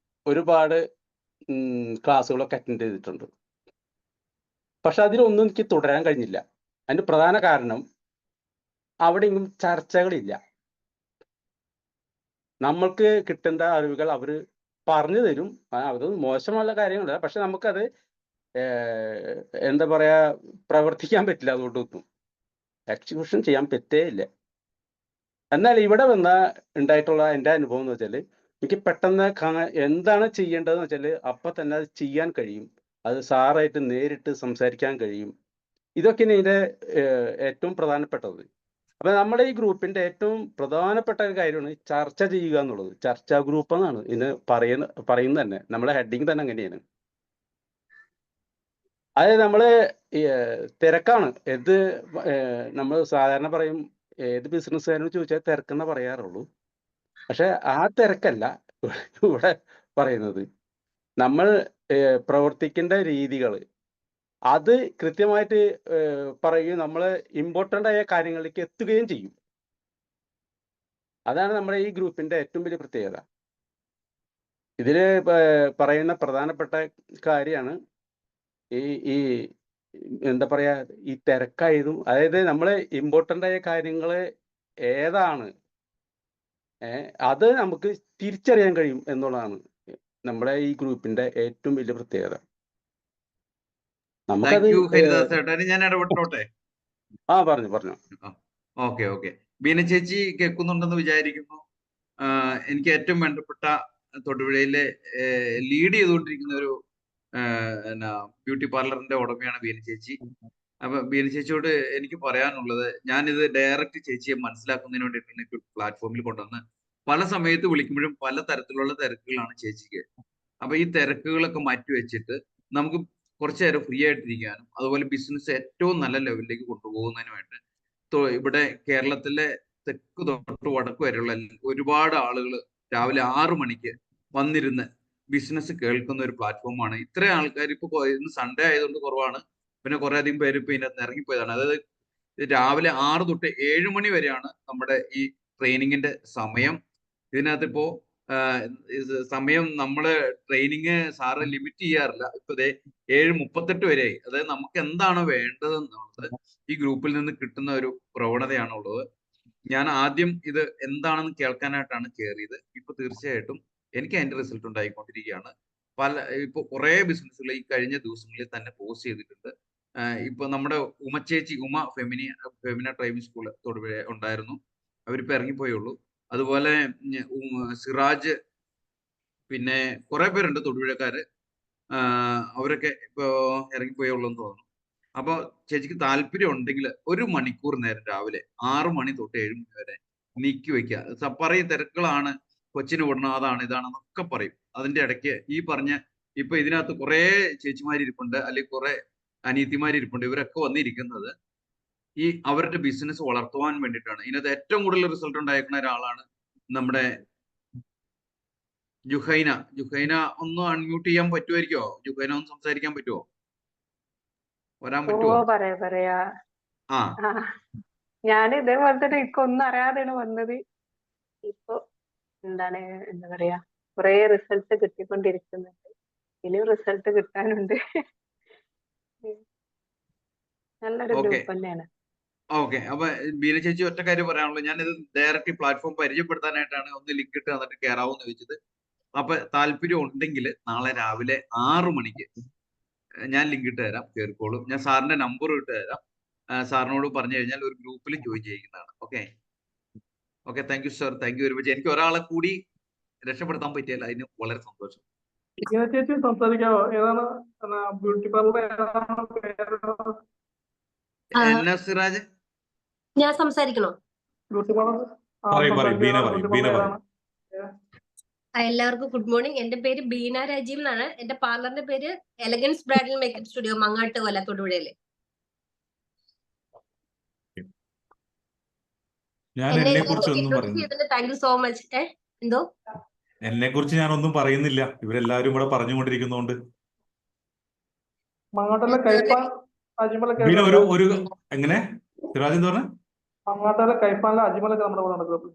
ഒരുപാട് ക്ലാസ്സുകളൊക്കെ അറ്റൻഡ് ചെയ്തിട്ടുണ്ട്. പക്ഷെ അതിലൊന്നും എനിക്ക് തുടരാൻ കഴിഞ്ഞില്ല. അതിന്റെ പ്രധാന കാരണം അവിടെ ഇന്നും ചർച്ചകളില്ല. നമ്മൾക്ക് കിട്ടേണ്ട അറിവുകൾ അവർ പറഞ്ഞു തരും. അത് മോശമുള്ള കാര്യങ്ങളല്ല, പക്ഷെ നമുക്കത് എന്താ പറയാ, പ്രവർത്തിക്കാൻ പറ്റില്ല. അതുകൊണ്ടൊന്നും എക്സിക്യൂഷൻ ചെയ്യാൻ പറ്റേ ഇല്ല. എന്നാൽ ഇവിടെ ഉണ്ടായിട്ടുള്ള എൻ്റെ അനുഭവം എന്ന് വെച്ചാൽ, എനിക്ക് പെട്ടെന്ന് എന്താണ് ചെയ്യേണ്ടതെന്ന് വെച്ചാൽ അപ്പൊ തന്നെ അത് ചെയ്യാൻ കഴിയും. അത് സാറായിട്ട് നേരിട്ട് സംസാരിക്കാൻ കഴിയും. ഇതൊക്കെയാണ് ഇതിന്റെ ഏറ്റവും പ്രധാനപ്പെട്ടത്. അപ്പൊ നമ്മുടെ ഈ ഗ്രൂപ്പിന്റെ ഏറ്റവും പ്രധാനപ്പെട്ട ഒരു കാര്യമാണ് ചർച്ച ചെയ്യുക എന്നുള്ളത്. ചർച്ചാ ഗ്രൂപ്പ് എന്നാണ് ഇതിന് പറയുന്നത് തന്നെ. നമ്മുടെ ഹെഡിങ് തന്നെ അങ്ങനെയാണ്. അതായത് നമ്മള് തിരക്കാണ്. നമ്മൾ സാധാരണ പറയും, ഏത് ബിസിനസ്സുകാരനോട് ചോദിച്ചാൽ തിരക്കെന്ന് പറയാറുള്ളൂ. പക്ഷെ ആ തിരക്കല്ല ഇവിടെ പറയുന്നത്. നമ്മൾ പ്രവർത്തിക്കേണ്ട രീതികൾ അത് കൃത്യമായിട്ട് പറയുകയും നമ്മൾ ഇമ്പോർട്ടൻ്റ് ആയ കാര്യങ്ങളിലേക്ക് എത്തുകയും ചെയ്യും. അതാണ് നമ്മുടെ ഈ ഗ്രൂപ്പിന്റെ ഏറ്റവും വലിയ പ്രത്യേകത. ഇതില് പറയുന്ന പ്രധാനപ്പെട്ട കാര്യമാണ് ഈ എന്താ പറയാ, ഈ തിരക്കായതും. അതായത് നമ്മളെ ഇമ്പോർട്ടൻ്റ് ആയ കാര്യങ്ങൾ ഏതാണ്, അത് നമുക്ക് തിരിച്ചറിയാൻ കഴിയും എന്നുള്ളതാണ് നമ്മുടെ ഈ ഗ്രൂപ്പിന്റെ ഏറ്റവും വലിയ പ്രത്യേകത. നമുക്കത് ഹരിദാസ് ചേട്ടൻ, ഞാൻ ഇടപെട്ടോട്ടെ? പറഞ്ഞു. ഓക്കെ. ബീന ചേച്ചി കേൾക്കുന്നുണ്ടെന്ന് വിചാരിക്കുന്നു. എനിക്ക് ഏറ്റവും വേണ്ടപ്പെട്ട തൊടുപുഴയിലെ ലീഡ് ചെയ്തുകൊണ്ടിരിക്കുന്ന ഒരു ബ്യൂട്ടി പാർലറിന്റെ ഉടമയാണ് ബീന ചേച്ചി. അപ്പൊ ബീന ചേച്ചിയോട് എനിക്ക് പറയാനുള്ളത്, ഞാനിത് ഡയറക്റ്റ് ചേച്ചിയെ മനസ്സിലാക്കുന്നതിന് വേണ്ടിയിട്ടാണ് ഈ പ്ലാറ്റ്ഫോമിൽ കൊണ്ടുവന്ന് പല സമയത്ത് വിളിക്കുമ്പോഴും പല തരത്തിലുള്ള തിരക്കുകളാണ് ചേച്ചിക്ക്. അപ്പൊ ഈ തിരക്കുകളൊക്കെ മാറ്റി വെച്ചിട്ട് നമുക്ക് കുറച്ചു നേരം ഫ്രീ ആയിട്ടിരിക്കാനും അതുപോലെ ബിസിനസ് ഏറ്റവും നല്ല ലെവലിലേക്ക് കൊണ്ടുപോകുന്നതിനുമായിട്ട് ഇവിടെ കേരളത്തിലെ തെക്ക് തൊട്ട് വടക്ക് വരെയുള്ള ഒരുപാട് ആളുകൾ രാവിലെ 6 മണിക്ക് വന്നിരുന്ന് ബിസിനസ് കേൾക്കുന്ന ഒരു പ്ലാറ്റ്ഫോമാണ്. ഇത്രയും ആൾക്കാർ ഇപ്പൊ ഇന്ന് സൺഡേ ആയതുകൊണ്ട് കുറവാണ്, പിന്നെ കുറെ അധികം പേര് ഇപ്പൊ ഇതിനകത്ത് ഇറങ്ങിപ്പോയതാണ്. അതായത് രാവിലെ 6 തൊട്ട് 7 മണി വരെയാണ് നമ്മുടെ ഈ ട്രെയിനിങ്ങിന്റെ സമയം. ഇതിനകത്ത് ഇപ്പോ സമയം നമ്മള് ട്രെയിനിങ് സാറ് ലിമിറ്റ് ചെയ്യാറില്ല. ഇപ്പൊ 7:38 വരെയായി. അതായത് നമുക്ക് എന്താണ് വേണ്ടതെന്നുള്ളത് ഈ ഗ്രൂപ്പിൽ നിന്ന് കിട്ടുന്ന ഒരു പ്രവണതയാണുള്ളത്. ഞാൻ ആദ്യം ഇത് എന്താണെന്ന് കേൾക്കാനായിട്ടാണ് കയറിയത്. ഇപ്പൊ തീർച്ചയായിട്ടും എനിക്ക് അതിന്റെ റിസൾട്ട് ഉണ്ടായിക്കൊണ്ടിരിക്കുകയാണ്. ഇപ്പൊ കുറെ ബിസിനസ്സുകൾ ഈ കഴിഞ്ഞ ദിവസങ്ങളിൽ തന്നെ പോസ്റ്റ് ചെയ്തിട്ടുണ്ട്. ഇപ്പൊ നമ്മുടെ ഉമച്ചേച്ചി, ഫെമിന ഡ്രൈവിംഗ് സ്കൂൾ തൊടുപുഴ ഉണ്ടായിരുന്നു, അവരിപ്പോ ഇറങ്ങിപ്പോയുള്ളൂ. അതുപോലെ സിറാജ്, പിന്നെ കുറെ പേരുണ്ട് തൊടുപുഴക്കാര്, അവരൊക്കെ ഇപ്പോ ഇറങ്ങിപ്പോയുള്ളൂ എന്ന് തോന്നുന്നു. അപ്പൊ ചേച്ചിക്ക് താല്പര്യം ഉണ്ടെങ്കിൽ 1 മണിക്കൂർ നേരം രാവിലെ 6 മണി തൊട്ട് 7 മണി വരെ നീക്കി വെക്കുക. പറയും തിരക്കുകളാണ്, കൊച്ചിന് വിടണം, അതാണ് ഇതാണെന്നൊക്കെ പറയും. അതിന്റെ ഇടയ്ക്ക് ഈ പറഞ്ഞ ഇപ്പൊ ഇതിനകത്ത് കുറെ ചേച്ചിമാരിപ്പുണ്ട്, അല്ലെങ്കിൽ കുറെ അനിയത്തിമാരിപ്പുണ്ട്. ഇവരൊക്കെ വന്നിരിക്കുന്നത് ഈ അവരുടെ ബിസിനസ് വളർത്തുവാൻ വേണ്ടിയിട്ടാണ്. ഇതിനകത്ത് ഏറ്റവും കൂടുതൽ റിസൾട്ട് ഉണ്ടായിരിക്കുന്ന ഒരാളാണ് നമ്മുടെ ജുഹൈന. ഒന്ന് അൺമ്യൂട്ട് ചെയ്യാൻ പറ്റുമായിരിക്കോ? ജുഹൈന ഒന്ന് സംസാരിക്കാൻ പറ്റുമോ? വരാൻ പറ്റുമോ? പറയാ. ആ ഞാൻ ഇതേപോലെ തന്നെ എനിക്കൊന്നും അറിയാതെയാണ് വന്നത്. ഇപ്പൊ എന്താ പറയാ, കുറെ റിസൾട്ട് കിട്ടിക്കൊണ്ടിരിക്കുന്നുണ്ട്. ഇനിയും റിസൾട്ട് കിട്ടാനുണ്ട്. നല്ലൊരു ഓക്കെ ഗ്രൂപ്പ് തന്നെയാണ്. ഓക്കെ. അപ്പൊ ബീന ചേച്ചി ഒറ്റ കാര്യം പറയാനുള്ളൂ. ഞാനിത് ഡയറക്റ്റ് പ്ലാറ്റ്ഫോം പരിചയപ്പെടുത്താനായിട്ടാണ് ഒന്ന് ലിങ്ക് ഇട്ട് തന്നിട്ട് കയറാവൂന്ന് വെച്ചത്. അപ്പൊ താല്പര്യം ഉണ്ടെങ്കിൽ നാളെ രാവിലെ 6 മണിക്ക് ഞാൻ ലിങ്ക് ഇട്ട് തരാം, കയറിക്കോളും. ഞാൻ സാറിന്റെ നമ്പർ ഇട്ട് തരാം. സാറിനോട് പറഞ്ഞു കഴിഞ്ഞാൽ ഒരു ഗ്രൂപ്പിൽ ജോയിൻ ചെയ്യുന്നതാണ്. Okay okay. Thank you sir, thank you very much. എനിക്ക് ഒരാളെ കൂടി രക്ഷപ്പെടുത്താൻ പറ്റിയാൽ അതിന് വളരെ സന്തോഷം. ചേച്ചി സംസാരിക്കാവോ? ഏതാണ് ബ്യൂട്ടി പാർലർ ഏതാണ് പേര്? എന്നാ സിറാജ്? ഞാൻ സംസാരിക്കണോ? ബ്യൂട്ടി പാർലർ പറയും പറയും ബീന സംസാരിക്കുക. പറയും ബ്യൂട്ടി ബീന പാർലർ പറയും. ഏതാണ്? എല്ലാവർക്കും ഗുഡ് മോർണിംഗ്. എന്റെ പേര് ബീന രാജീവ് എന്നാണ്. എന്റെ പാർലറിന്റെ പേര് elegance bridal makeup studio, Mangattu കൊല, തൊടുപുഴയില്. ഞാൻ എന്നെ എന്നെ കുറിച്ച് ഒന്നും ഇൻട്രോഡ്യൂസ് പറയുന്നില്ല. ചെയ്തതിന് താങ്ക് യു സോ മച്ച്. എന്തോ എന്നെ കുറിച്ച് ഞാൻ ഒന്നും പറയുന്നില്ല. ഇവരെല്ലാവരും ഇവിടെ പറഞ്ഞുകൊണ്ടിരിക്കുന്നതുകൊണ്ട്. മങ്ങാട്ടുള്ള കൈപ്പാൻ അജിമല ബീന കേട്ടിട്ടുണ്ടോ? ഒരു എങ്ങനെ സിറാജ് എന്താ പറഞ്ഞ? മങ്ങാട്ടുള്ള കൈപ്പാനിലെ അജിമലൊക്കെ നമ്മുടെ കൂടെ നടക്കും.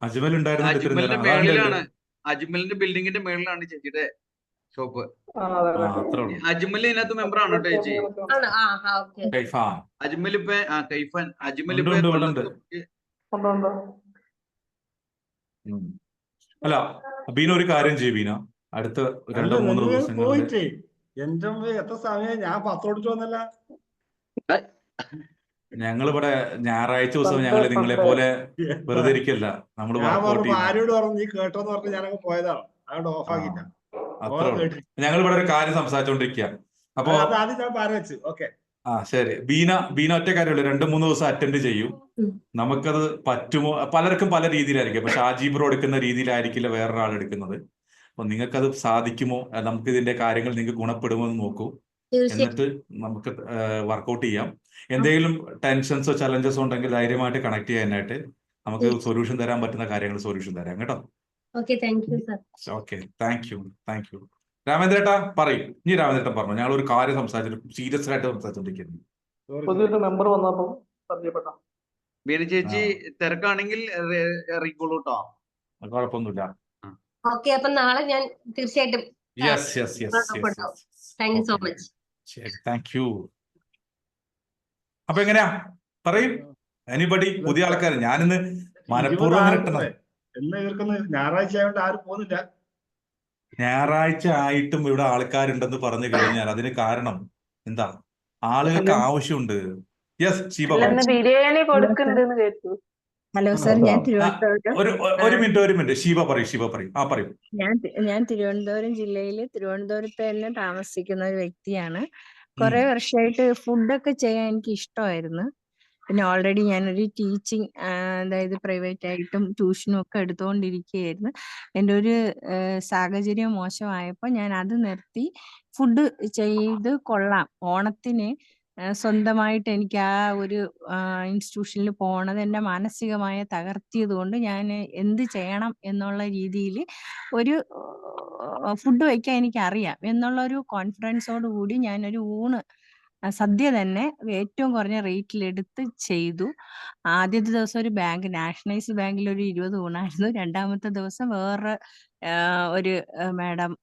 അജ്മൽ ഉണ്ടായിരുന്നില്ല ഇത്രയും അജ്മലിന്റെ നേരം. അതാ മേളിലാണ്, അജ്മലിന്റെ ബിൽഡിങ്ങിന്റെ മേളിലാണ് ചേച്ചിയുടെ ഷോപ്പ്. അത്രേ ഉള്ളൂ. അജ്മൽ ഇതിനകത്ത് മെമ്പർ ആണ് കേട്ടോ ചേച്ചി. ആണോ? ഓക്കെ. കൈഫാൻ അജ്മൽ ഇപ്പൊ കൈഫാൻ അജ്മൽ ഉണ്ട് ഇപ്പൊ ഉണ്ട് ഇവിടെ ഉണ്ട്. അല്ല ബീന ഒരു കാര്യം ചെയ്യും ബീന, അടുത്ത 2-3 ദിവസങ്ങളിൽ പോയിട്ടേ എന്റെ എത്ര സമയം ഞാൻ പത്തോടിച്ചു വന്നല്ല. ഞങ്ങളിവിടെ ഞായറാഴ്ച ദിവസം ഞങ്ങൾ നിങ്ങളെ പോലെ വെറുതെ ഇരിക്കല്ല, നമ്മൾ ഞാൻ വർക്ക്ഔട്ട് പറഞ്ഞു ചെയ്യുന്ന. ആരോട് പറഞ്ഞു നീ കേട്ടോന്ന് പറഞ്ഞ് ഞാനങ്ങ് പോയതാണ്. അതുകൊണ്ട് ഓഫാക്കില്ല. അത്രേ ഉള്ളൂ. ഞങ്ങൾ ഇവിടെ ഒരു കാര്യം സംസാരിച്ചോണ്ടിരിക്കുക. അപ്പൊ അത് ആദ്യം ഞാൻ പറഞ്ഞു വെച്ചു. ഓക്കെ ശരി. ബീന ഒറ്റ കാര്യമുള്ളൂ, 2-3 ദിവസം അറ്റൻഡ് ചെയ്യും. നമുക്കത് പറ്റുമോ? പലർക്കും പല രീതിയിലായിരിക്കും. പക്ഷെ ബ്രോ എടുക്കുന്ന രീതിയിലായിരിക്കില്ല വേറൊരാൾ എടുക്കുന്നത്. അപ്പൊ നിങ്ങൾക്കത് സാധിക്കുമോ? നമുക്ക് ഇതിന്റെ കാര്യങ്ങൾ നിങ്ങൾക്ക് ഗുണപ്പെടുമോ എന്ന് നോക്കൂ. എന്നിട്ട് നമുക്ക് വർക്കൗട്ട് ചെയ്യാം. എന്തെങ്കിലും ടെൻഷൻസോ ചലഞ്ചസോ ഉണ്ടെങ്കിൽ ധൈര്യമായിട്ട് കണക്ട് ചെയ്യാനായിട്ട് നമുക്ക് സൊല്യൂഷൻ തരാൻ പറ്റുന്ന കാര്യങ്ങൾ സൊല്യൂഷൻ തരാം കേട്ടോ. Okay, thank you sir. Okay, thank you. രാമേന്ദ്രേട്ടാ പറയും. ഇനി രാമേന്ദ്രേട്ടൻ പറഞ്ഞു. ഞങ്ങൾ ഒരു കാര്യം സംസാരിച്ചിട്ട് സീരിയസ് ആയിട്ട് സംസാരിച്ചോണ്ടിരിക്കുന്നു. പുതിയൊരു മെമ്പർ വന്നപ്പോ പരിചയപ്പെട്ട ബീന ചേച്ചി തിരക്കാണെങ്കിൽ ഇറങ്ങിക്കോളൂ കേട്ടോ, കുഴപ്പമൊന്നുമില്ല. ഓക്കെ, അപ്പൊ നാളെ ഞാൻ തീർച്ചയായിട്ടും thank you so much. Thank you. അപ്പൊ എങ്ങനെയാ പറയും എനിബഡി? പുതിയ ആൾക്കാർ ഞാനിന്ന് മനഃപൂർവ്വം കിട്ടണം. ഞായറാഴ്ച ആയതുകൊണ്ട് ആരും പോകുന്നില്ല. ഞായറാഴ്ച ആയിട്ടും ഇവിടെ ആൾക്കാരുണ്ടെന്ന് പറഞ്ഞു കഴിഞ്ഞാൽ അതിന് കാരണം എന്താ? ആളുകൾക്ക് ആവശ്യമുണ്ട്. യെസ് ഷീബ പറയും. ബിരിയാണി കൊടുക്കുന്നുണ്ടെന്ന് കേട്ടു. ഹലോ സർ, ഞാൻ തിരുവനന്തപുരം. ഒരു മിനിറ്റ് ഷീബ പറയും. പറയും. ഞാൻ തിരുവനന്തപുരം ജില്ലയിൽ തിരുവനന്തപുരത്ത് തന്നെ താമസിക്കുന്ന ഒരു വ്യക്തിയാണ്. കുറെ വർഷമായിട്ട് ഫുഡൊക്കെ ചെയ്യാൻ എനിക്ക് ഇഷ്ടമായിരുന്നു. പിന്നെ ഓൾറെഡി ഞാനൊരു ടീച്ചിങ്, അതായത് പ്രൈവറ്റ് ആയിട്ടും ട്യൂഷനും ഒക്കെ എടുത്തുകൊണ്ടിരിക്കുകയായിരുന്നു. എൻ്റെ ഒരു സാഹചര്യം മോശമായപ്പോൾ ഞാൻ അത് നിർത്തി. ഫുഡ് ചെയ്ത് കൊള്ളാം. ഓണത്തിന് സ്വന്തമായിട്ട് എനിക്ക് ആ ഒരു ഇൻസ്റ്റിറ്റ്യൂഷനിൽ പോണത് എൻ്റെ മാനസികമായ തകർത്തിയത് കൊണ്ട് ഞാൻ എന്ത് ചെയ്യണം എന്നുള്ള രീതിയിൽ ഒരു ഫുഡ് വയ്ക്കാൻ എനിക്കറിയാം എന്നുള്ള ഒരു കോൺഫിഡൻസോട് കൂടി ഞാനൊരു സദ്യ തന്നെ ഏറ്റവും കുറഞ്ഞ റേറ്റിൽ എടുത്ത് ചെയ്തു. ആദ്യത്തെ ദിവസം ഒരു നാഷണലൈസ്ഡ് ബാങ്കിൽ ഒരു 20 ഊണായിരുന്നു. രണ്ടാമത്തെ ദിവസം വേറെ ഒരു മാഡം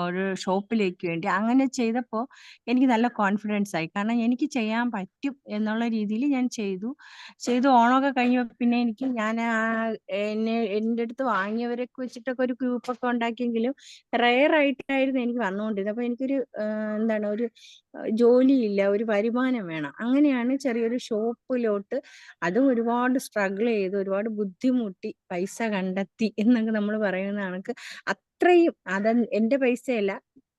ഒരു ഷോപ്പിലേക്ക് വേണ്ടി അങ്ങനെ ചെയ്തപ്പോൾ എനിക്ക് നല്ല കോൺഫിഡൻസ് ആയി. കാരണം എനിക്ക് ചെയ്യാൻ പറ്റും എന്നുള്ള രീതിയിൽ ഞാൻ ചെയ്തു. ഓണമൊക്കെ കഴിഞ്ഞപ്പോൾ പിന്നെ എൻ്റെ അടുത്ത് വാങ്ങിയവരൊക്കെ വെച്ചിട്ടൊക്കെ ഒരു ഗ്രൂപ്പൊക്കെ ഉണ്ടാക്കിയെങ്കിലും റെയർ ആയിട്ടായിരുന്നു എനിക്ക് വന്നുകൊണ്ടിരുന്നത്. അപ്പോൾ എനിക്കൊരു ഒരു ജോലിയില്ല, ഒരു വരുമാനം വേണം. അങ്ങനെയാണ് ചെറിയൊരു ഷോപ്പിലോട്ട്, അതും ഒരുപാട് സ്ട്രഗിൾ ചെയ്ത് ഒരുപാട് ബുദ്ധിമുട്ടി പൈസ കണ്ടെത്തി എന്നൊക്കെ നമ്മൾ പറയുന്ന കണക്ക് അത്രയും എൻ്റെ പൈസയല്ല,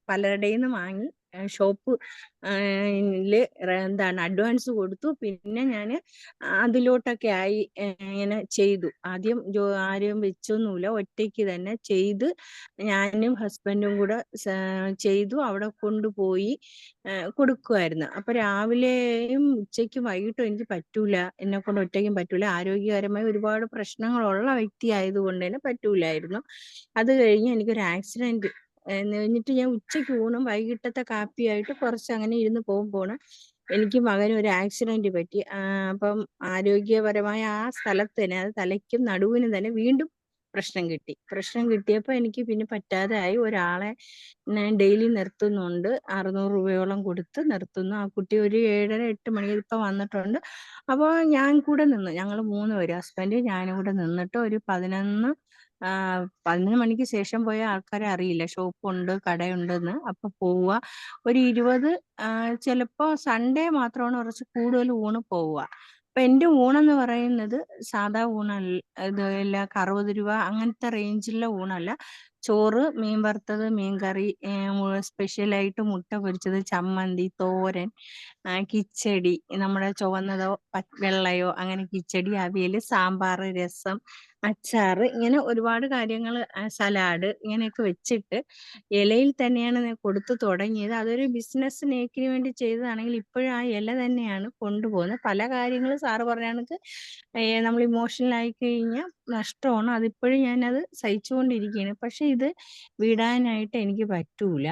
പലരുടെയിൽ നിന്ന് വാങ്ങി ഷോപ്പ് അഡ്വാൻസ് കൊടുത്തു. പിന്നെ ഞാൻ അതിലോട്ടൊക്കെ ആയി ഇങ്ങനെ ചെയ്തു. ആദ്യം ആരെയും വെച്ചൊന്നുമില്ല, ഒറ്റയ്ക്ക് തന്നെ ചെയ്ത് ഞാനും ഹസ്ബൻഡും കൂടെ ചെയ്തു. അവിടെ കൊണ്ടുപോയി കൊടുക്കുമായിരുന്നു. അപ്പൊ രാവിലെയും ഉച്ചയ്ക്കും വൈകിട്ടും എനിക്ക് പറ്റൂല, എന്നെ കൊണ്ട് ഒറ്റയ്ക്കും പറ്റൂല. ആരോഗ്യപരമായി ഒരുപാട് പ്രശ്നങ്ങളുള്ള വ്യക്തി ആയതുകൊണ്ട് തന്നെ പറ്റൂലായിരുന്നു. അത് കഴിഞ്ഞ് എനിക്കൊരു ആക്സിഡന്റ് കഴിഞ്ഞിട്ട് ഞാൻ ഉച്ചയ്ക്ക് ഊണും വൈകിട്ടത്തെ കാപ്പിയായിട്ട് കുറച്ച് അങ്ങനെ ഇരുന്ന് പോകുമ്പോൾ എനിക്ക് മകന് ഒരു ആക്സിഡന്റ് പറ്റി. അപ്പം ആരോഗ്യപരമായ ആ സ്ഥലത്ത് തന്നെ, അത് തലയ്ക്കും നടുവിനും തന്നെ വീണ്ടും പ്രശ്നം കിട്ടിയപ്പോൾ എനിക്ക് പിന്നെ പറ്റാതെ ആയി. ഒരാളെ ഞാൻ ഡെയിലി നിർത്തുന്നുണ്ട്, 600 രൂപയോളം കൊടുത്ത് നിർത്തുന്നു. ആ കുട്ടി ഒരു 7:30 8 മണി ഇപ്പൊ വന്നിട്ടുണ്ട്. അപ്പോൾ ഞാൻ കൂടെ നിന്ന്, ഞങ്ങൾ 3 പേര്, ഹസ്ബൻഡ് ഞാനും കൂടെ നിന്നിട്ട് ഒരു 11 മണിക്ക് ശേഷം പോയ ആൾക്കാരെ അറിയില്ല, ഷോപ്പുണ്ട് കടയുണ്ടെന്ന്. അപ്പൊ പോവുക ഒരു 20, ചിലപ്പോ സൺഡേ മാത്രമാണ് കുറച്ച് കൂടുതൽ ഊണ് പോവുക. അപ്പൊ എന്റെ ഊണെന്ന് പറയുന്നത് സാധാ ഊണല്ല, ഇത് എല്ലാ 60 രൂപ അങ്ങനത്തെ റേഞ്ചിലുള്ള ഊണല്ല. ചോറ്, മീൻ വറുത്തത്, മീൻ കറി, സ്പെഷ്യലായിട്ട് മുട്ട പൊരിച്ചത്, ചമ്മന്തി, തോരൻ, കിച്ചടി, നമ്മുടെ ചുവന്നതോ വെള്ളയോ അങ്ങനെ കിച്ചടി, അവിയൽ, സാമ്പാർ, രസം, അച്ചാറ്, ഇങ്ങനെ ഒരുപാട് കാര്യങ്ങൾ, സലാഡ്, ഇങ്ങനെയൊക്കെ വെച്ചിട്ട് ഇലയിൽ തന്നെയാണ് ഞാൻ കൊടുത്തു തുടങ്ങിയത്. അതൊരു ബിസിനസ് നേക്കിന് വേണ്ടി ചെയ്തതാണെങ്കിൽ ഇപ്പോഴും ആ ഇല തന്നെയാണ് കൊണ്ടുപോകുന്നത്. പല കാര്യങ്ങളും സാറ് പറഞ്ഞ കണക്ക് നമ്മൾ ഇമോഷണൽ ആയി കഴിഞ്ഞാൽ നഷ്ടമാണ്. അതിപ്പോഴും ഞാനത് സഹിച്ചുകൊണ്ടിരിക്കുകയാണ്. പക്ഷെ ഇത് വിടാനായിട്ട് എനിക്ക് പറ്റൂല.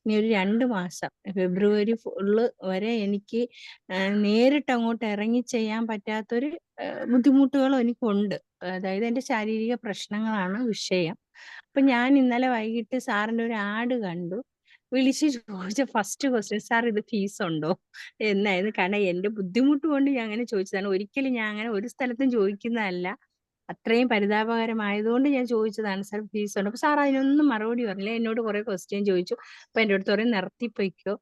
ഇനി ഒരു 2 മാസം, ഫെബ്രുവരി ഫുള്ള് വരെ എനിക്ക് നേരിട്ട് അങ്ങോട്ട് ഇറങ്ങി ചെയ്യാൻ പറ്റാത്തൊരു ബുദ്ധിമുട്ടുകളും എനിക്കുണ്ട്. അതായത് എൻ്റെ ശാരീരിക പ്രശ്നങ്ങളാണ് വിഷയം. അപ്പൊ ഞാൻ ഇന്നലെ വൈകിട്ട് സാറിന്റെ ഒരു ആഡ് കണ്ടു. വിളിച്ച് ചോദിച്ച ഫസ്റ്റ് ക്വസ്റ്റ്യൻ, സാർ ഇത് ഫീസ് ഉണ്ടോ എന്നായിരുന്നു. കാരണം എന്റെ ബുദ്ധിമുട്ട് കൊണ്ട് ഞാൻ അങ്ങനെ ചോദിച്ചതാണ്. ഒരിക്കലും ഞാൻ അങ്ങനെ ഒരു സ്ഥലത്തും ചോദിക്കുന്നതല്ല. അത്രയും പരിതാപകരമായതുകൊണ്ട് ഞാൻ ചോദിച്ചതാണ്, സാർ ഫീസ് ഉണ്ടോ? അപ്പൊ സാർ അതിനൊന്നും മറുപടി പറഞ്ഞില്ല. എന്നോട് കുറെ ക്വസ്റ്റ്യൻ ചോദിച്ചു. അപ്പൊ എൻ്റെ അടുത്ത് പറയും നിർത്തിപ്പോയിക്കോ,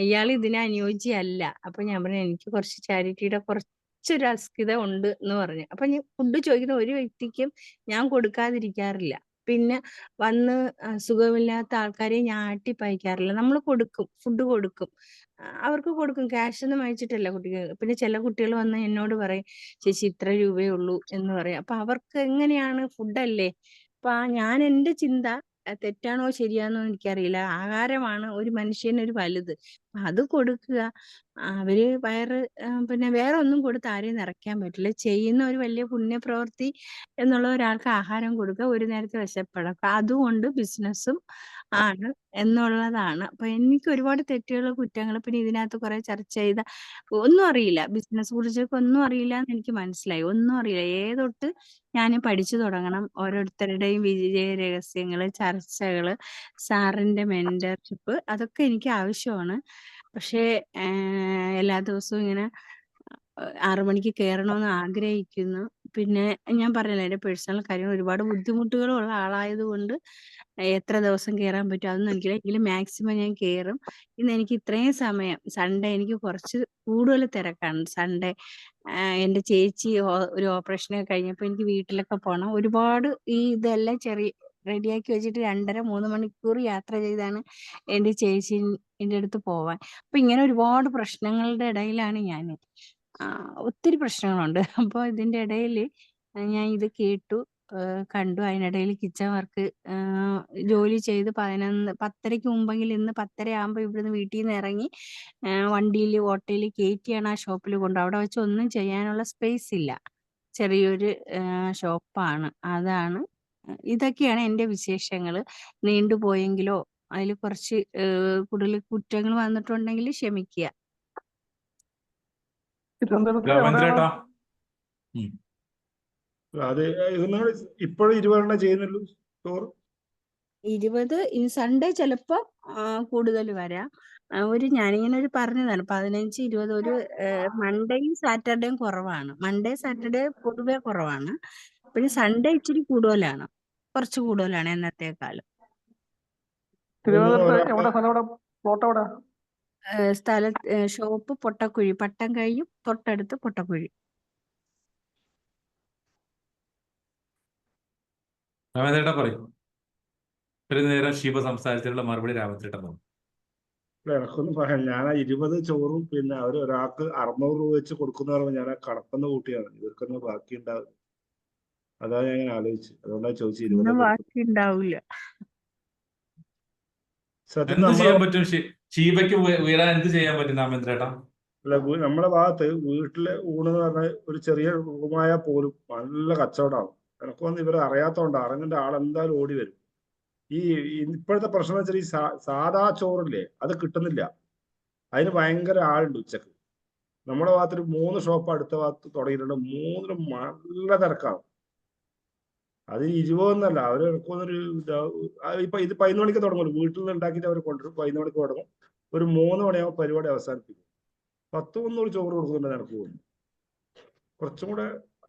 ഇയാൾ ഇതിന് അനുയോജ്യമല്ല. അപ്പൊ ഞാൻ പറഞ്ഞു എനിക്ക് കുറച്ച് ചാരിറ്റിയുടെ കുറച്ചൊരു അസ്കിത ഉണ്ട് എന്ന് പറഞ്ഞു. അപ്പൊ ഞാൻ ഫുഡ് ചോദിക്കുന്ന ഒരു വ്യക്തിക്കും ഞാൻ കൊടുക്കാതിരിക്കാറില്ല. പിന്നെ വന്ന് സുഖമില്ലാത്ത ആൾക്കാരെ ഞാൻ ആട്ടിപ്പായിക്കാറില്ല. നമ്മൾ കൊടുക്കും, ഫുഡ് കൊടുക്കും, അവർക്ക് കൊടുക്കും. ക്യാഷ് ഒന്നും അയച്ചിട്ടല്ല കുട്ടികൾ. പിന്നെ ചില കുട്ടികൾ വന്ന് എന്നോട് പറയും, ചേച്ചി ഇത്ര രൂപയേ ഉള്ളൂ എന്ന് പറയും. അപ്പൊ അവർക്ക് എങ്ങനെയാണ്, ഫുഡല്ലേ. അപ്പൊ ഞാൻ എൻ്റെ ചിന്ത തെറ്റാണോ ശരിയാണോ എനിക്കറിയില്ല. ആഹാരമാണ് ഒരു മനുഷ്യനൊരു വലുത്. അത് കൊടുക്കുക. അവര് പിന്നെ വേറെ ഒന്നും കൊടുത്ത് ആരെയും നിറയ്ക്കാൻ പറ്റില്ല. ചെയ്യുന്ന ഒരു വലിയ പുണ്യപ്രവൃത്തി എന്നുള്ള ഒരാൾക്ക് ആഹാരം കൊടുക്കുക, ഒരു നേരത്തെ വിശപ്പെടാം. അപ്പൊ അതുകൊണ്ട് ബിസിനസ്സും ആണ് എന്നുള്ളതാണ്. അപ്പൊ എനിക്ക് ഒരുപാട് തെറ്റുകൾ, കുറ്റങ്ങൾ, പിന്നെ ഇതിനകത്ത് കുറെ ചർച്ച ചെയ്ത ഒന്നും അറിയില്ല, ബിസിനസ് കുറിച്ചൊക്കെ ഒന്നും അറിയില്ല എന്ന് എനിക്ക് മനസ്സിലായി. ഒന്നും അറിയില്ല. ഏതൊട്ട് ഞാൻ പഠിച്ചു തുടങ്ങണം. ഓരോരുത്തരുടെയും വിജയ രഹസ്യങ്ങള്, ചർച്ചകള്, സാറിന്റെ മെന്റർഷിപ്പ്, അതൊക്കെ എനിക്ക് ആവശ്യമാണ്. പക്ഷേ എല്ലാ ദിവസവും ഇങ്ങനെ 6 മണിക്ക് കയറണമെന്ന് ആഗ്രഹിക്കുന്നു. പിന്നെ ഞാൻ പറഞ്ഞല്ലോ, എൻ്റെ പേഴ്സണൽ കാര്യം, ഒരുപാട് ബുദ്ധിമുട്ടുകളുള്ള ആളായതുകൊണ്ട് എത്ര ദിവസം കയറാൻ പറ്റും അതൊന്നും എനിക്കില്ല. എങ്കിലും മാക്സിമം ഞാൻ കയറും. ഇന്ന് എനിക്ക് ഇത്രയും സമയം, സൺഡേ എനിക്ക് കുറച്ച് കൂടുതൽ തിരക്കാണ്. സൺഡേ എൻ്റെ ചേച്ചി ഒരു ഓപ്പറേഷനൊക്കെ കഴിഞ്ഞപ്പോൾ എനിക്ക് വീട്ടിലൊക്കെ പോകണം. ഒരുപാട് ഇതെല്ലാം റെഡിയാക്കി വെച്ചിട്ട് 2.5 3 മണിക്കൂർ യാത്ര ചെയ്താണ് എൻ്റെ ചേച്ചിൻ്റെ അടുത്ത് പോവാൻ. അപ്പൊ ഇങ്ങനെ ഒരുപാട് പ്രശ്നങ്ങളുടെ ഇടയിലാണ് ഞാൻ. ഒത്തിരി പ്രശ്നങ്ങളുണ്ട്. അപ്പോൾ ഇതിന്റെ ഇടയിൽ ഞാൻ ഇത് കേട്ടു, കണ്ടു. അതിനിടയിൽ കിച്ചൺ വർക്ക് ജോലി ചെയ്ത് 10:30 മുമ്പെങ്കിൽ ഇന്ന് 10:30 ആകുമ്പോൾ ഇവിടുന്ന് വീട്ടിൽ നിന്ന് ഇറങ്ങി വണ്ടിയിൽ ഓട്ടോയിൽ കയറ്റിയാണ് ആ ഷോപ്പിൽ കൊണ്ട്. അവിടെ വെച്ച് ഒന്നും ചെയ്യാനുള്ള സ്പേസ് ഇല്ല, ചെറിയൊരു ഷോപ്പാണ്. അതാണ്, ഇതൊക്കെയാണ് എൻ്റെ വിശേഷങ്ങൾ. നീണ്ടുപോയെങ്കിലോ അതിൽ കുറച്ച് കൂടുതൽ കുറ്റങ്ങൾ വന്നിട്ടുണ്ടെങ്കിൽ ക്ഷമിക്കുക. രവീന്ദ്രേട്ടാ. അത് ഇപ്പോഴും 20 ചെയ്യുന്നുള്ളൂ ചോറ്. 20 സൺഡേ ചിലപ്പോ കൂടുതൽ വരാം. ഞാനിങ്ങനെ ഒരു പറഞ്ഞതാണ് 15 20. ഒരു മൺഡേയും സാറ്റർഡേയും കുറവാണ്. മൺഡേ സാറ്റർഡേ പൊതുവെ കുറവാണ്. പിന്നെ സൺഡേ ഇച്ചിരി കൂടുതലാണ്, കുറച്ച് കൂടുതലാണ് എന്നത്തേക്കാളും. ഷോപ്പ് പൊട്ടക്കുഴി, പട്ടം കഴിയും തൊട്ടടുത്ത് പൊട്ടക്കുഴി. രാമേന്ദ്രേട്ടാ പറയും. ഒരു നേരം ഷീബ സംസാരിച്ചിട്ടുള്ള മറുപടി രാമേന്ദ്രേട്ടൻ പറഞ്ഞു. എനക്കൊന്നും പറയാം. ഞാൻ ആ 20 ചോറും പിന്നെ ഒരാൾക്ക് 600 രൂപ വെച്ച് കൊടുക്കുന്ന പറയുമ്പോൾ ഞാൻ ആ കണക്കൊന്ന് കൂട്ടിയാണ്, ഇവർക്കൊന്നും ബാക്കി ഉണ്ടാവില്ല. അതാണ് ഞാൻ ഇങ്ങനെ ആലോചിച്ചു. അതുകൊണ്ടാണ് ചോദിച്ചത് 20 ബാക്കി ഉണ്ടാവില്ല. എന്ത് ചെയ്യാൻ പറ്റും ഷീബയ്ക്ക് വീടാൻ? എന്ത് ചെയ്യാൻ പറ്റും രാമേന്ദ്രേട്ടാ? അല്ല, നമ്മുടെ ഭാഗത്ത് വീട്ടിലെ ഊണ് എന്ന് പറഞ്ഞാൽ ഒരു ചെറിയ റൂമായാൽ പോലും നല്ല കച്ചവടമാണ്. എനക്കൊന്നും ഇവരെ അറിയാത്തോണ്ട് അറിഞ്ഞിട്ട് ആളെന്തായാലും ഓടി വരും. ഇപ്പോഴത്തെ പ്രശ്നം വെച്ചാൽ ഈ സാധാ ചോറില്ലേ അത് കിട്ടുന്നില്ല. അതിന് ഭയങ്കര ആളുണ്ട് ഉച്ചക്ക്. നമ്മുടെ ഭാഗത്തൊരു 3 ഷോപ്പ് അടുത്ത ഭാഗത്ത് തുടങ്ങിയിട്ടുണ്ട്. 3 നല്ല തിരക്കാണ്. അത് 20 എന്നല്ല, അവർ എടുക്കുന്നൊരു ഇപ്പൊ ഇത് 11 മണിക്ക് തുടങ്ങുമല്ലോ. വീട്ടിൽ നിന്ന് ഉണ്ടാക്കിയിട്ട് അവർ കൊണ്ടുവരും. 11 മണിക്ക് തുടങ്ങും. ഒരു 3 മണിയാകുമ്പോൾ പരിപാടി അവസാനിപ്പിക്കും. 10-300 ചോറ് കൊടുക്കുന്നുണ്ട് നിനക്ക് പോകുന്നു. കുറച്ചും കൂടെ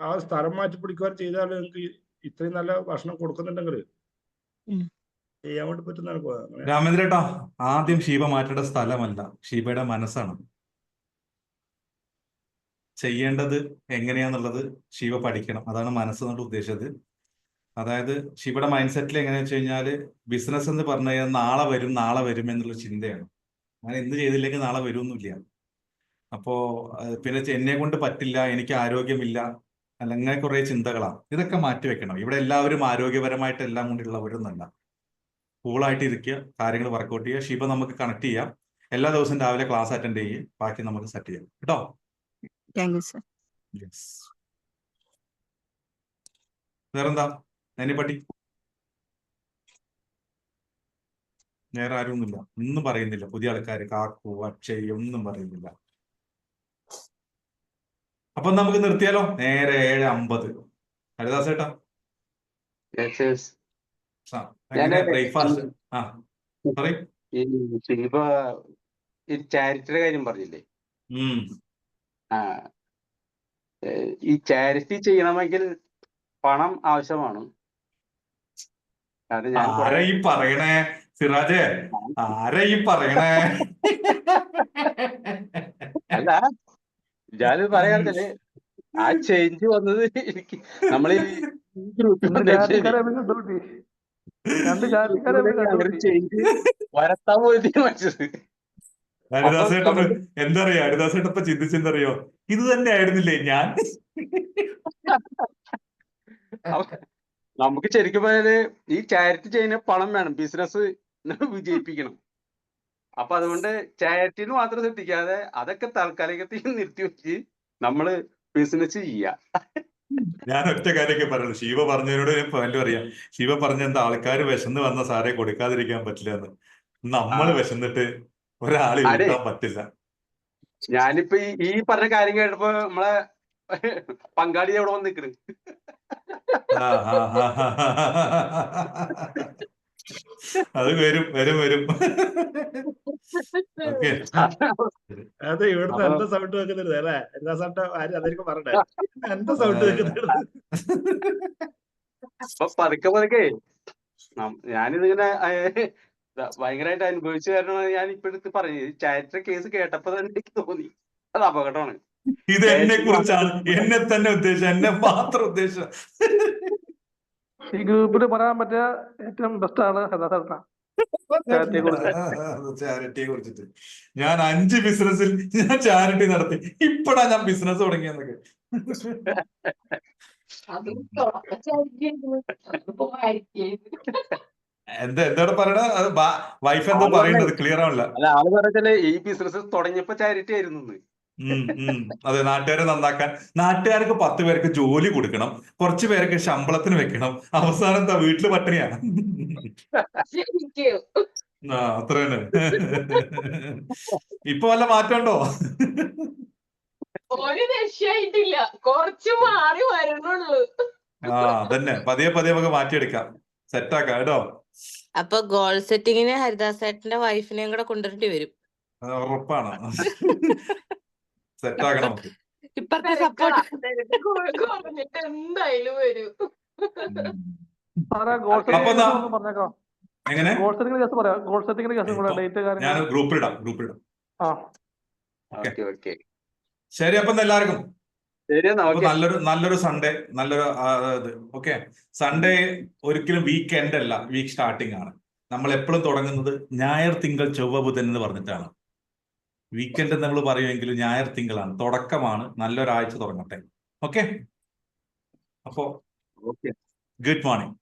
ആ സ്ഥലം മാറ്റി പിടിക്കുവാൻ ചെയ്താൽ നിങ്ങൾക്ക് ഇത്രയും നല്ല ഭക്ഷണം കൊടുക്കുന്നുണ്ടെങ്കിൽ ചെയ്യാൻ വേണ്ടി പറ്റുന്ന അങ്ങനെ. രാമേന്ദ്രേട്ടാ, ആദ്യം ഷീബ മാറ്റേണ്ട സ്ഥലമല്ല, ഷീബയുടെ മനസ്സാണ്. ചെയ്യേണ്ടത് എങ്ങനെയാന്നുള്ളത് ഷീബ പഠിക്കണം. അതാണ് മനസ്സ് കൊണ്ട് ഉദ്ദേശിച്ചത്. അതായത് ഷീബയുടെ മൈൻഡ് സെറ്റിൽ എങ്ങനെയാ വെച്ച് കഴിഞ്ഞാല് ബിസിനസ് എന്ന് പറഞ്ഞു കഴിഞ്ഞാൽ നാളെ വരും എന്നുള്ള ചിന്തയാണ്. അങ്ങനെ എന്ത് ചെയ്തില്ലെങ്കിൽ നാളെ വരുമൊന്നുമില്ല. അപ്പോ പിന്നെ എന്നെ കൊണ്ട് പറ്റില്ല, എനിക്ക് ആരോഗ്യമില്ല, അല്ല, അങ്ങനെ കുറെ ചിന്തകളാണ്. ഇതൊക്കെ മാറ്റിവെക്കണം. ഇവിടെ എല്ലാവരും ആരോഗ്യപരമായിട്ട് എല്ലാം കൊണ്ടുള്ളവരൊന്നല്ല. കൂളായിട്ട് ഇരിക്കുക, കാര്യങ്ങൾ വർക്കൗട്ട് ചെയ്യുക. ഷീബ നമുക്ക് കണക്ട് ചെയ്യാം. എല്ലാ ദിവസവും രാവിലെ ക്ലാസ് അറ്റൻഡ് ചെയ്യുക. ബാക്കി നമുക്ക് സെറ്റ് ചെയ്യാം കേട്ടോ. Thank you sir. യെസ്. വേറെന്താ അതിനെപ്പറ്റി? വേറെ ആരൊന്നുമില്ല, ഒന്നും പറയുന്നില്ല. പുതിയ ആൾക്കാർ കാക്കു അക്ഷയ് ഒന്നും പറയുന്നില്ല. അപ്പൊ നമുക്ക് നിർത്തിയാലോ? നേരെ 7:50. ഹരിദാസ് ഏട്ടാ, എങ്ങനെ ബ്രേക്ക്ഫാസ്റ്റ്? ആ പറയും. ഇപ്പൊ ഈ ചാരിറ്റിയുടെ കാര്യം പറഞ്ഞില്ലേ? ആ ഈ ചാരിറ്റി ചെയ്യണമെങ്കിൽ പണം ആവശ്യമാണ്. അത് ഞാൻ ആരാ ഈ പറയണേ സിറാജേ? ആരാ ഈ പറയണേ? അല്ല, ഞാനിത് പറയാറില്ലേ, ആ ചേഞ്ച് വന്നത് എനിക്ക് നമ്മൾ ഈ ഗ്രൂപ്പിൽ ചേഞ്ച് വരത്താൻ പോയി തീരുമാനിച്ചത്. ഹരിദാസേട്ടൻ എന്താ പറയാ? ഹരിദാസേട്ടൻ ഇപ്പൊ ചിന്തിച്ചെന്തറിയോ? ഇത് തന്നെ ആയിരുന്നില്ലേ ഞാൻ? നമുക്ക് ശരിക്കും പറഞ്ഞാല് ഈ ചാരിറ്റി ചെയ്യുന്ന പണം വേണം, ബിസിനസ് വിജയിപ്പിക്കണം. അപ്പൊ അതുകൊണ്ട് ചാരിറ്റിന്ന് മാത്രം ശ്രദ്ധിക്കാതെ അതൊക്കെ താൽക്കാലികത്തിൽ നിർത്തി വെച്ച് നമ്മള് ബിസിനസ് ചെയ്യാ. ഞാൻ ഒറ്റ കാര്യമൊക്കെ പറയുള്ളൂ. ശിവ പറഞ്ഞതിനോട് ഞാൻ പറയാം. ശിവ പറഞ്ഞ എന്താ, ആൾക്കാർ വിശന്ന് വന്ന സാറെ കൊടുക്കാതിരിക്കാൻ പറ്റില്ല എന്ന്. നമ്മള് വിശന്നിട്ട് ഒരാളെ ഇരുത്താൻ പറ്റില്ല. ഞാനിപ്പോ ഈ പറഞ്ഞ കാര്യം കേട്ടപ്പോ നമ്മളെ പങ്കാളി അവിടെ വന്ന് നിക്കണ്. അത് വരും. ഓക്കെ, അതെ, ഇവിടുന്ന് എന്താ സൗണ്ട് വെക്കുന്നുണ്ട് അല്ലേ? എന്താ സൗണ്ട്? അതായിരിക്കും പറഞ്ഞേ, എന്താ സൗണ്ട് വെക്കുന്നുണ്ട്? അപ്പൊ പതുക്കെ ഞാനിതിങ്ങനെ ഭയങ്കരമായിട്ട് അനുഭവിച്ചു കാരണം ഞാൻ ഇപ്പോഴത്തെ പറഞ്ഞു. ചാരിറ്റി കേസ് കേട്ടപ്പോ തന്നെ എനിക്ക് തോന്നി അത് അപകടമാണ്. ഇത് എന്നെ കുറിച്ചാണ്, എന്നെ തന്നെ ഉദ്ദേശിച്ച, എന്നെ മാത്രം ഉദ്ദേശിച്ച. ഈ ഗ്രൂപ്പിൽ പറയാൻ പറ്റിയ ഏറ്റവും ബെസ്റ്റ് ആണ് ചാരിറ്റിയെ കുറിച്ചിട്ട്. ഞാൻ 5 ബിസിനസ്സിൽ ഞാൻ ചാരിറ്റി നടത്തി. ഇപ്പഴാ ഞാൻ ബിസിനസ് തുടങ്ങിയെന്നൊക്കെ. എന്താണ് പറയണ? വൈഫ് എന്താ പറയേണ്ടത്? ക്ലിയർ ആവില്ല. അല്ല, ആള് പറഞ്ഞാല് ഈ ബിസിനസ് തുടങ്ങിയപ്പോ ചാരിറ്റി ആയിരുന്നു. അതെ, നാട്ടുകാരെ നന്നാക്കാൻ. നാട്ടുകാർക്ക് 10 പേർക്ക് ജോലി കൊടുക്കണം, കുറച്ചു പേർക്ക് ശമ്പളത്തിന് വെക്കണം. അവസാനം എന്താ, വീട്ടില് പട്ടിണിയാണ്. അത്ര തന്നെ. ഇപ്പൊ വല്ല മാറ്റമുണ്ടോ? ഒരു രക്ഷയായിട്ടില്ല, കുറച്ച് മാറി വരണുള്ളൂ. അതന്നെ, പതിയെ നമുക്ക് മാറ്റിയെടുക്കാം, സെറ്റാക്കാം കേട്ടോ. അപ്പൊ ഗോൾ സെറ്റിങ്ങിന് ഹരിദാസേട്ടന്റെ വൈഫിനെയും കൂടെ കൊണ്ടുവരേണ്ടി വരും. ഉറപ്പാണ്, സെറ്റാക്കണം നമുക്ക്. ഇപ്പത്തെ സപ്പോർട്ട് എന്തായാലും വരും. എങ്ങനെ ഞാൻ ഗ്രൂപ്പിലിടാം. ശരി, അപ്പൊ എല്ലാവർക്കും നല്ലൊരു സൺഡേ, നല്ലൊരു ഓക്കെ. സൺഡേ ഒരിക്കലും വീക്കെൻഡ് അല്ല, വീക്ക് സ്റ്റാർട്ടിംഗ് ആണ്. നമ്മൾ എപ്പോഴും തുടങ്ങുന്നത് ഞായർ, തിങ്കൾ, ചൊവ്വ, ബുധൻ എന്ന് പറഞ്ഞിട്ടാണ്. വീക്കെൻഡ് നമ്മൾ പറയുമെങ്കിൽ ഞായർ, തിങ്കളാണ് തുടക്കമാണ്. നല്ലൊരാഴ്ച തുടങ്ങട്ടെ. ഓക്കെ, അപ്പോ ഗുഡ് മോർണിംഗ്.